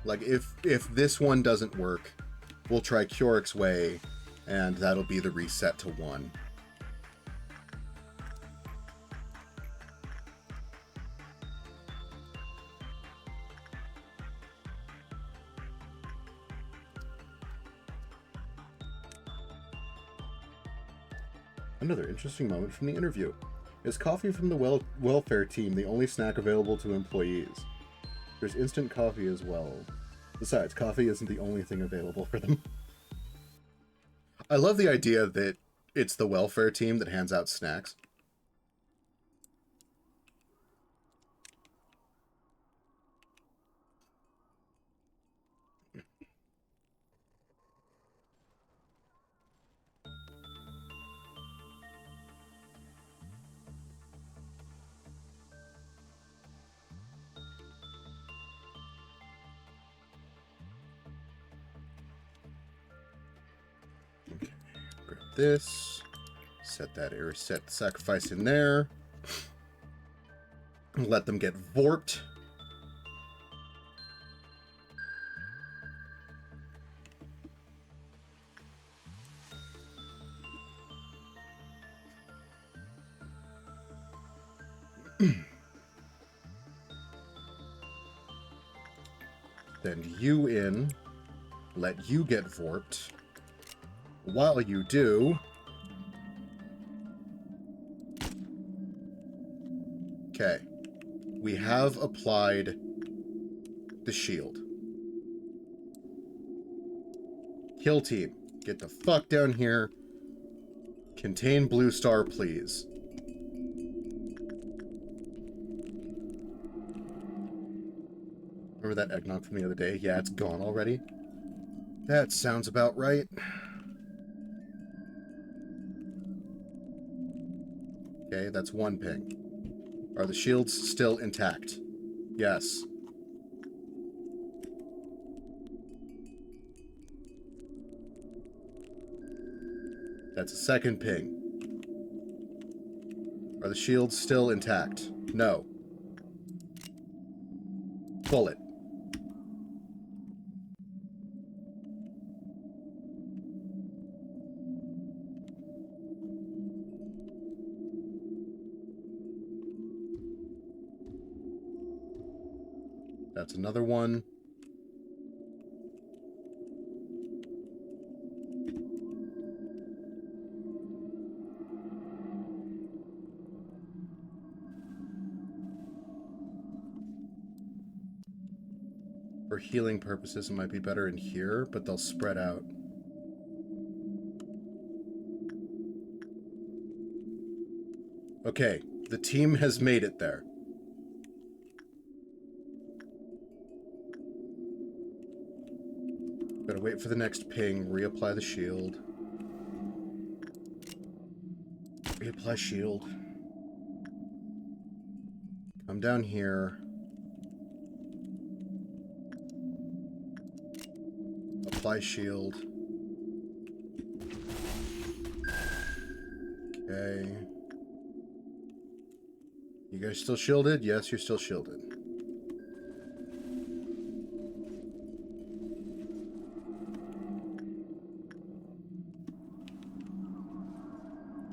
Like, if this one doesn't work, we'll try Keurik's way, and that'll be the reset to 1. Another interesting moment from the interview. Is coffee from the welfare team the only snack available to employees? There's instant coffee as well. Besides, coffee isn't the only thing available for them. I love the idea that it's the welfare team that hands out snacks. Okay, grab this. Set that set sacrifice in there. Let them get warped. Send you in. Let you get warped. While you do... Okay. We have applied the shield. Kill team, get the fuck down here. Contain Blue Star, please. Remember that eggnog from the other day? Yeah, it's gone already. That sounds about right. Okay, that's one ping. Are the shields still intact? Yes. That's a second ping. Are the shields still intact? No. Pull it. That's another one. For healing purposes, it might be better in here, but they'll spread out. Okay, the team has made it there. Gotta wait for the next ping, reapply the shield. Reapply shield. Come down here. Apply shield. Okay. You guys still shielded? Yes, you're still shielded.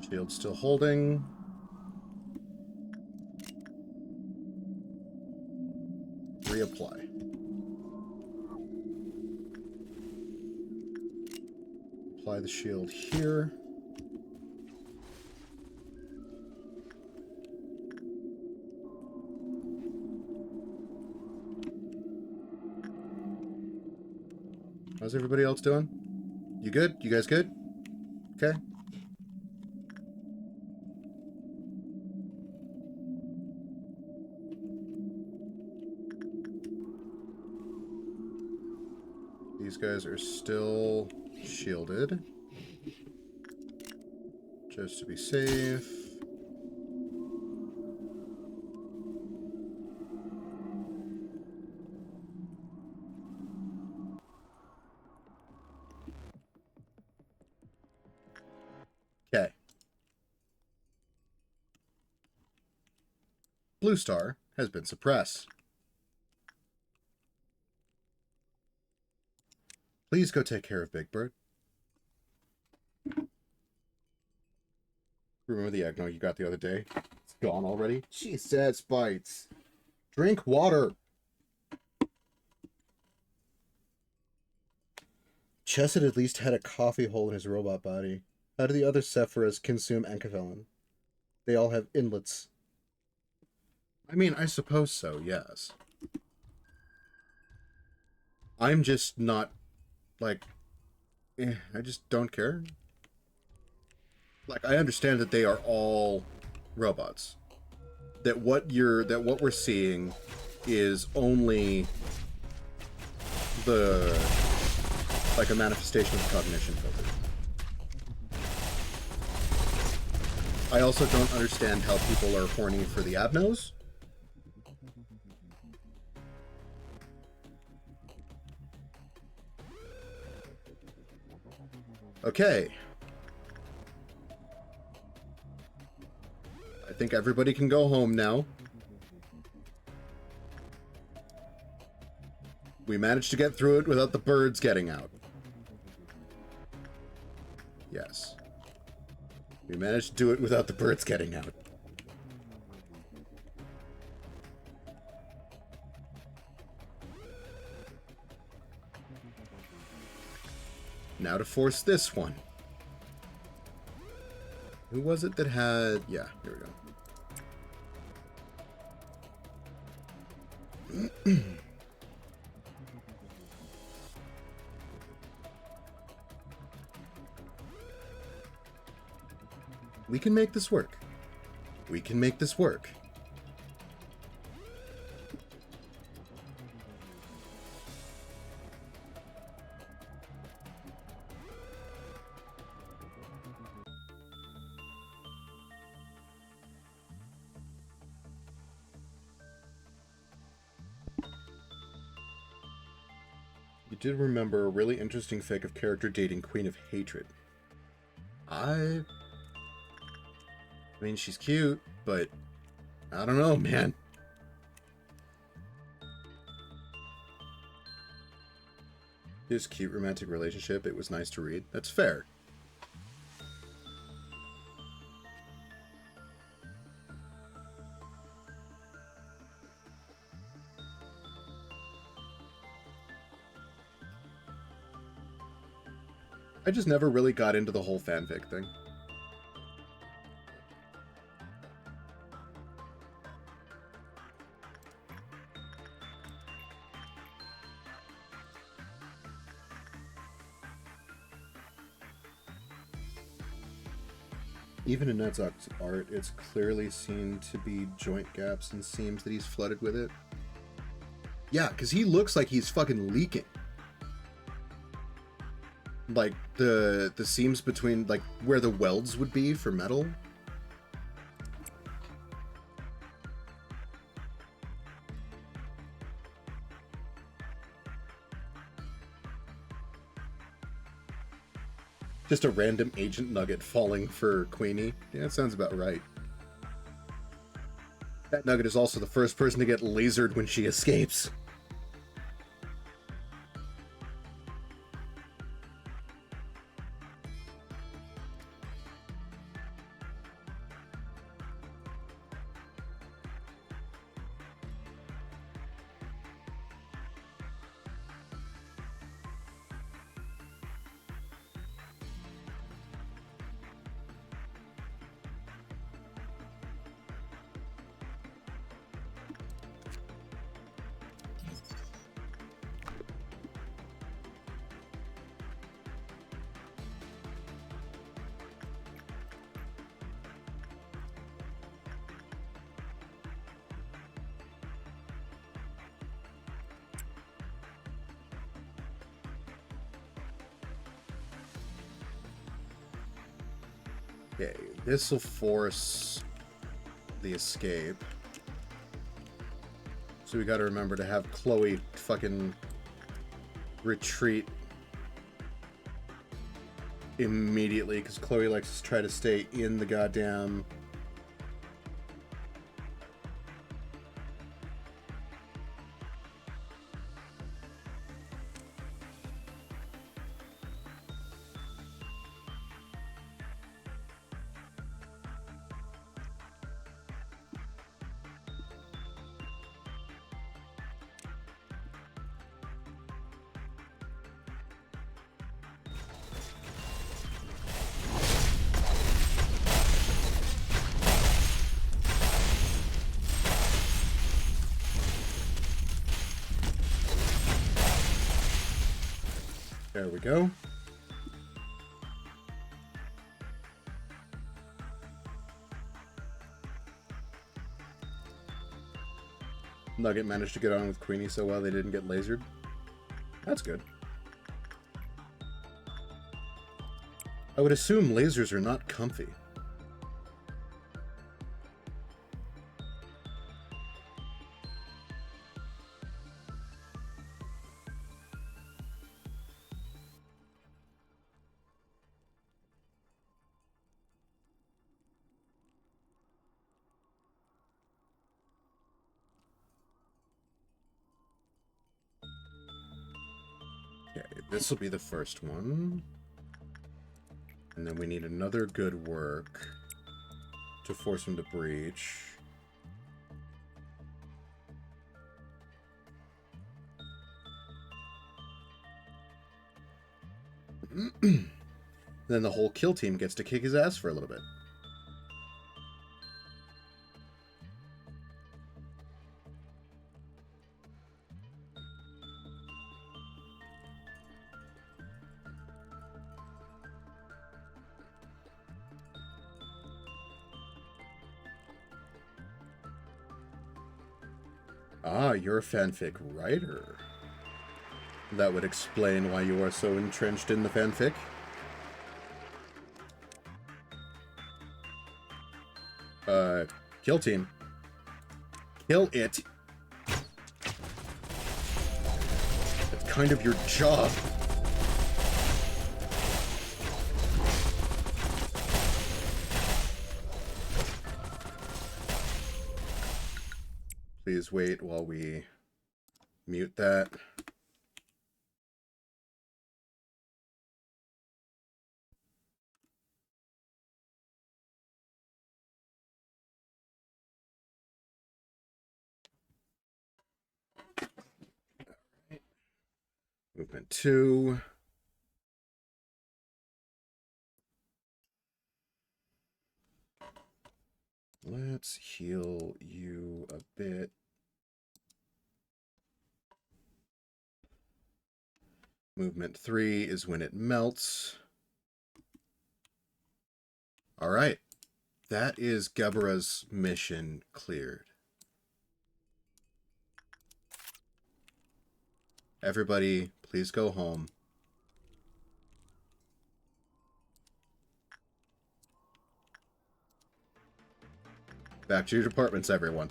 Shield still holding. Reapply. Apply the shield here. How's everybody else doing? You good? You guys good? Okay. These guys are still shielded. Just to be safe. Okay. Blue Star has been suppressed. Please go take care of Big Bird. Remember the eggnog you got the other day? It's gone already? Jesus, bites. Drink water. Chesed at least had a coffee hole in his robot body. How do the other Sephiras consume Enkavelin? They all have inlets. I mean, I suppose so, yes. I'm just not, like, I just don't care. Like, I understand that they are all robots. That what we're seeing is only like a manifestation of cognition filter. I also don't understand how people are horny for the abnos. Okay. I think everybody can go home now. We managed to get through it without the birds getting out. Yes. We managed to do it without the birds getting out. Now to force this one. Who was it that had... Yeah, here we go. We can make this work. We can make this work. You did remember a really interesting fic of character dating Queen of Hatred. I mean, she's cute, but I don't know, man. This cute romantic relationship, it was nice to read. That's fair. I just never really got into the whole fanfic thing. Even in Nedzok's art, it's clearly seen to be joint gaps and seams that he's flooded with it. Yeah, because he looks like he's fucking leaking. Like, the seams between, like, where the welds would be for metal. Just a random agent nugget falling for Queenie. Yeah, that sounds about right. That nugget is also the first person to get lasered when she escapes. Okay, this will force the escape. So we gotta remember to have Chloe fucking retreat immediately, because Chloe likes to try to stay in the goddamn... There we go. Nugget managed to get on with Queenie so well they didn't get lasered. That's good. I would assume lasers are not comfy. Okay, this will be the first one. And then we need another good work to force him to breach. Then the whole kill team gets to kick his ass for a little bit. Ah, you're a fanfic writer. That would explain why you are so entrenched in the fanfic. Kill team. Kill it. That's kind of your job. Please wait while we mute that. Movement 2. Let's heal you a bit. Movement 3 is when it melts. All right. That is Gebera's mission cleared. Everybody, please go home. Back to your departments, everyone.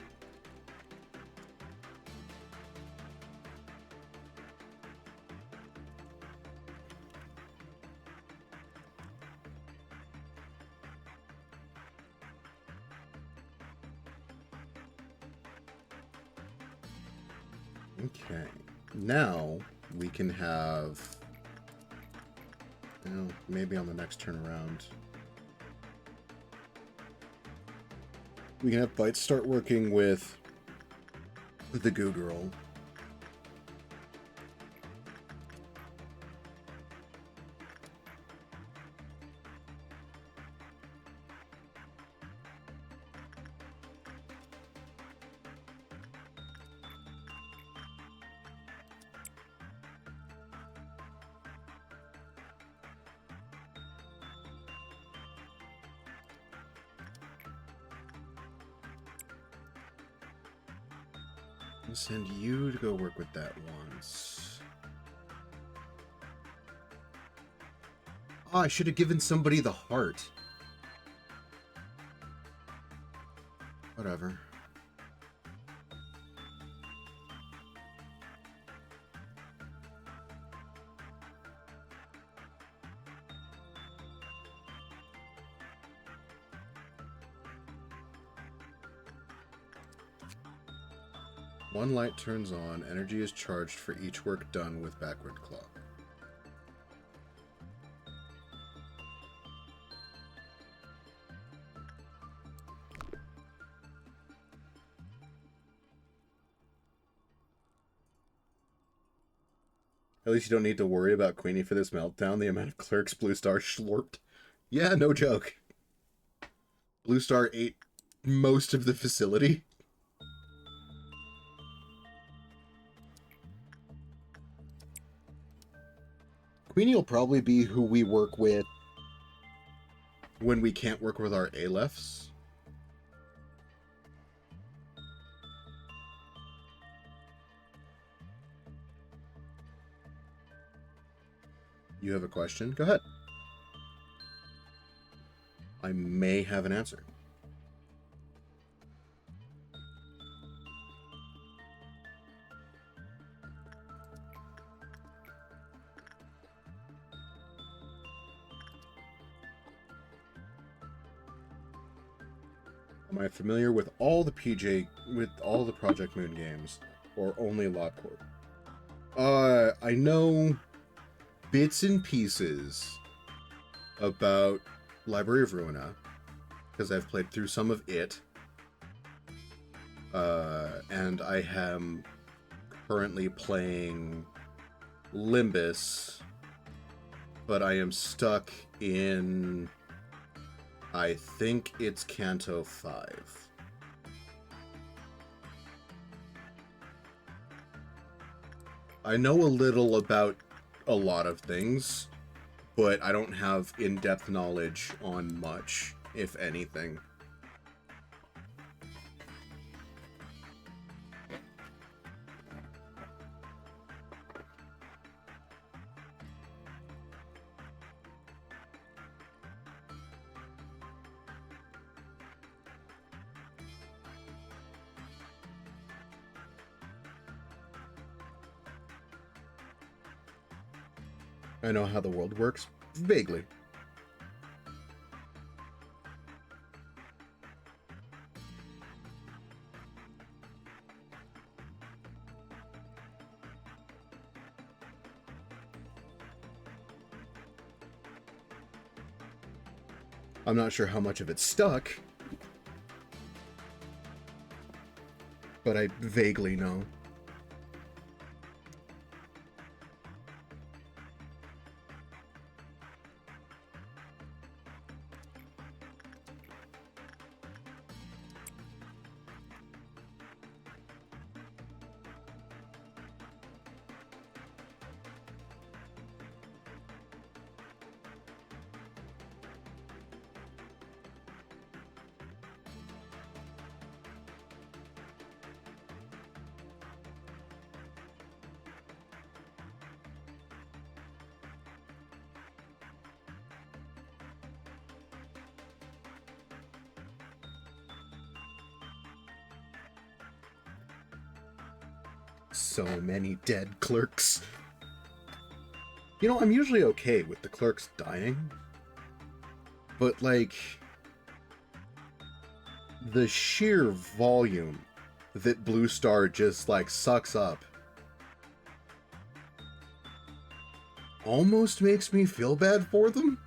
Okay. Now we can have, well, maybe on the next turn around, we can have Bites start working with the Goo Girl. I'll send you to go work with that once. Oh, I should have given somebody the heart. Whatever. One light turns on. Energy is charged for each work done with backward clock. At least you don't need to worry about Queenie for this meltdown. The amount of clerks Blue Star slurped. Yeah, no joke. Blue Star ate most of the facility. Queenie will probably be who we work with when we can't work with our Alephs. You have a question? Go ahead. I may have an answer. Am I familiar with all the Project Moon games, or only LobCorp? I know bits and pieces about Library of Ruina, because I've played through some of it, and I am currently playing Limbus but I am stuck in, I think it's Canto 5. I know a little about a lot of things, but I don't have in-depth knowledge on much, if anything. I know how the world works, vaguely. I'm not sure how much of it's stuck, but I vaguely know. So many dead clerks. You know, I'm usually okay with the clerks dying, but, like, the sheer volume that Blue Star just, like, sucks up almost makes me feel bad for them.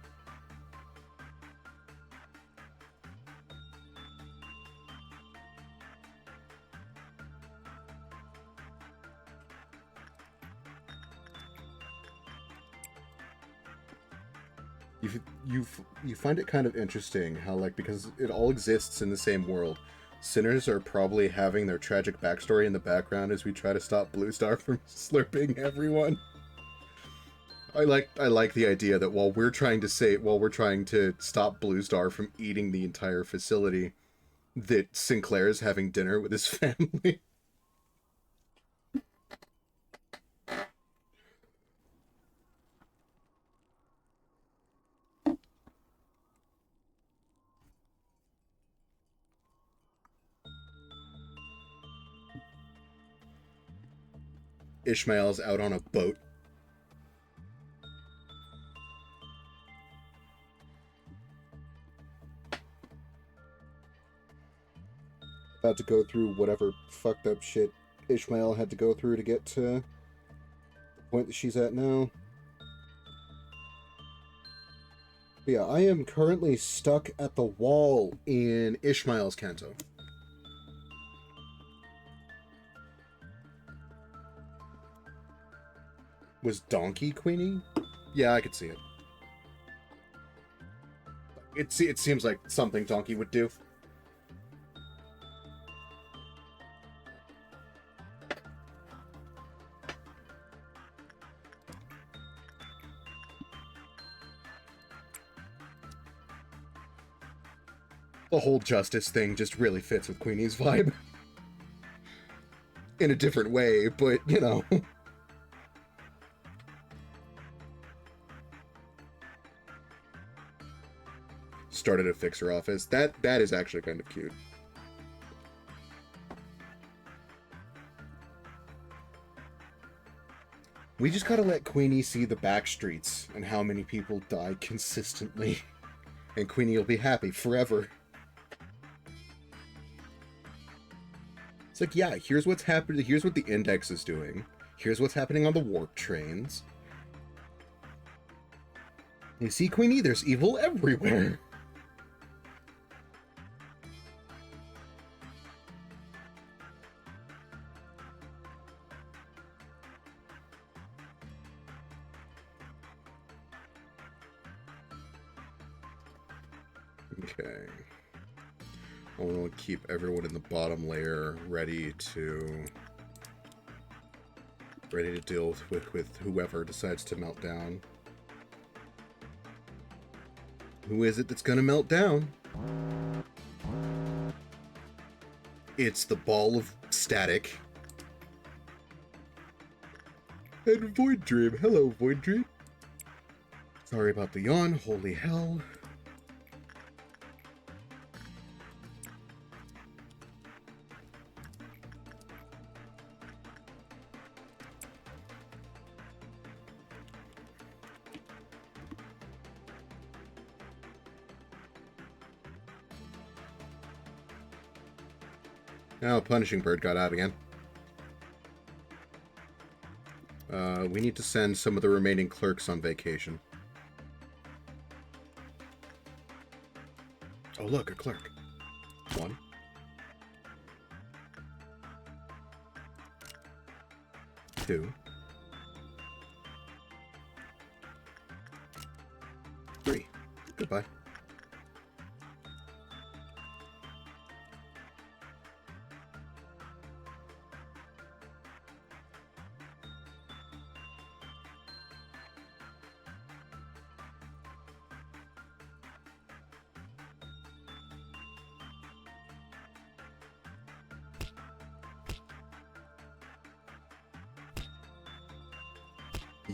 You find it kind of interesting how, like, because it all exists in the same world, sinners are probably having their tragic backstory in the background as we try to stop Blue Star from slurping everyone. I like the idea that while we're trying to stop Blue Star from eating the entire facility, that Sinclair's having dinner with his family. Ishmael's out on a boat. About to go through whatever fucked up shit Ishmael had to go through to get to the point that she's at now. But yeah, I am currently stuck at the wall in Ishmael's canto. Was Donkey Queenie? Yeah, I could see it. It seems like something Donkey would do. The whole justice thing just really fits with Queenie's vibe. In a different way, but, you know. Started a fixer office. That is actually kind of cute. We just gotta let Queenie see the back streets and how many people die consistently. And Queenie will be happy forever. It's like, yeah, here's what's happening. Here's what the Index is doing. Here's what's happening on the warp trains. You see, Queenie, there's evil everywhere. Okay. I want to keep everyone in the bottom layer ready to deal with whoever decides to melt down. Who is it that's gonna melt down? It's the ball of static. And Void Dream. Hello, Void Dream. Sorry about the yawn. Holy hell. Now, Punishing Bird got out again. We need to send some of the remaining clerks on vacation. Oh, look, a clerk. 1. 2. 3. Goodbye.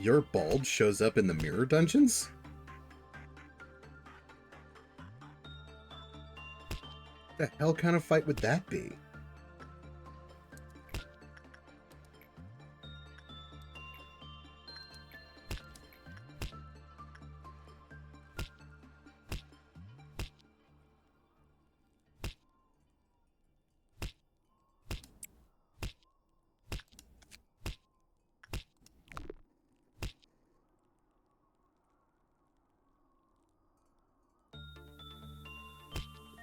Your bulb shows up in the mirror dungeons? The hell kind of fight would that be?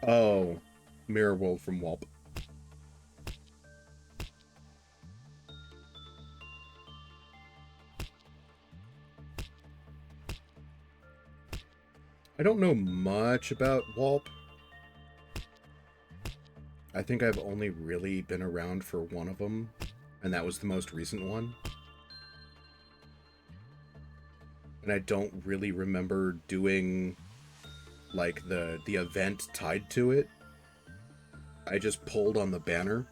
Oh, Mirror World from Wulp. I don't know much about Wulp. I think I've only really been around for one of them, and that was the most recent one. And I don't really remember doing, like, the event tied to it. I just pulled on the banner.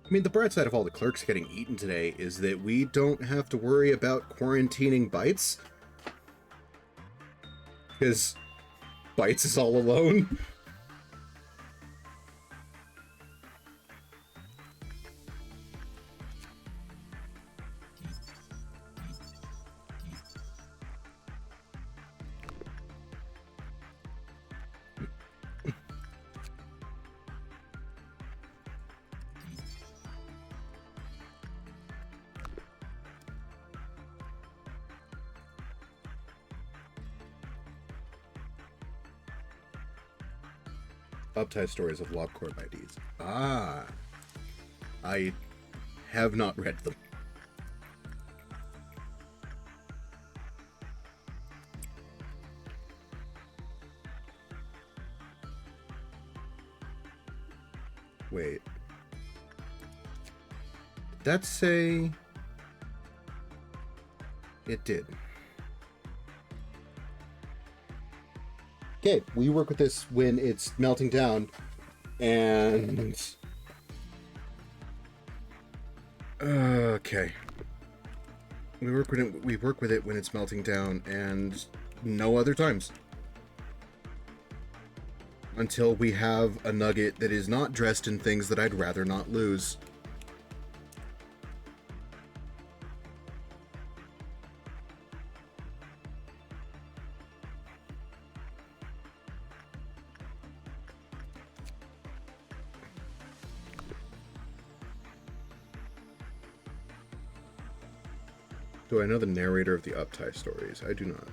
I mean, the bright side of all the clerks getting eaten today is that we don't have to worry about quarantining Bites. Because Bites is all alone. Uptie stories of LobCorp IDs. Ah. I have not read them. Wait. Did that say... It did. Okay, we work with this when it's melting down, and... Okay. We work with it when it's melting down, and no other times. Until we have a nugget that is not dressed in things that I'd rather not lose. Do I know the narrator of the Uptie stories? I do not.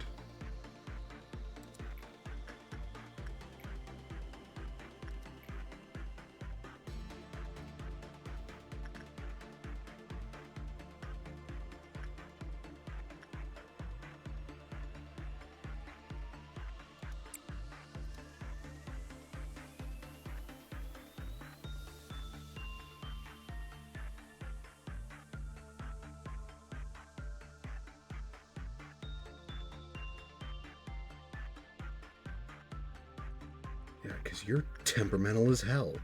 Yeah, because you're temperamental as hell.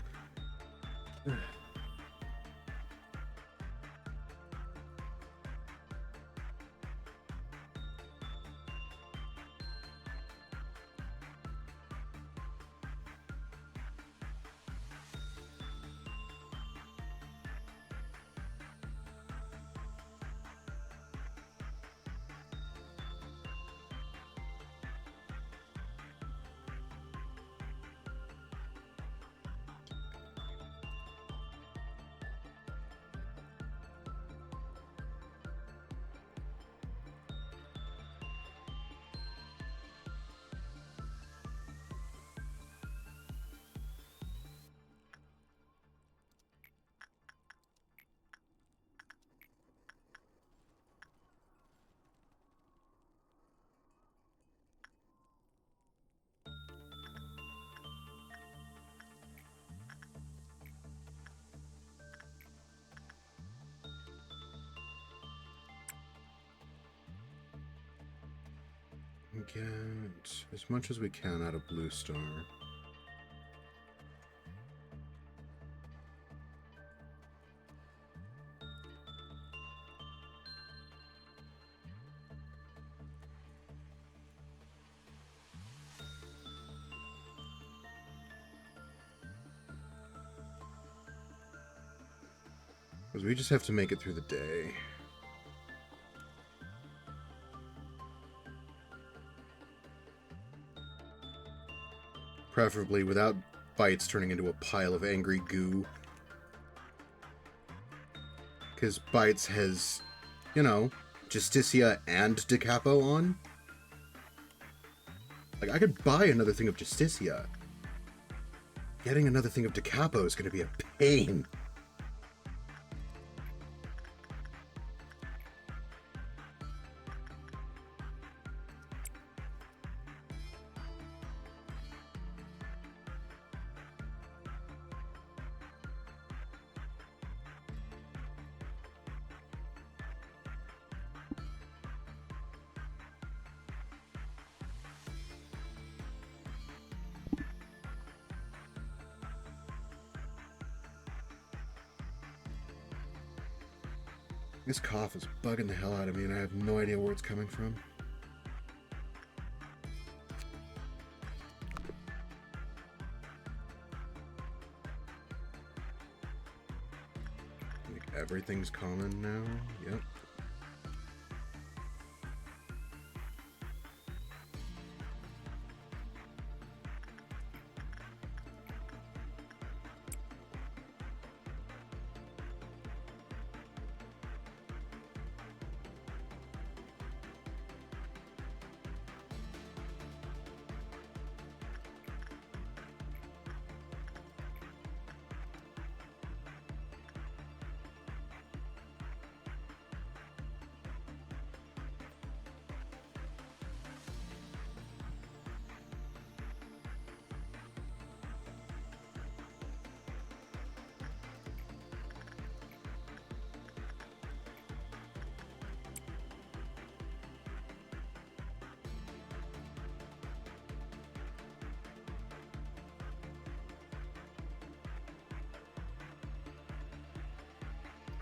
Get as much as we can out of Blue Star. Because we just have to make it through the day. Preferably without Bites turning into a pile of angry goo. Because Bites has, you know, Justicia and DeCapo on. Like, I could buy another thing of Justicia. Getting another thing of DeCapo is going to be a pain. This cough is bugging the hell out of me, and I have no idea where it's coming from. I think everything's common now. Yep.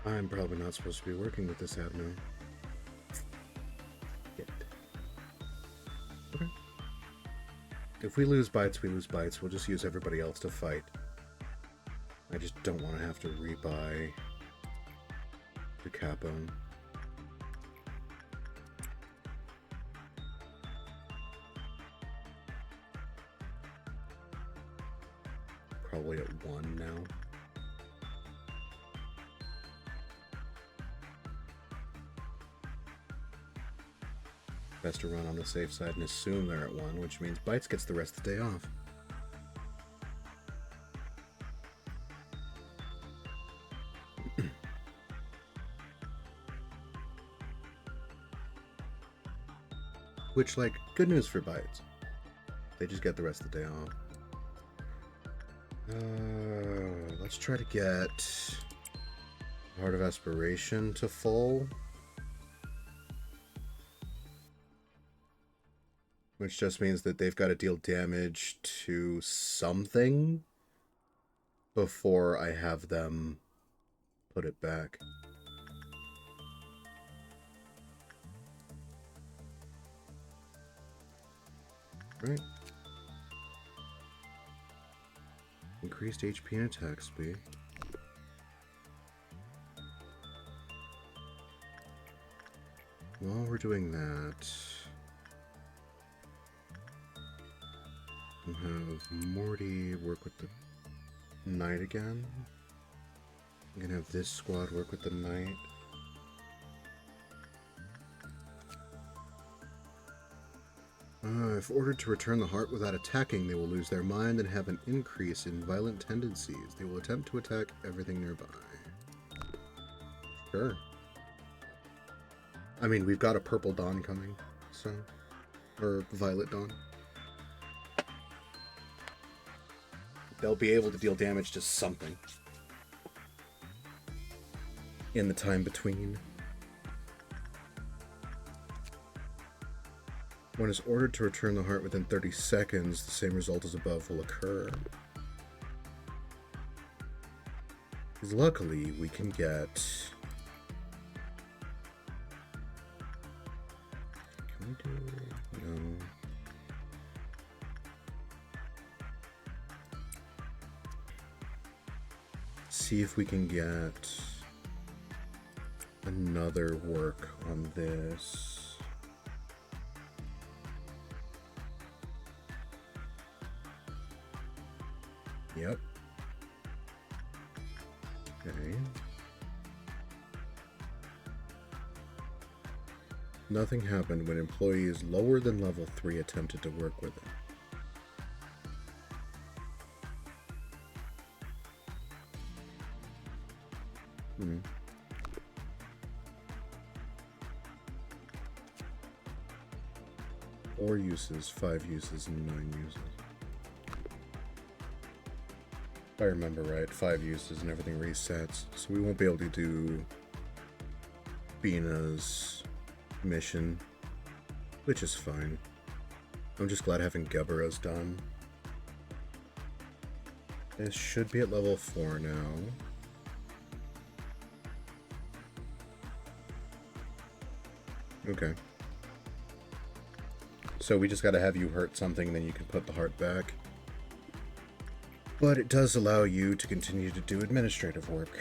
I'm probably not supposed to be working with this admin. Yet. Okay. If we lose Bites, we lose Bites. We'll just use everybody else to fight. I just don't want to have to rebuy the Capo. Probably at 1 now. Best to run on the safe side and assume they're at 1, which means Bites gets the rest of the day off. Which, like, good news for Bites. They just get the rest of the day off. Let's try to get Heart of Aspiration to full. which just means that they've got to deal damage to something before I have them put it back. Right. Increased HP and attack speed. While we're doing that, we'll have Morty work with the Knight again. I'm gonna have this squad work with the Knight. If ordered to return the heart without attacking, they will lose their mind and have an increase in violent tendencies. They will attempt to attack everything nearby. Sure. I mean, we've got a purple dawn coming, so... Or violet dawn. They'll be able to deal damage to something in the time between. When it's ordered to return the heart within 30 seconds, the same result as above will occur. Because luckily, we can get... Can we do... No. See if we can get another work on this. Yep. Okay. Nothing happened when employees lower than level 3 attempted to work with it. Hmm. Four uses, 5 uses, and 9 uses. If I remember right, 5 uses and everything resets, so we won't be able to do Bina's mission, which is fine. I'm just glad having Gebera's done. This should be at level 4 now. Okay. So we just gotta have you hurt something, then you can put the heart back. But it does allow you to continue to do administrative work.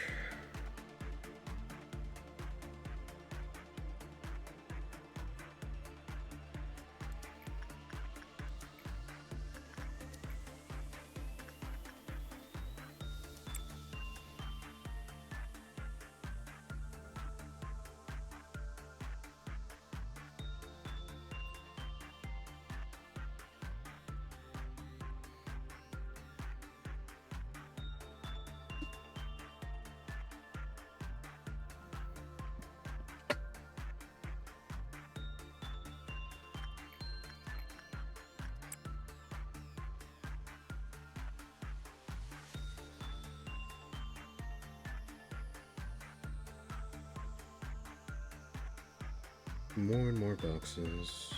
More and more boxes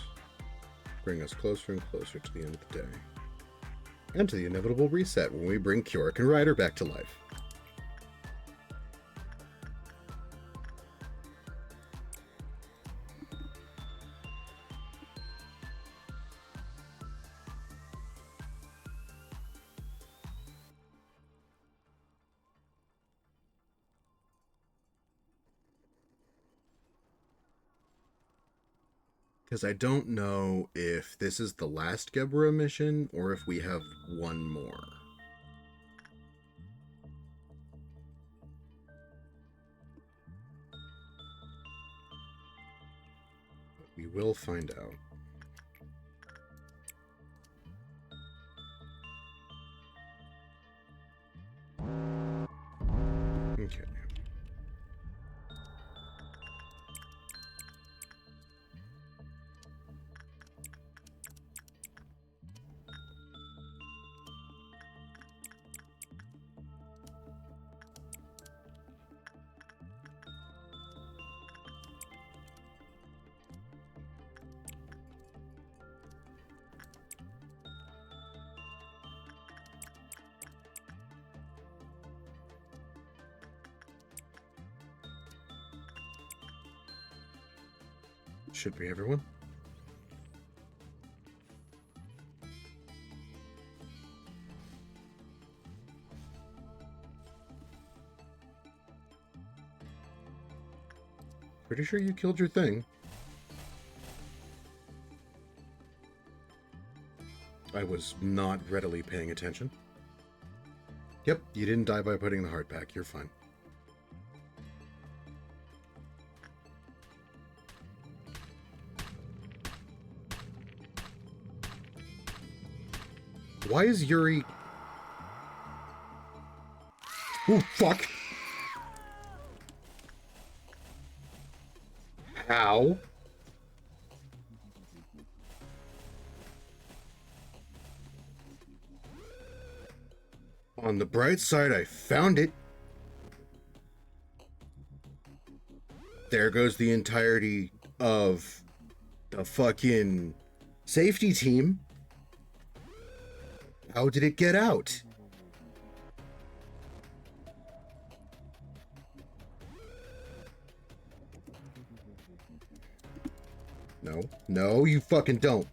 bring us closer and closer to the end of the day. And to the inevitable reset when we bring Keurig and Ryder back to life. Because I don't know if this is the last Gebra mission or if we have one more. We will find out. Okay. Should be everyone. Pretty sure you killed your thing. I was not readily paying attention. Yep, you didn't die by putting the heart back. You're fine. Why is Yuri... Oh, fuck! How? On the bright side, I found it. There goes the entirety of the fucking safety team. How did it get out? No. No, you fucking don't.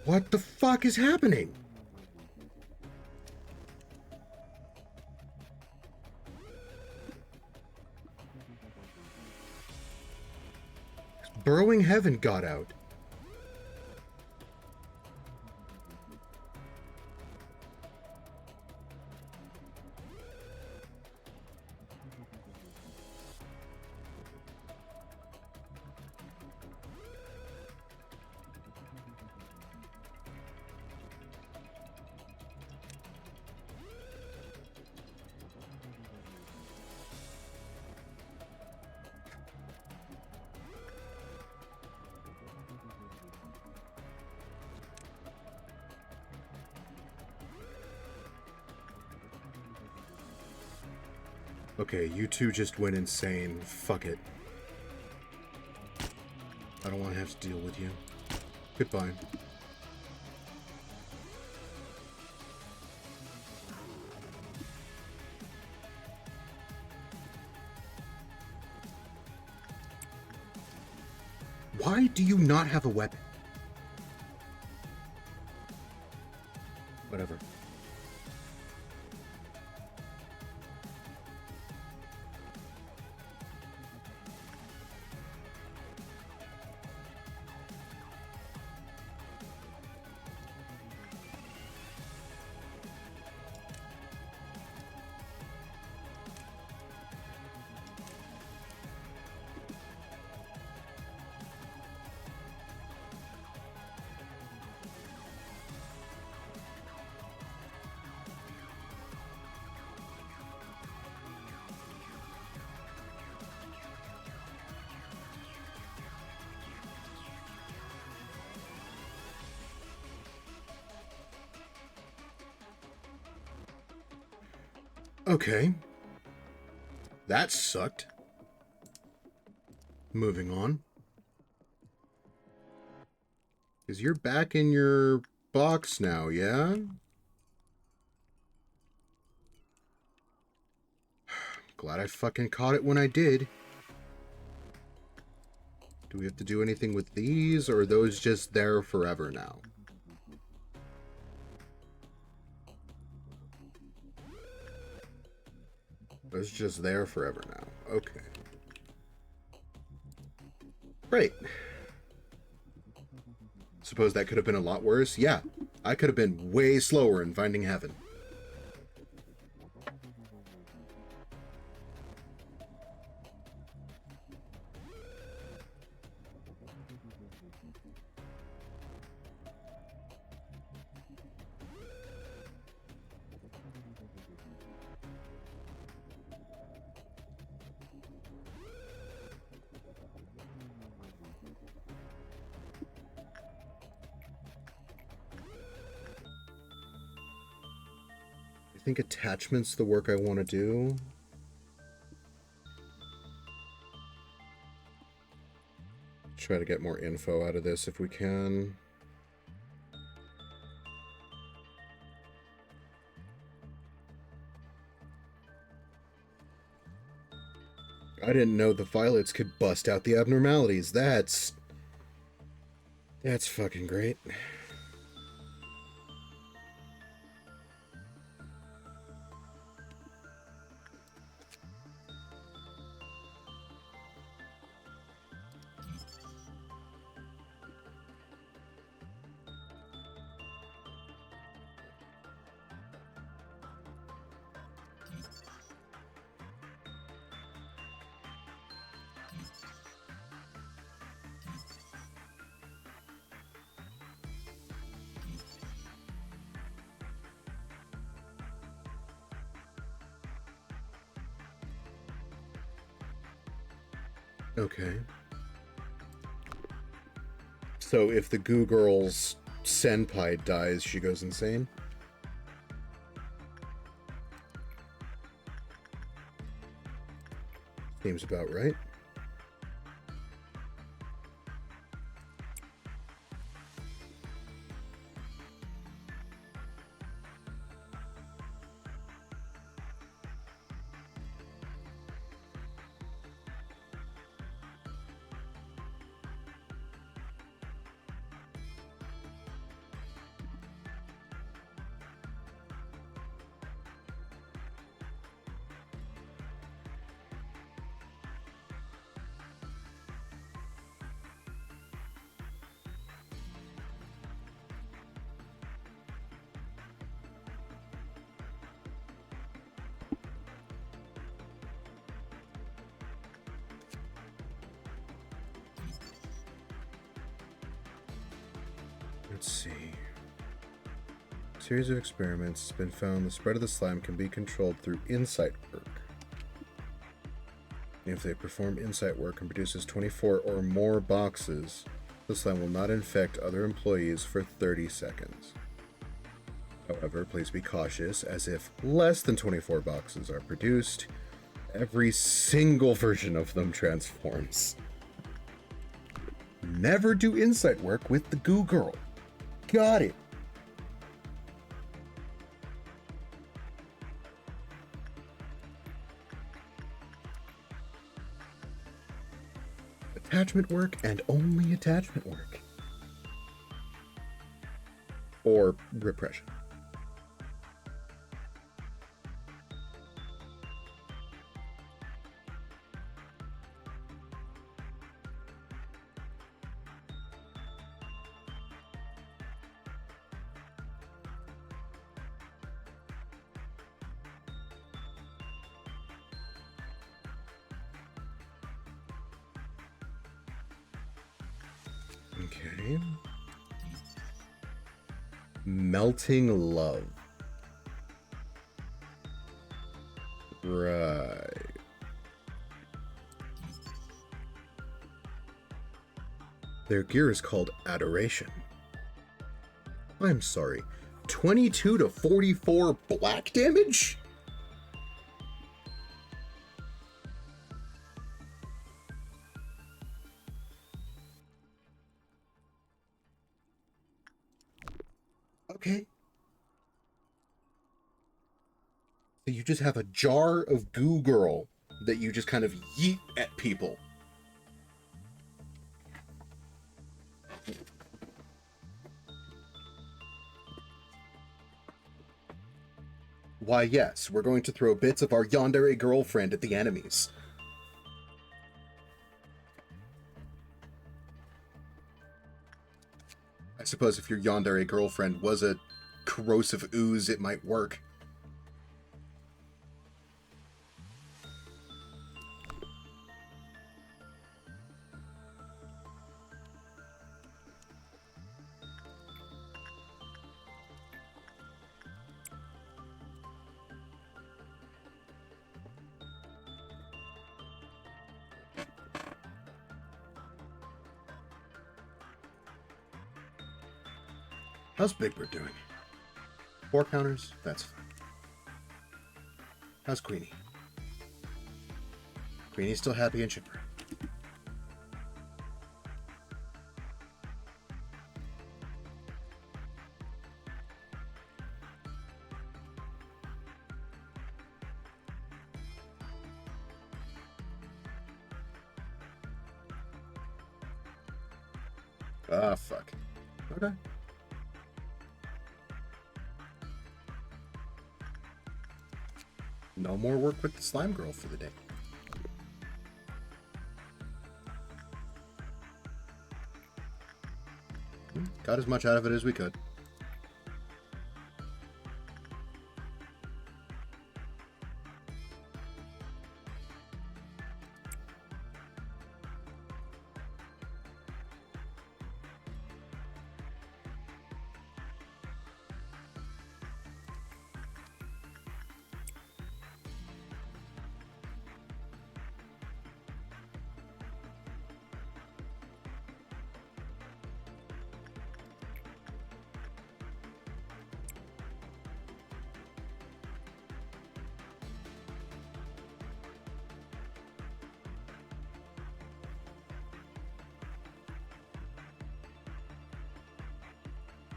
What the fuck is happening? Burrowing Heaven got out. Okay, you two just went insane. Fuck it. I don't want to have to deal with you. Goodbye. Why do you not have a weapon? Whatever. Okay. That sucked. Moving on. Because you're back in your box now, yeah? Glad I fucking caught it when I did. Do we have to do anything with these, or are those just there forever now? It's just there forever now. Okay. Great. Suppose that could have been a lot worse? Yeah. I could have been way slower in finding heaven. I think attachment's the work I want to do. Try to get more info out of this if we can. I didn't know the violets could bust out the abnormalities. That's fucking great. Okay. So if the Goo Girl's senpai dies, she goes insane? Seems about right. Let's see. A series of experiments has been found the spread of the slime can be controlled through insight work. If they perform insight work and produces 24 or more boxes, the slime will not infect other employees for 30 seconds. However, please be cautious, as if less than 24 boxes are produced, every single version of them transforms. Never do insight work with the Goo Girl. Got it. Attachment work and only attachment work. Or repression. Okay. Melting love. Right. Their gear is called Adoration. I'm sorry. 22 to 44 black damage? Okay. So you just have a jar of Goo Girl that you just kind of yeet at people. Why, yes, we're going to throw bits of our yandere girlfriend at the enemies. I suppose if your yandere girlfriend was a corrosive ooze, it might work. How's Big Bird doing? 4 counters? That's fine. How's Queenie? Queenie's still happy and chipper. Ah, fuck. Okay. No more work with the slime girl for the day. Got as much out of it as we could.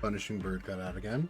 Punishing bird got out again.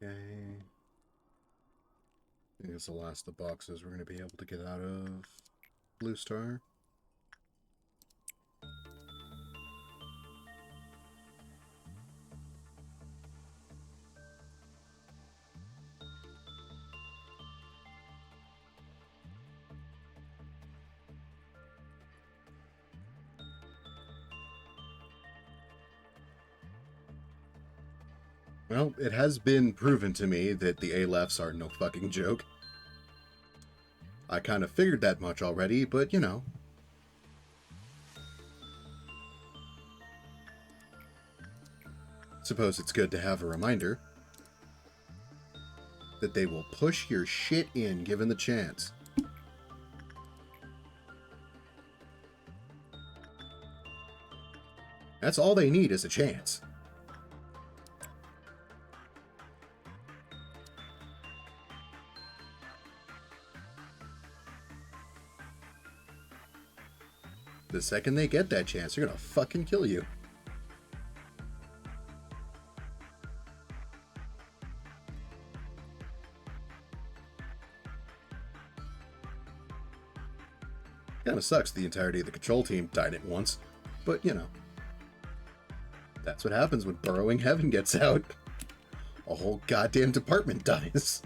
Okay. I think it's the last of the boxes we're going to be able to get out of Blue Star. Well, it has been proven to me that the A-lefts are no fucking joke. I kind of figured that much already, but you know. Suppose it's good to have a reminder that they will push your shit in given the chance. That's all they need is a chance. The second they get that chance, they're gonna fucking kill you. Kinda sucks the entirety of the control team died at once, but you know. That's what happens when Burrowing Heaven gets out. A whole goddamn department dies.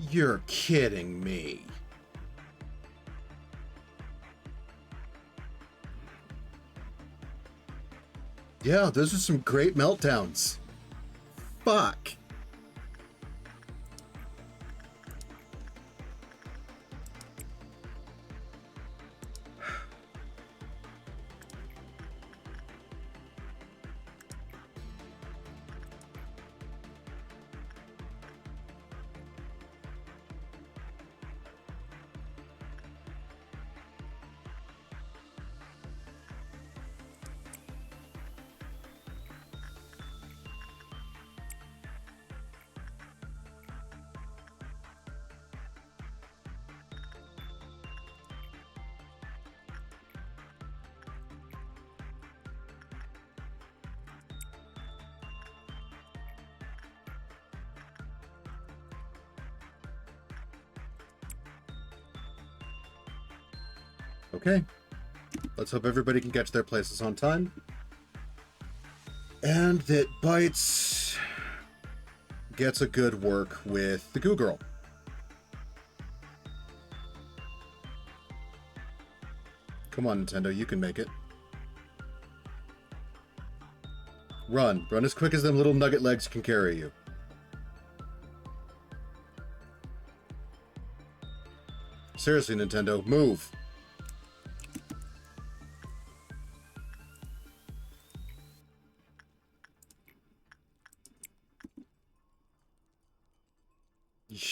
You're kidding me. Yeah, those are some great meltdowns. Fuck. Okay. Let's hope everybody can get to their places on time. And that Bites gets a good work with the Goo Girl. Come on, Nintendo, you can make it. Run. Run as quick as them little nugget legs can carry you. Seriously, Nintendo, move.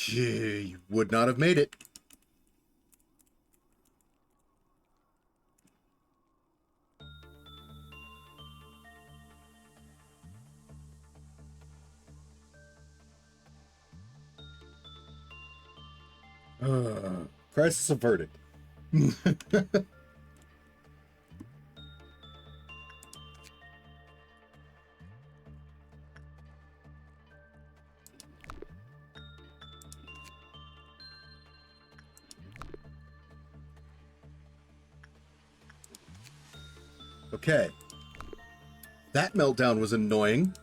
You would not have made it. Crisis averted. Okay. That meltdown was annoying.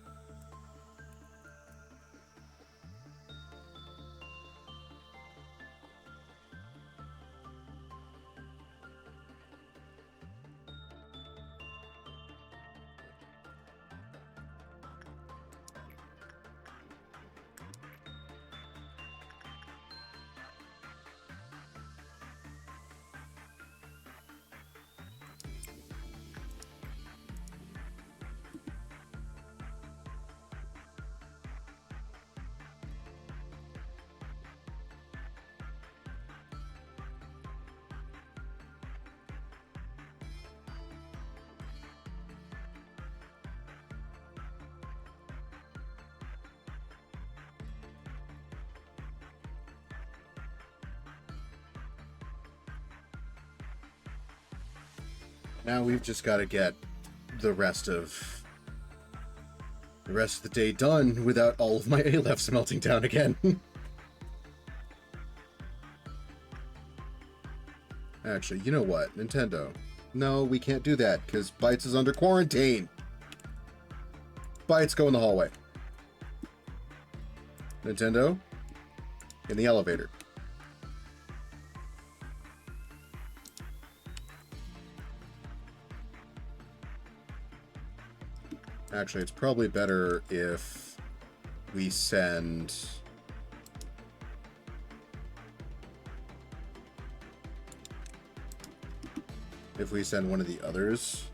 Now we've just got to get the rest of the day done without all of my A-lefts melting down again. Actually, you know what? Nintendo. No, we can't do that, because Bites is under quarantine. Bites, go in the hallway. Nintendo, in the elevator. Actually, it's probably better if we send... one of the others.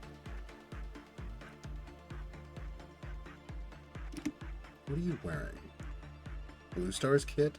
What are you wearing? Blue Star's kit?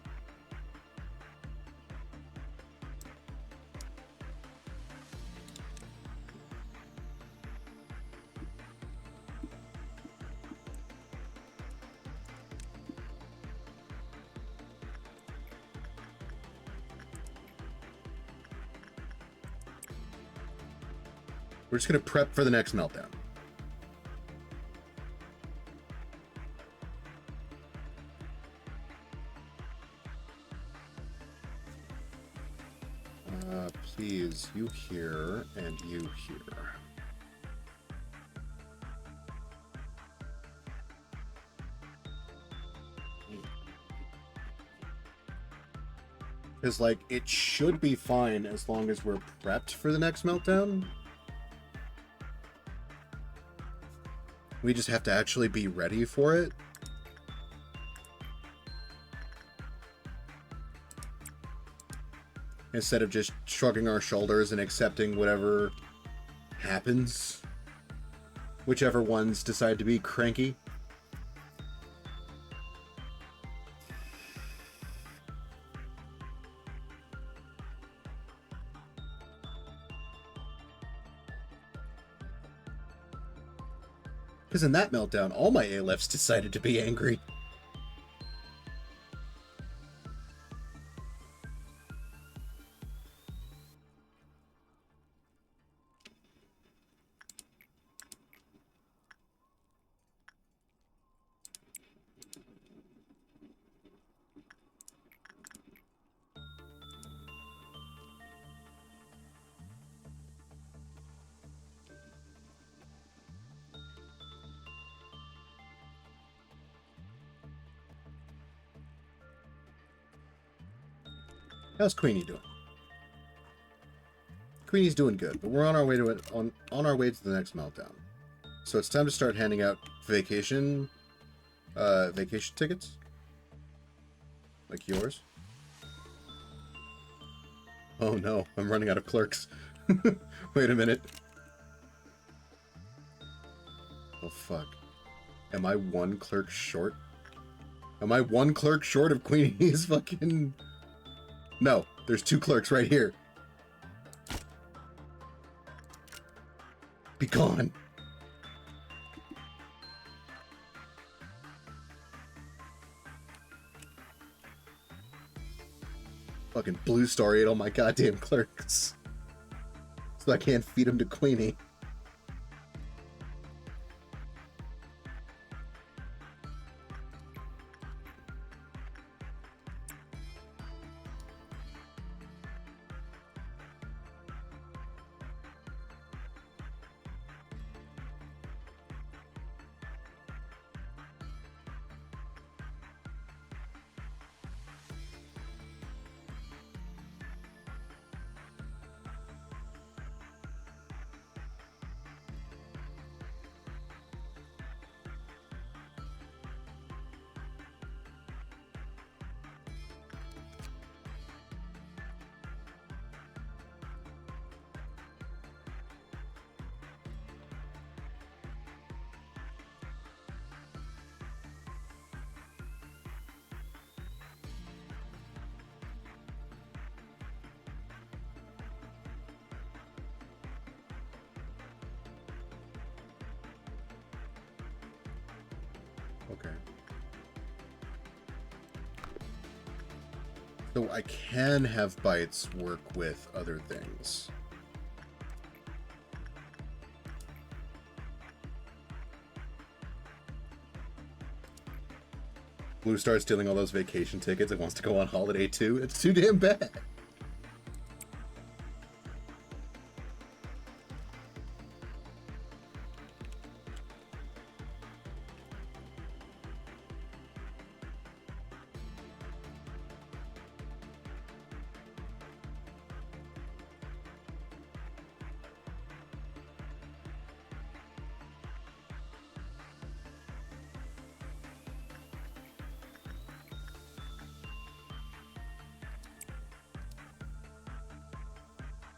We're just going to prep for the next meltdown. Please, you here and you here. Because, like, it should be fine as long as we're prepped for the next meltdown. We just have to actually be ready for it. Instead of just shrugging our shoulders and accepting whatever happens. Whichever ones decide to be cranky. Because in that meltdown, all my ALFs decided to be angry. How's Queenie doing? Queenie's doing good, but we're on our way to it on our way to the next meltdown. So it's time to start handing out vacation tickets. Like yours. Oh no, I'm running out of clerks. Wait a minute. Oh fuck. Am I one clerk short? Am I one clerk short of Queenie's fucking... No, there's 2 clerks right here. Be gone. Fucking Blue Star ate all my goddamn clerks. So I can't feed them to Queenie. Okay. So I can have bites work with other things. Blue Star's stealing all those vacation tickets and wants to go on holiday too. It's too damn bad.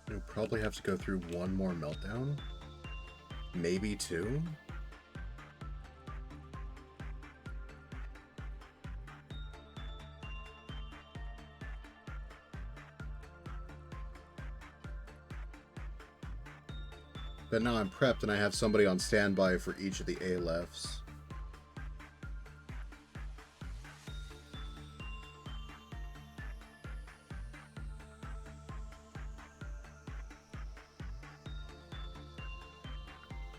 You'll probably have to go through one more meltdown. Maybe 2. But now I'm prepped and I have somebody on standby for each of the ALFs.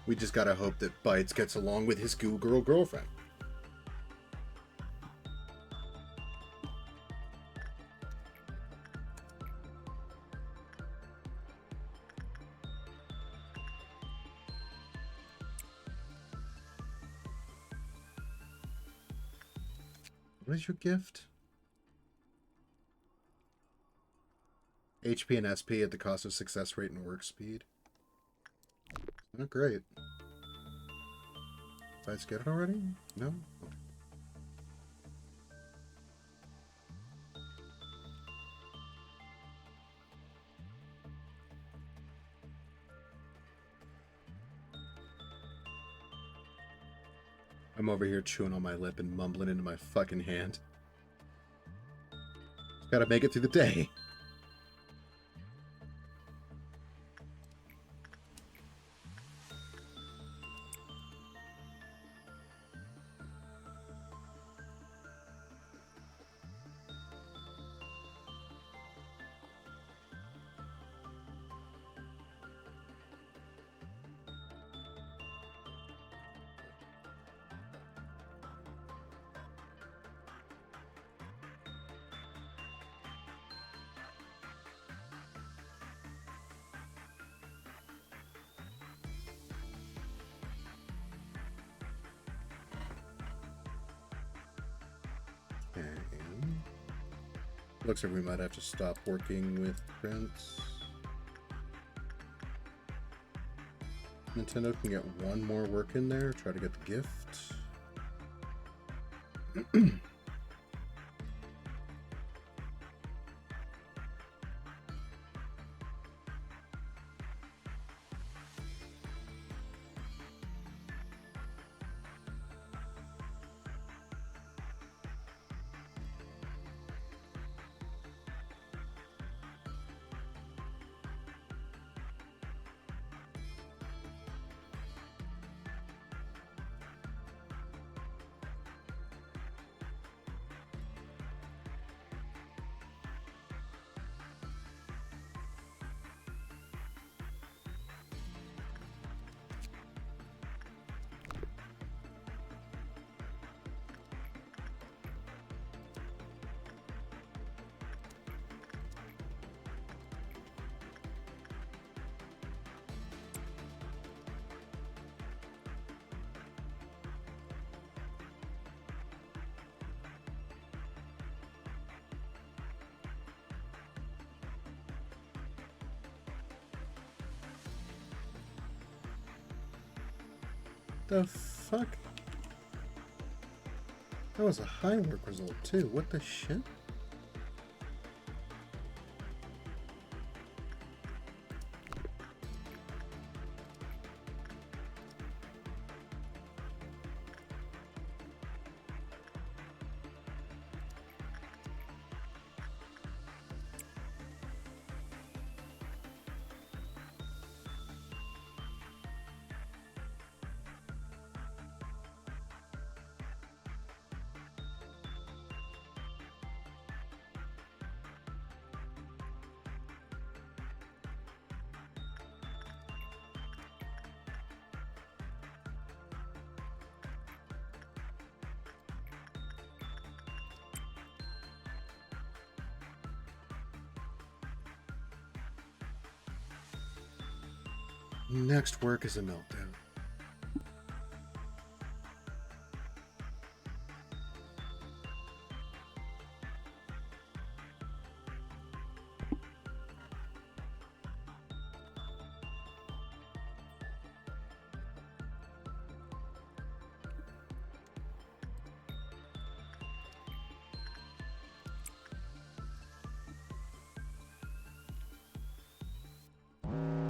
We just gotta hope that Bites gets along with his schoolgirl girlfriend. What is your gift? HP and SP at the cost of success rate and work speed. Not great. Did I just get it already? No? Okay. I'm over here chewing on my lip and mumbling into my fucking hand. Gotta make it through the day. Okay. Looks like we might have to stop working with prints. Nintendo can get one more work in there. Try to get the gift. The fuck? That was a high work result too. What the shit? Next work is a meltdown.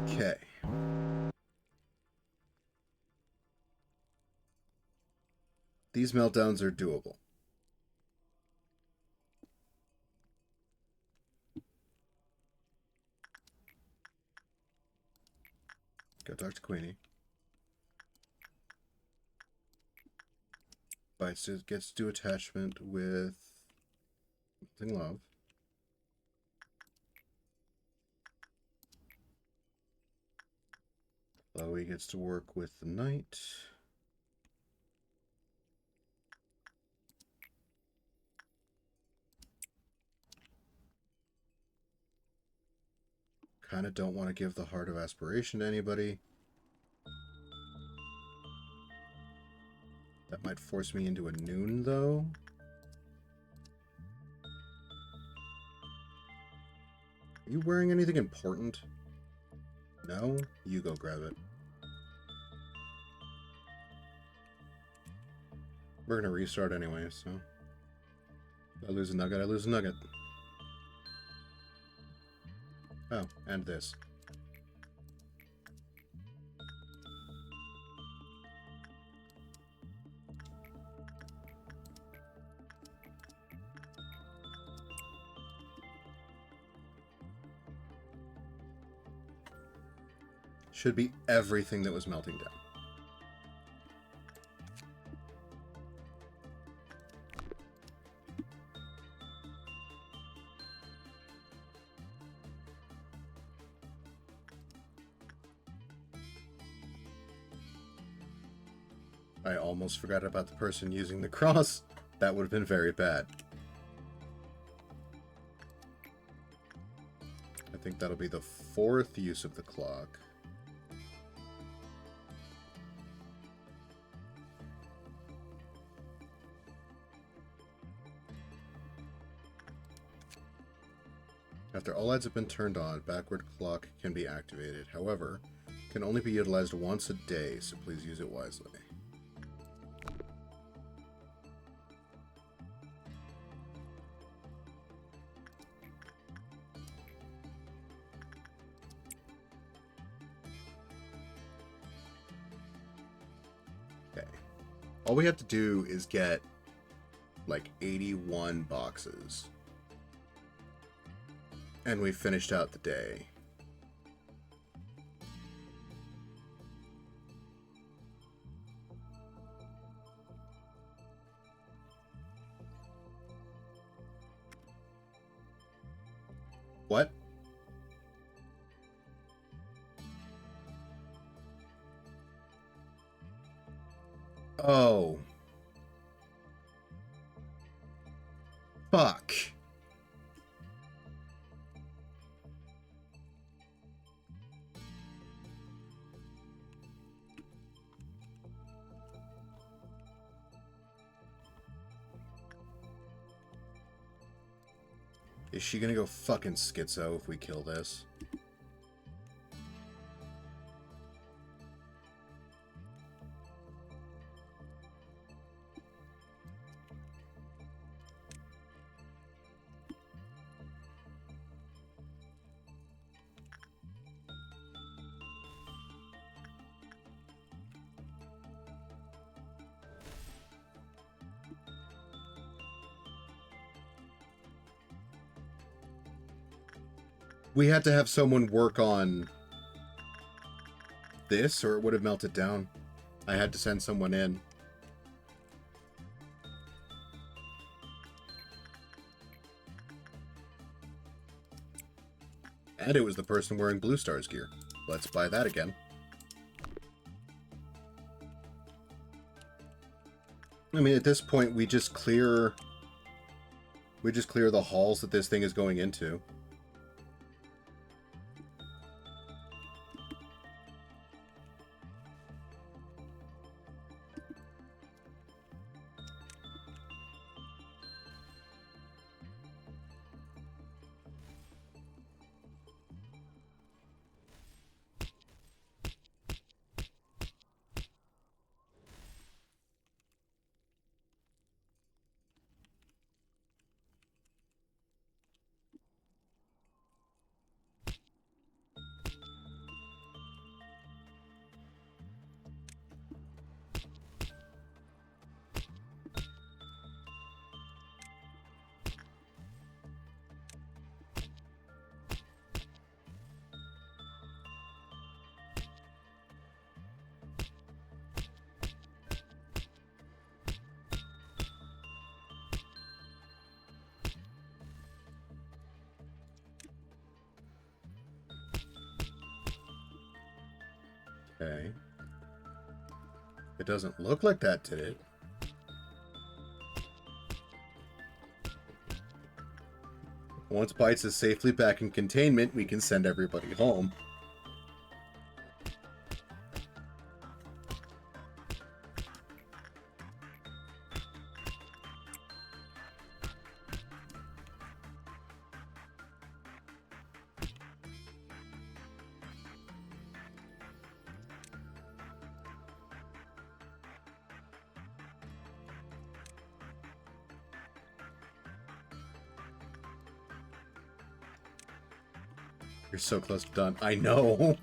Okay. These meltdowns are doable. Go talk to Queenie. Bites gets to do attachment with Melting Love. Chloe gets to work with the Knight. Kind of don't want to give the Heart of Aspiration to anybody. That might force me into a noon, though. You wearing anything important? No? You go grab it. We're gonna restart anyway, so... I lose a nugget, I lose a nugget. Oh, and this. Should be everything that was melting down. I almost forgot about the person using the cross. That would have been very bad. I think that'll be the 4th use of the clock. After all lights have been turned on, backward clock can be activated. However, can only be utilized once a day, so please use it wisely. Okay. All we have to do is get like 81 boxes. And we finished out the day. What? Oh. Fuck. Is she gonna go fucking schizo if we kill this? We had to have someone work on this, or it would have melted down. I had to send someone in. And it was the person wearing Blue Star's gear. Let's buy that again. I mean, at this point, we just clear the halls that this thing is going into. Okay. It doesn't look like that, did it? Once Bites is safely back in containment, we can send everybody home. You're so close to done. I know.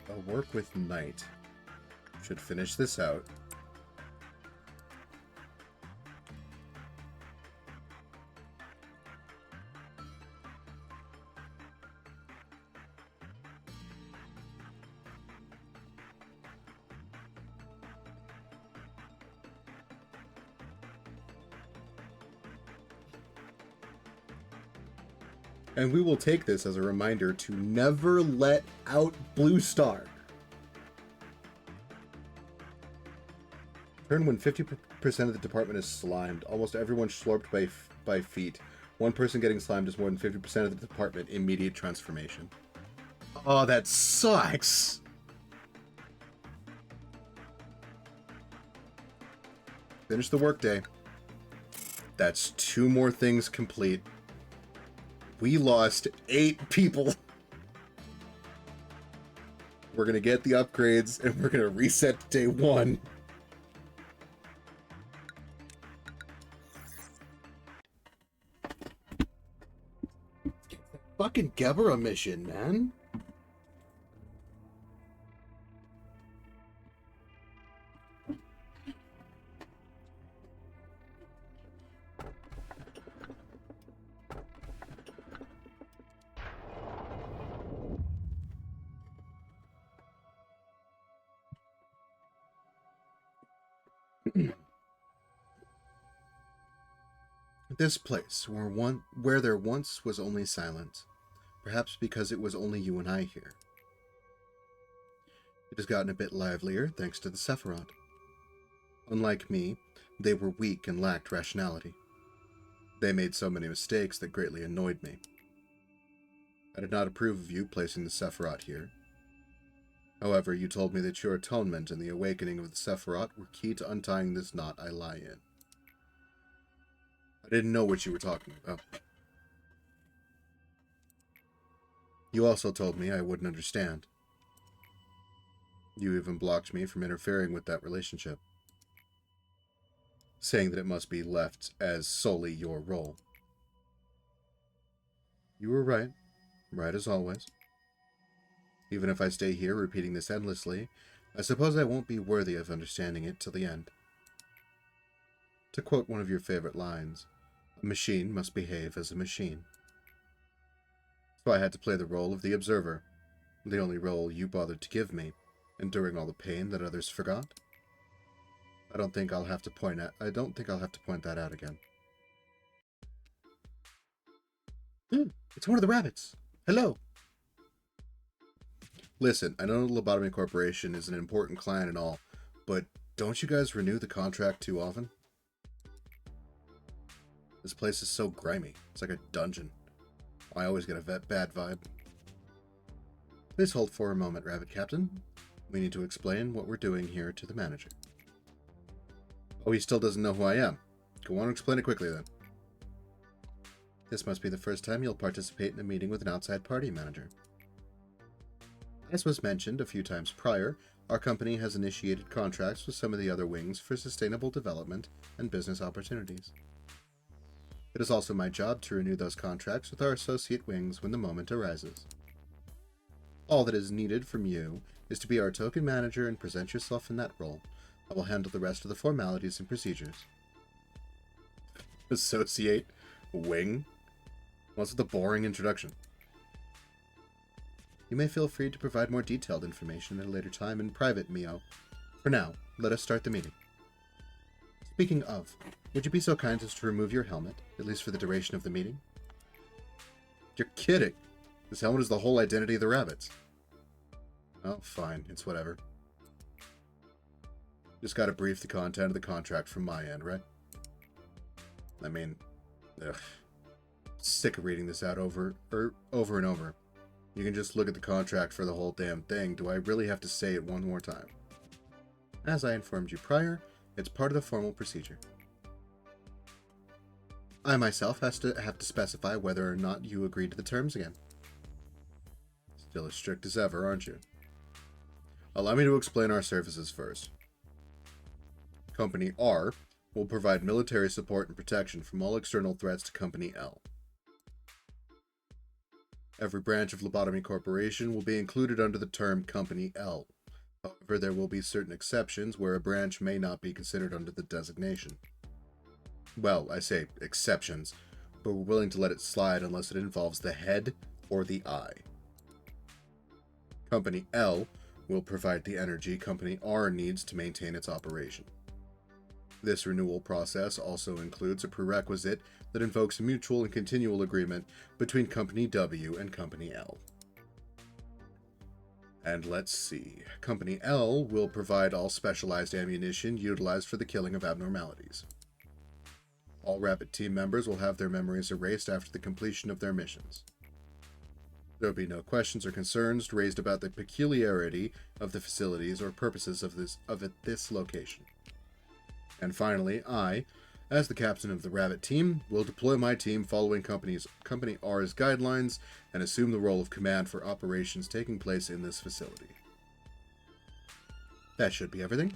I'll work with Knight. Should finish this out. And we will take this as a reminder to never let out Blue Star. Turn when 50% of the department is slimed. Almost everyone slurped by feet. One person getting slimed is more than 50% of the department. Immediate transformation. Oh, that sucks! Finish the workday. That's 2 more things complete. We lost 8 people. We're gonna get the upgrades, and we're gonna reset to day 1. Fucking Gebera mission, man. This place, where there once was only silence, perhaps because it was only you and I here. It has gotten a bit livelier thanks to the Sephiroth. Unlike me, they were weak and lacked rationality. They made so many mistakes that greatly annoyed me. I did not approve of you placing the Sephiroth here. However, you told me that your atonement and the awakening of the Sephiroth were key to untying this knot I lie in. I didn't know what you were talking about. You also told me I wouldn't understand. You even blocked me from interfering with that relationship, saying that it must be left as solely your role. You were right, right as always. Even if I stay here repeating this endlessly, I suppose I won't be worthy of understanding it till the end. To quote one of your favorite lines, a machine must behave as a machine. So I had to play the role of the observer, the only role you bothered to give me, enduring all the pain that others forgot. I don't think I'll have to point that out again. It's one of the rabbits. Hello. Listen, I know Lobotomy Corporation is an important client and all, but don't you guys renew the contract too often? This place is so grimy. It's like a dungeon. I always get a bad vibe. Please hold for a moment, Rabbit Captain. We need to explain what we're doing here to the manager. Oh, he still doesn't know who I am. Go on and explain it quickly, then. This must be the first time you'll participate in a meeting with an outside party manager. As was mentioned a few times prior, our company has initiated contracts with some of the other wings for sustainable development and business opportunities. It is also my job to renew those contracts with our associate wings when the moment arises. All that is needed from you is to be our token manager and present yourself in that role. I will handle the rest of the formalities and procedures. Associate wing? What's with the boring introduction? You may feel free to provide more detailed information at a later time in private, Mio. For now, let us start the meeting. Speaking of, would you be so kind as to remove your helmet, at least for the duration of the meeting? You're kidding! This helmet is the whole identity of the rabbits. Oh, fine. It's whatever. Just gotta brief the content of the contract from my end, right? I mean, ugh. Sick of reading this out over and over. You can just look at the contract for the whole damn thing. Do I really have to say it one more time? As I informed you prior, it's part of the formal procedure. I myself have to specify whether or not you agree to the terms again. Still as strict as ever, aren't you? Allow me to explain our services first. Company R will provide military support and protection from all external threats to Company L. Every branch of Lobotomy Corporation will be included under the term Company L. However, there will be certain exceptions where a branch may not be considered under the designation. Well, I say exceptions, but we're willing to let it slide unless it involves the head or the eye. Company L will provide the energy Company R needs to maintain its operation. This renewal process also includes a prerequisite that invokes a mutual and continual agreement between Company W and Company L. And let's see. Company L will provide all specialized ammunition utilized for the killing of abnormalities. All Rabbit team members will have their memories erased after the completion of their missions. There will be no questions or concerns raised about the peculiarity of the facilities or purposes of this location. And finally, I, as the captain of the Rabbit team, will deploy my team following Company R's guidelines and assume the role of command for operations taking place in this facility. That should be everything.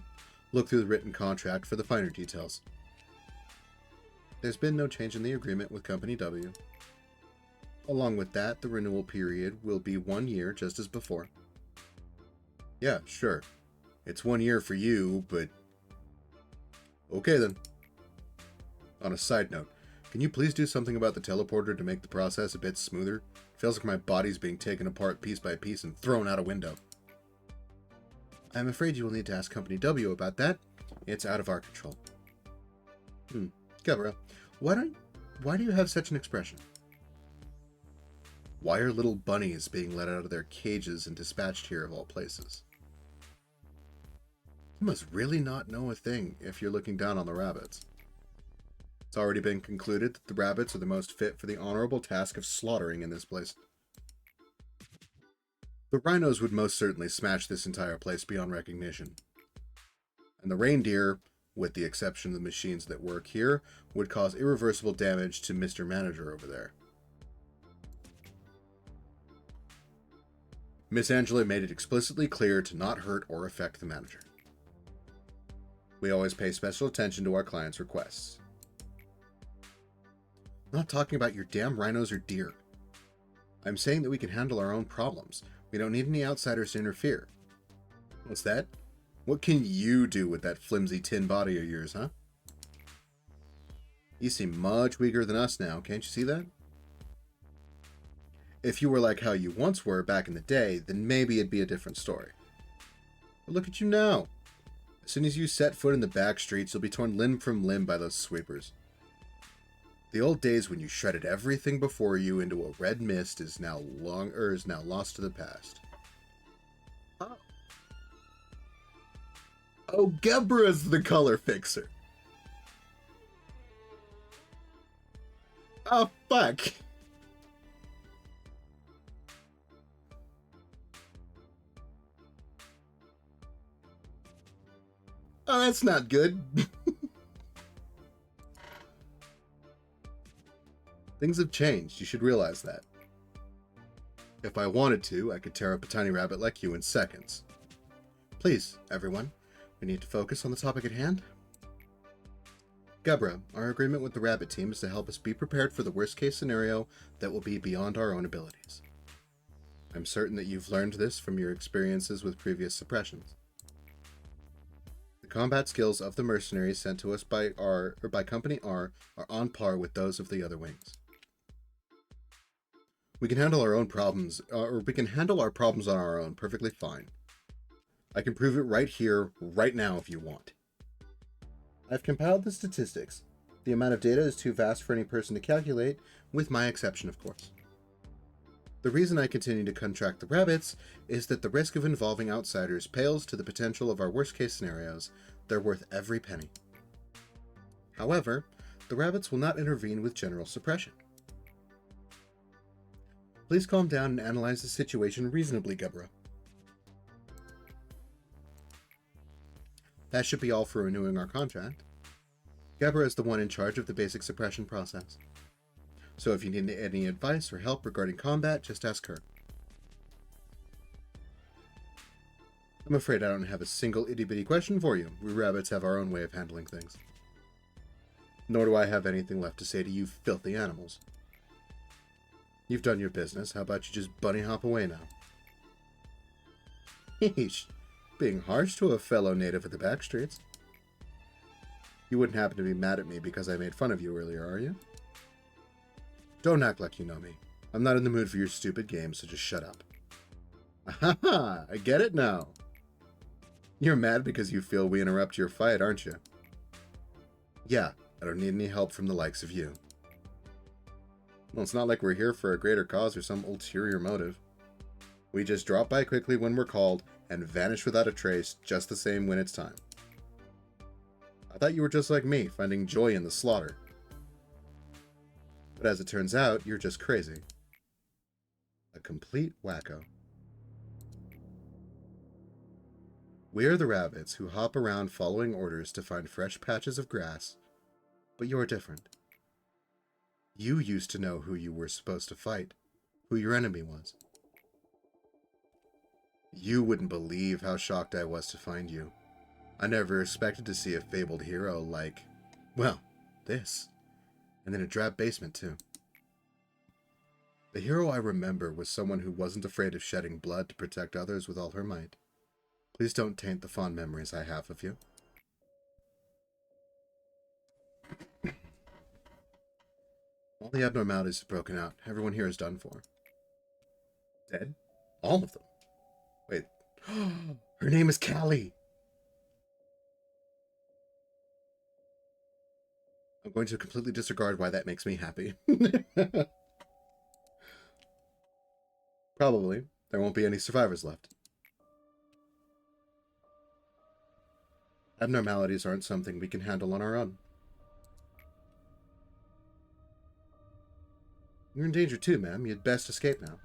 Look through the written contract for the finer details. There's been no change in the agreement with Company W. Along with that, the renewal period will be 1 year, just as before. Yeah, sure. It's 1 year for you, but... Okay then. On a side note, can you please do something about the teleporter to make the process a bit smoother? It feels like my body's being taken apart piece by piece and thrown out a window. I'm afraid you will need to ask Company W about that. It's out of our control. Gabra, why do you have such an expression? Why are little bunnies being let out of their cages and dispatched here of all places? You must really not know a thing if you're looking down on the rabbits. It's already been concluded that the rabbits are the most fit for the honorable task of slaughtering in this place. The rhinos would most certainly smash this entire place beyond recognition. And the reindeer, with the exception of the machines that work here, would cause irreversible damage to Mr. Manager over there. Miss Angela made it explicitly clear to not hurt or affect the manager. We always pay special attention to our clients' requests. I'm not talking about your damn rhinos or deer. I'm saying that we can handle our own problems. We don't need any outsiders to interfere. What's that? What can you do with that flimsy tin body of yours, huh? You seem much weaker than us now, can't you see that? If you were like how you once were back in the day, then maybe it'd be a different story. But look at you now. As soon as you set foot in the back streets, you'll be torn limb from limb by those sweepers. The old days when you shredded everything before you into a red mist is now lost to the past. Oh, Gebra's the color fixer. Oh, fuck. Oh, that's not good. Things have changed. You should realize that. If I wanted to, I could tear up a tiny rabbit like you in seconds. Please, everyone, we need to focus on the topic at hand. Gebra, our agreement with the rabbit team is to help us be prepared for the worst-case scenario that will be beyond our own abilities. I'm certain that you've learned this from your experiences with previous suppressions. The combat skills of the mercenaries sent to us by Company R are on par with those of the other wings. We can handle our own problems, or we can handle our problems on our own perfectly fine. I can prove it right here, right now if you want. I've compiled the statistics. The amount of data is too vast for any person to calculate, with my exception, of course. The reason I continue to contract the rabbits is that the risk of involving outsiders pales to the potential of our worst-case scenarios. They're worth every penny. However, the rabbits will not intervene with general suppression. Please calm down and analyze the situation reasonably, Gebra. That should be all for renewing our contract. Gebra is the one in charge of the basic suppression process. So if you need any advice or help regarding combat, just ask her. I'm afraid I don't have a single itty-bitty question for you. We rabbits have our own way of handling things. Nor do I have anything left to say to you filthy animals. You've done your business. How about you just bunny hop away now? Heesh. Being harsh to a fellow native of the backstreets. You wouldn't happen to be mad at me because I made fun of you earlier, are you? Don't act like you know me. I'm not in the mood for your stupid game, so just shut up. Ahaha! I get it now. You're mad because you feel we interrupt your fight, aren't you? Yeah, I don't need any help from the likes of you. Well, it's not like we're here for a greater cause or some ulterior motive. We just drop by quickly when we're called and vanish without a trace, just the same when it's time. I thought you were just like me, finding joy in the slaughter. But as it turns out, you're just crazy. A complete wacko. We're the rabbits who hop around following orders to find fresh patches of grass, but you're different. You used to know who you were supposed to fight, who your enemy was. You wouldn't believe how shocked I was to find you. I never expected to see a fabled hero like, well, this. And then a drab basement, too. The hero I remember was someone who wasn't afraid of shedding blood to protect others with all her might. Please don't taint the fond memories I have of you. All the abnormalities have broken out. Everyone here is done for. Dead? All of them? Wait. Her name is Callie! I'm going to completely disregard why that makes me happy. Probably. There won't be any survivors left. Abnormalities aren't something we can handle on our own. You're in danger too, ma'am. You'd best escape now.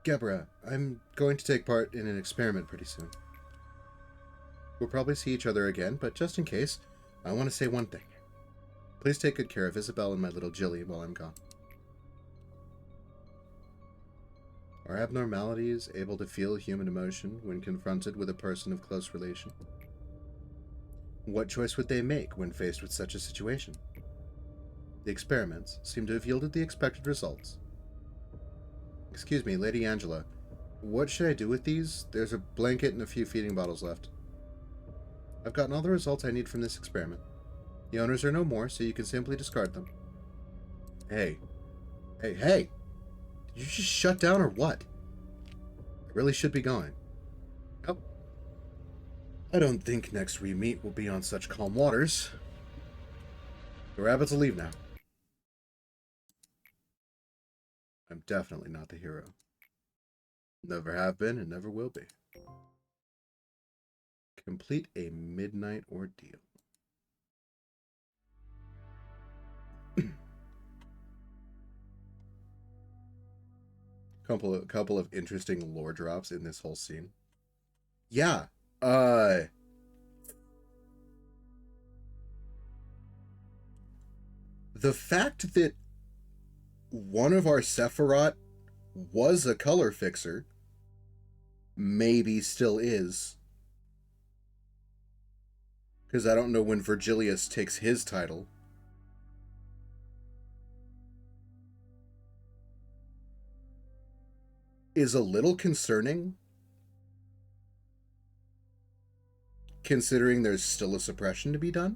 Gebra, I'm going to take part in an experiment pretty soon. We'll probably see each other again, but just in case, I want to say one thing. Please take good care of Isabel and my little Jilly while I'm gone. Are abnormalities able to feel human emotion when confronted with a person of close relation? What choice would they make when faced with such a situation? The experiments seem to have yielded the expected results. Excuse me, Lady Angela. What should I do with these? There's a blanket and a few feeding bottles left. I've gotten all the results I need from this experiment. The owners are no more, so you can simply discard them. Hey. Hey! Did you just shut down or what? I really should be going. Oh. I don't think next we meet will be on such calm waters. The rabbits will leave now. I'm definitely not the hero. Never have been and never will be. Complete a midnight ordeal. Couple of interesting lore drops in this whole scene. Yeah. The fact that one of our Sephiroth was a color fixer, maybe still is, because I don't know when Virgilius takes his title. Is a little concerning, considering there's still a suppression to be done.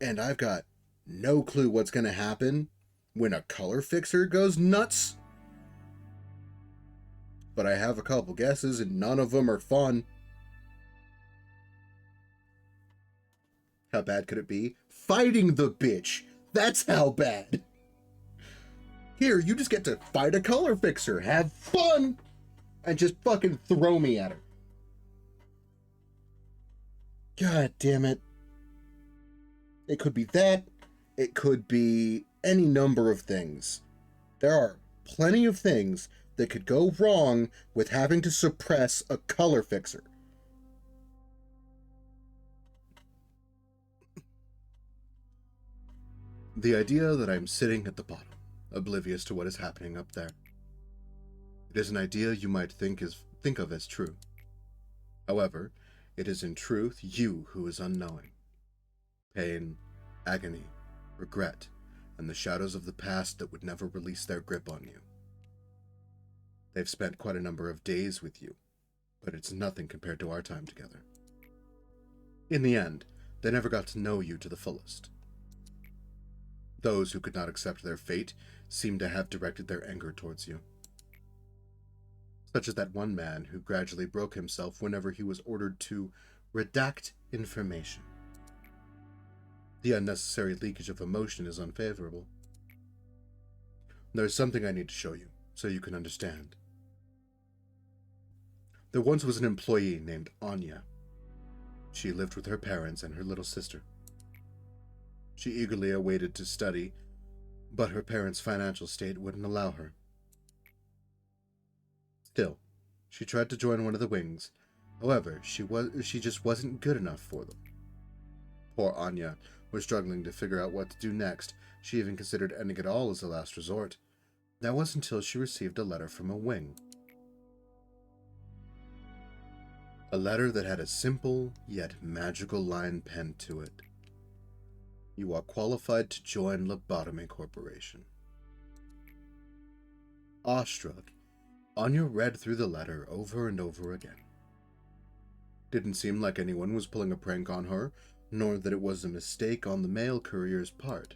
And I've got no clue what's going to happen when a color fixer goes nuts. But I have a couple guesses, and none of them are fun. How bad could it be? Fighting the bitch! That's how bad! Here, you just get to fight a color fixer. Have fun! And just fucking throw me at her. God damn it. It could be that. It could be any number of things. There are plenty of things that could go wrong with having to suppress a color fixer. The idea that I'm sitting at the bottom, oblivious to what is happening up there. It is an idea you might think of as true. However, it is in truth you who is unknowing. Pain, agony, regret, and the shadows of the past that would never release their grip on you. They've spent quite a number of days with you, but it's nothing compared to our time together. In the end, they never got to know you to the fullest. Those who could not accept their fate seem to have directed their anger towards you. Such as that one man who gradually broke himself whenever he was ordered to redact information. The unnecessary leakage of emotion is unfavorable. There's something I need to show you, so you can understand. There once was an employee named Anya. She lived with her parents and her little sister. She eagerly awaited to study, but her parents' financial state wouldn't allow her. Still, she tried to join one of the wings. However, she just wasn't good enough for them. Poor Anya was struggling to figure out what to do next. She even considered ending it all as a last resort. That was until she received a letter from a wing. A letter that had a simple yet magical line penned to it. You are qualified to join Lobotomy Corporation. Awestruck, Anya read through the letter over and over again. Didn't seem like anyone was pulling a prank on her, nor that it was a mistake on the mail courier's part.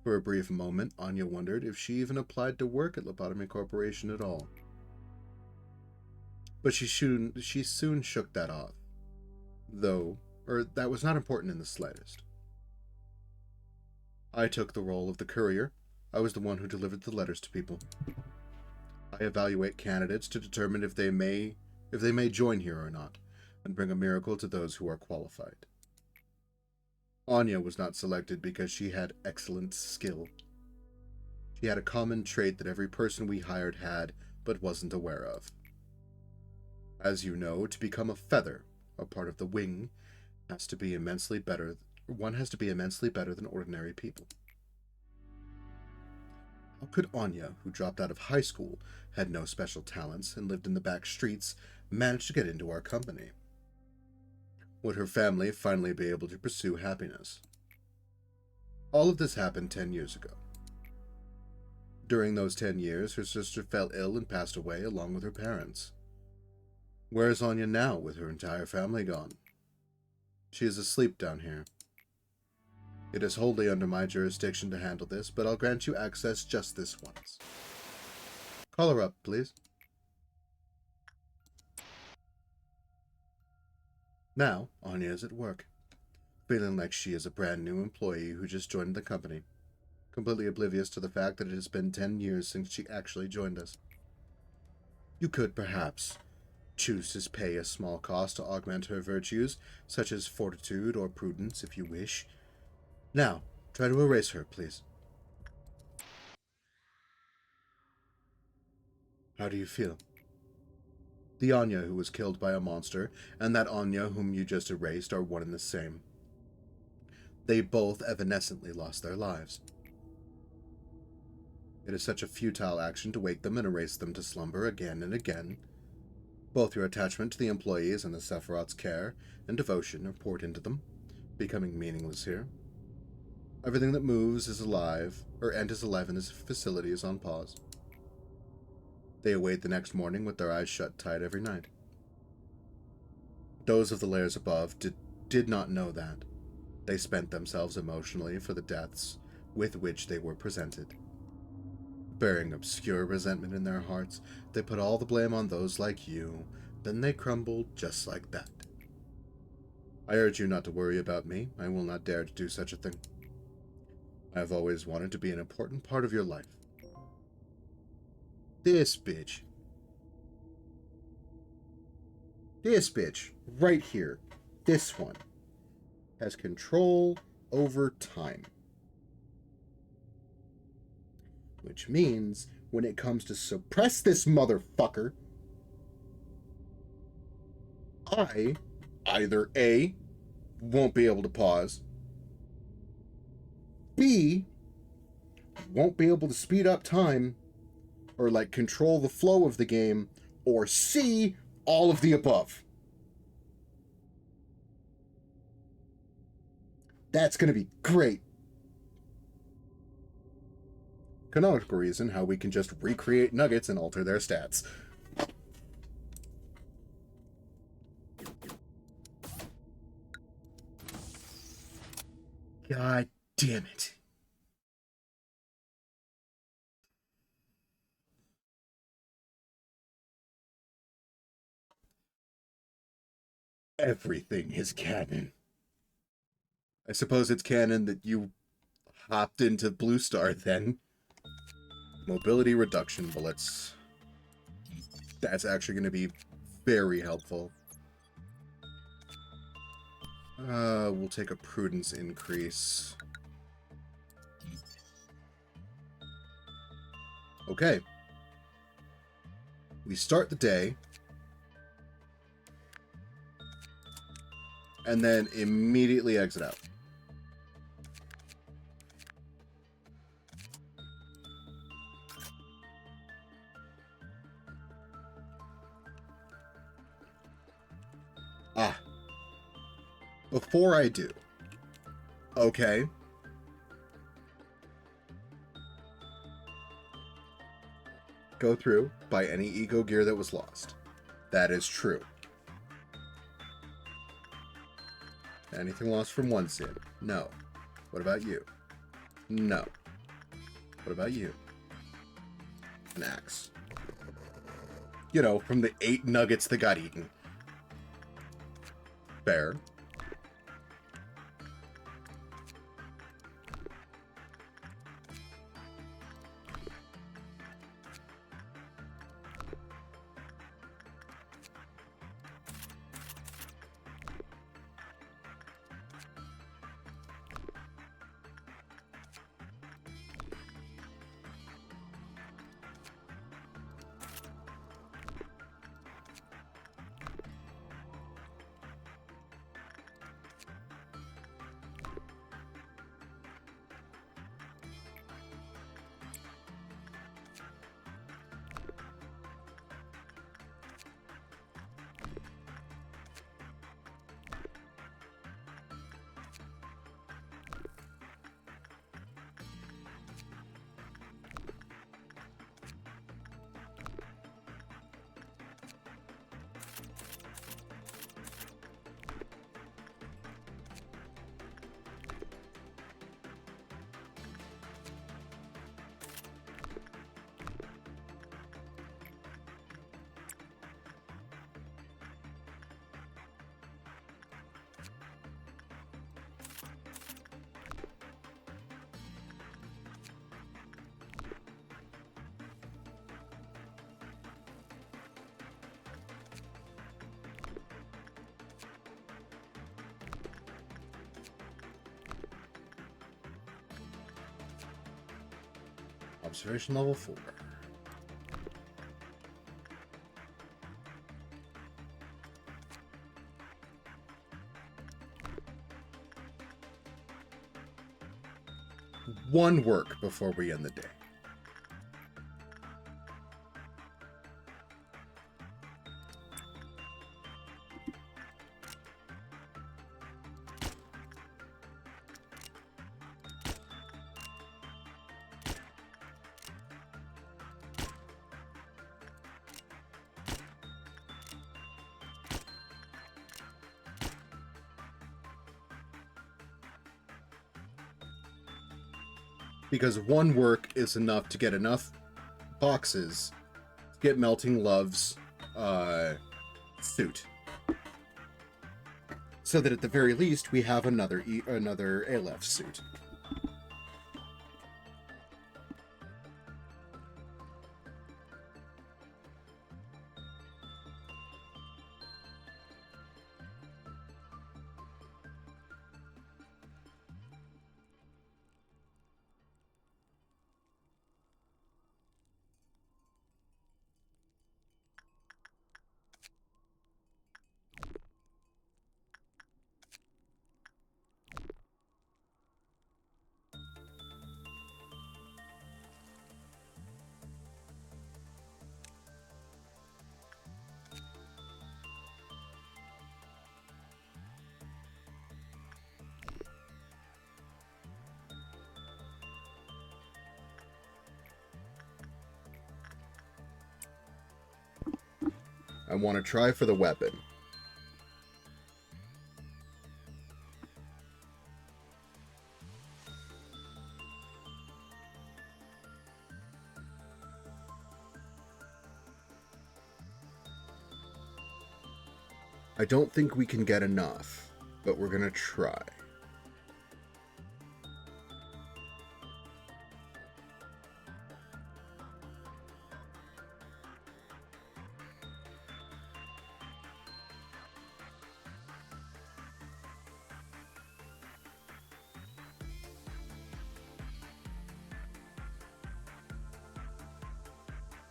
For a brief moment, Anya wondered if she even applied to work at Lobotomy Corporation at all. But she soon shook that off. That was not important in the slightest. I took the role of the courier. I was the one who delivered the letters to people. I evaluate candidates to determine if they may join here or not, and bring a miracle to those who are qualified. Anya was not selected because she had excellent skill. She had a common trait that every person we hired had, but wasn't aware of. As you know, to become a feather, a part of the wing, one has to be immensely better than ordinary people. How could Anya, who dropped out of high school, had no special talents, and lived in the back streets, manage to get into our company? Would her family finally be able to pursue happiness? All of this happened 10 years ago. During those 10 years, her sister fell ill and passed away along with her parents. Where is Anya now, with her entire family gone? She is asleep down here. It is wholly under my jurisdiction to handle this, but I'll grant you access just this once. Call her up, please. Now, Anya is at work, feeling like she is a brand new employee who just joined the company, completely oblivious to the fact that it has been 10 years since she actually joined us. You could, perhaps, choose to pay a small cost to augment her virtues, such as fortitude or prudence, if you wish. Now, try to erase her, please. How do you feel? The Anya who was killed by a monster, and that Anya whom you just erased are one and the same. They both evanescently lost their lives. It is such a futile action to wake them and erase them to slumber again and again. Both your attachment to the employees and the Sephiroth's care and devotion are poured into them, becoming meaningless here. Everything that moves is alive, and is alive in this facility is on pause. They await the next morning with their eyes shut tight every night. Those of the layers above did not know that. They spent themselves emotionally for the deaths with which they were presented. Bearing obscure resentment in their hearts, they put all the blame on those like you, then they crumbled just like that. I urge you not to worry about me. I will not dare to do such a thing. I have always wanted to be an important part of your life. This bitch, right here, this one has control over time. Which means when it comes to suppress this motherfucker, I either A, won't be able to pause, B, won't be able to speed up time or like control the flow of the game, or C, all of the above. That's going to be great. Canonical reason how we can just recreate nuggets and alter their stats. God damn it. Everything is canon. I suppose it's canon that you hopped into Blue Star then. Mobility reduction bullets. That's actually going to be very helpful. We'll take a prudence increase. Okay. We start the day. And then immediately exit out. Ah. Before I do. Okay. Go through, buy any ego gear that was lost. That is true. Anything lost from one sin? No. What about you? No. What about you? An axe. You know, from the 8 nuggets that got eaten. Fair. Observation level 4. One work before we end the day. Because one work is enough to get enough boxes to get Melting Love's suit. So that at the very least, we have another Aleph suit. I want to try for the weapon. I don't think we can get enough, but we're gonna try.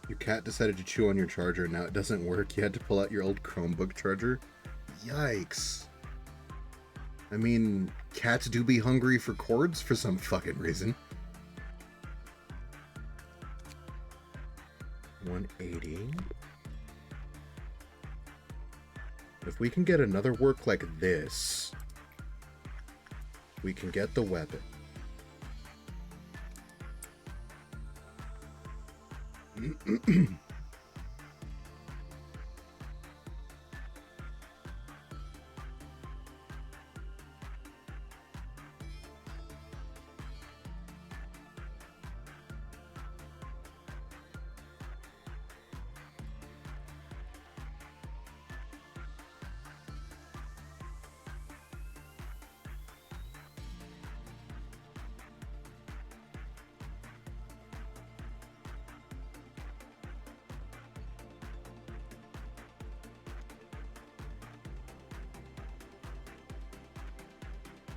Your cat decided to chew on your charger, and now it doesn't work. You had to pull out your old Chromebook charger. Yikes. I mean, cats do be hungry for cords for some fucking reason. 180. If we can get another work like this, we can get the weapon.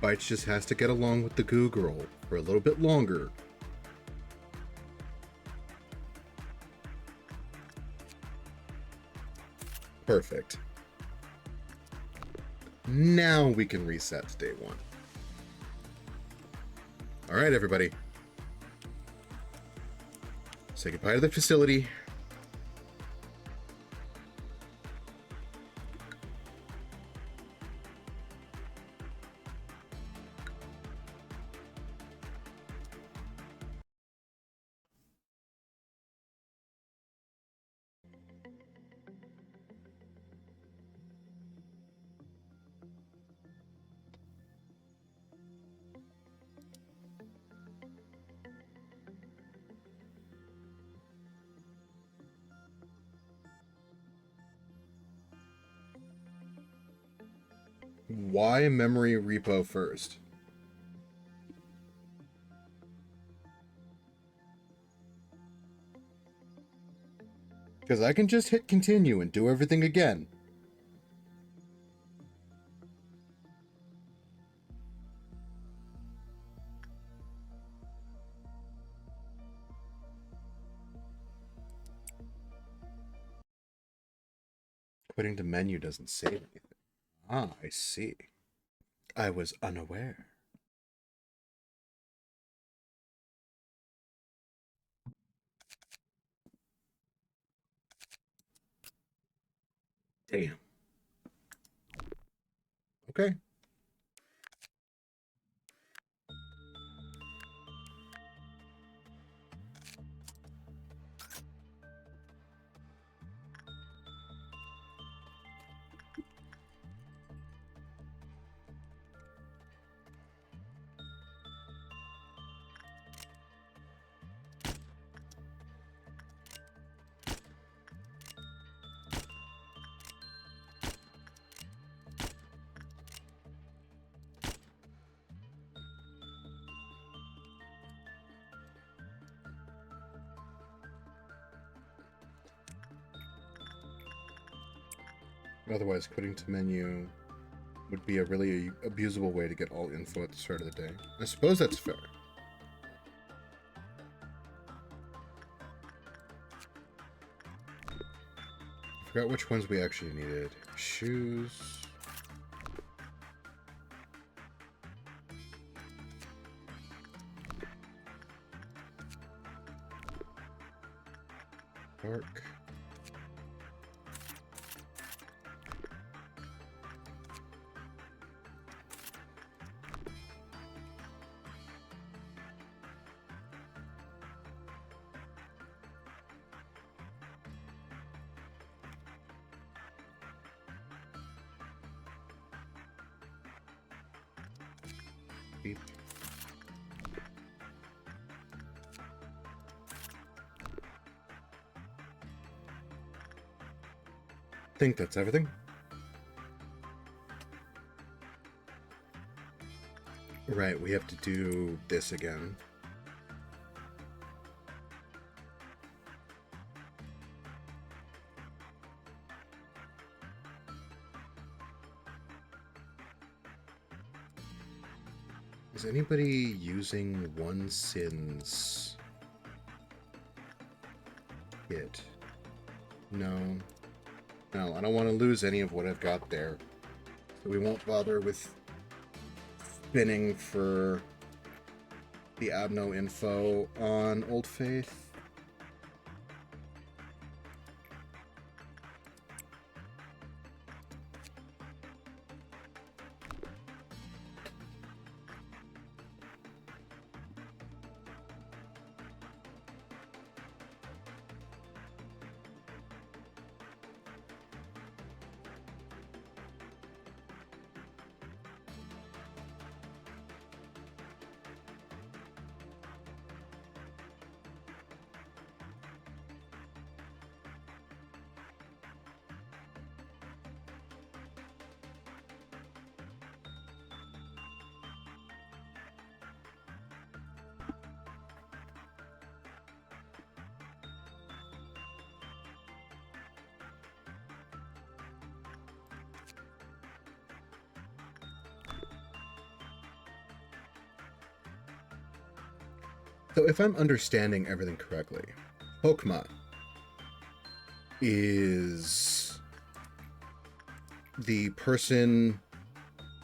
Bites just has to get along with the Goo Girl for a little bit longer. Perfect. Now we can reset to day one. All right, everybody. Say goodbye to the facility. Why memory repo first? Because I can just hit continue and do everything again. Quitting the menu doesn't save anything. Ah, I see. I was unaware. Damn. Okay. Otherwise, quitting to menu would be a really abusable way to get all info at the start of the day. I suppose that's fair. I forgot which ones we actually needed. Shoes. Dark. Beep. I think that's everything. Right, we have to do this again. Is anybody using one sin's kit? No. No, I don't want to lose any of what I've got there. So we won't bother with spinning for the Abno info on Old Faith. So if I'm understanding everything correctly, Hokma is the person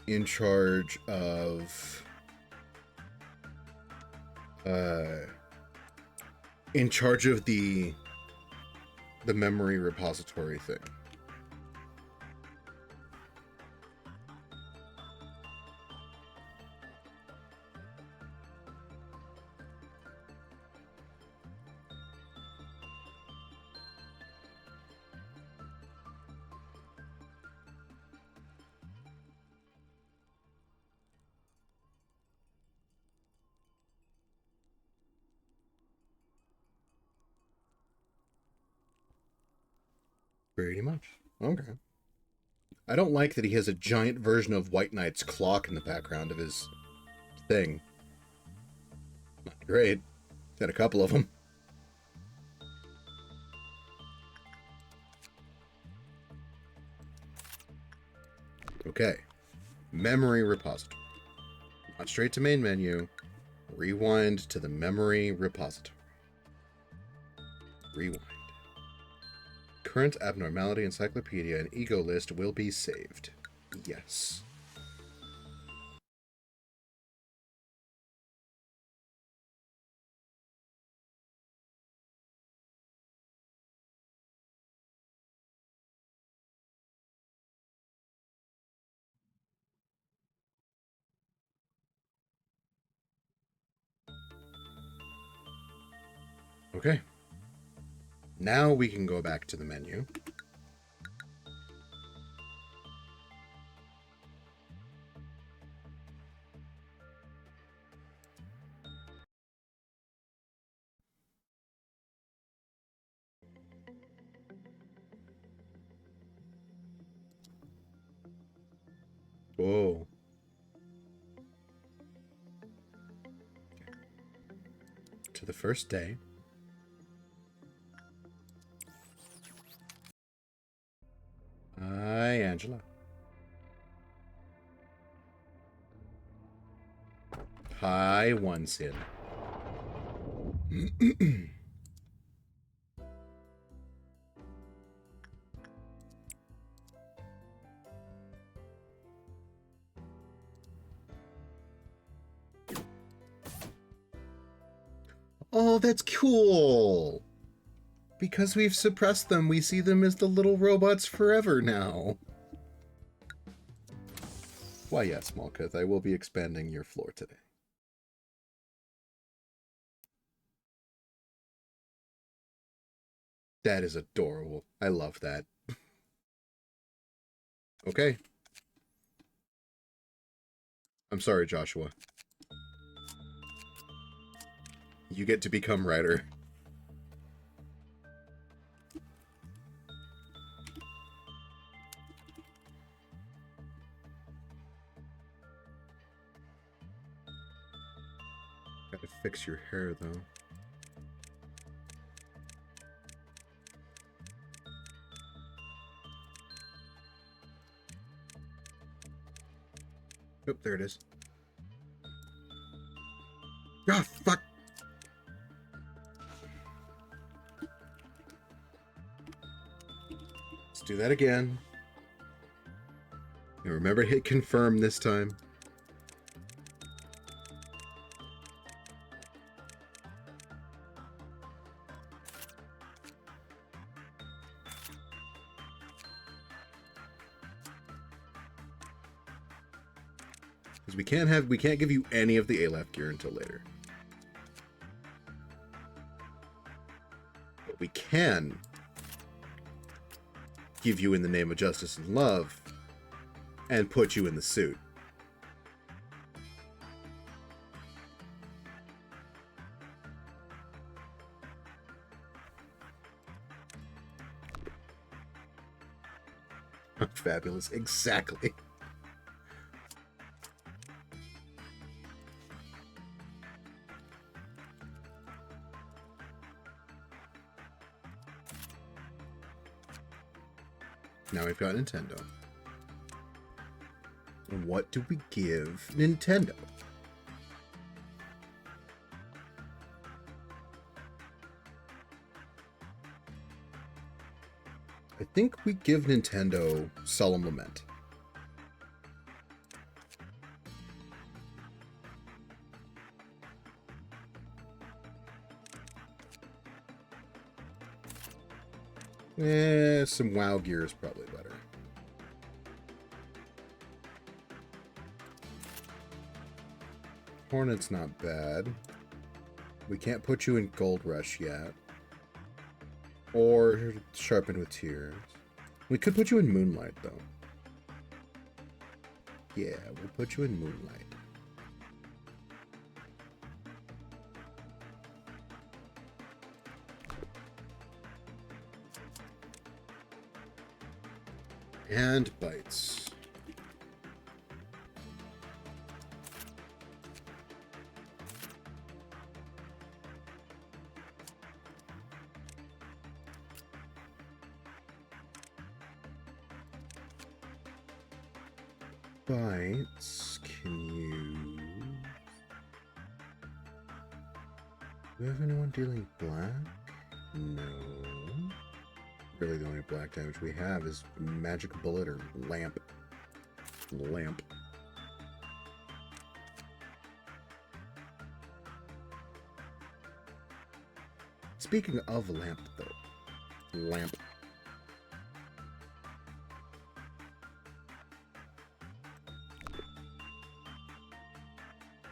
in charge of the memory repository thing. Pretty much. Okay. I don't like that he has a giant version of White Knight's clock in the background of his thing. Not great. Got a couple of them. Okay. Memory repository. Not straight to main menu. Rewind to the memory repository. Rewind. Current abnormality encyclopedia and ego list will be saved. Yes. Okay. Now we can go back to the menu. Whoa. To the first day. Hi, Angela. Hi, One Sin. Oh, that's cool! Because we've suppressed them, we see them as the little robots forever now. Why, yes, Malkuth, I will be expanding your floor today. That is adorable. I love that. Okay. I'm sorry, Joshua. You get to become writer. Gotta fix your hair, though. Oh, there it is. Ah, fuck! Let's do that again. And remember to hit confirm this time. Because we can't give you any of the ALAF gear until later. But we can give you In the Name of Justice and Love and put you in the suit. Fabulous. Exactly. Now we've got Nintendo. And what do we give Nintendo? I think we give Nintendo Solemn Lament. Some WoW gear is probably better. Hornet's not bad. We can't put you in Gold Rush yet. Or Sharpened with Tears. We could put you in Moonlight, though. Yeah, we'll put you in Moonlight. And Bites. Bites, can you... Do we have anyone dealing black? No. Really the only black damage we have is Magic Bullet or Lamp. Lamp. Speaking of Lamp, though. Lamp.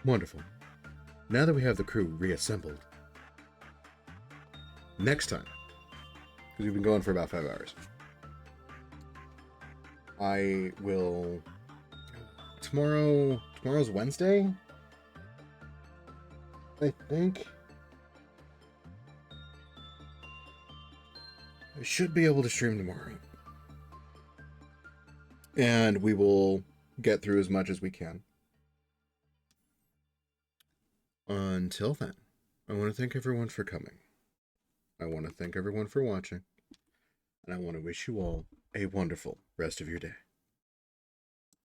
Wonderful. Now that we have the crew reassembled, next time, because we've been going for about 5 hours, I will... Tomorrow's Wednesday? I think. I should be able to stream tomorrow. And we will get through as much as we can. Until then, I want to thank everyone for coming. I want to thank everyone for watching. And I want to wish you all a wonderful rest of your day.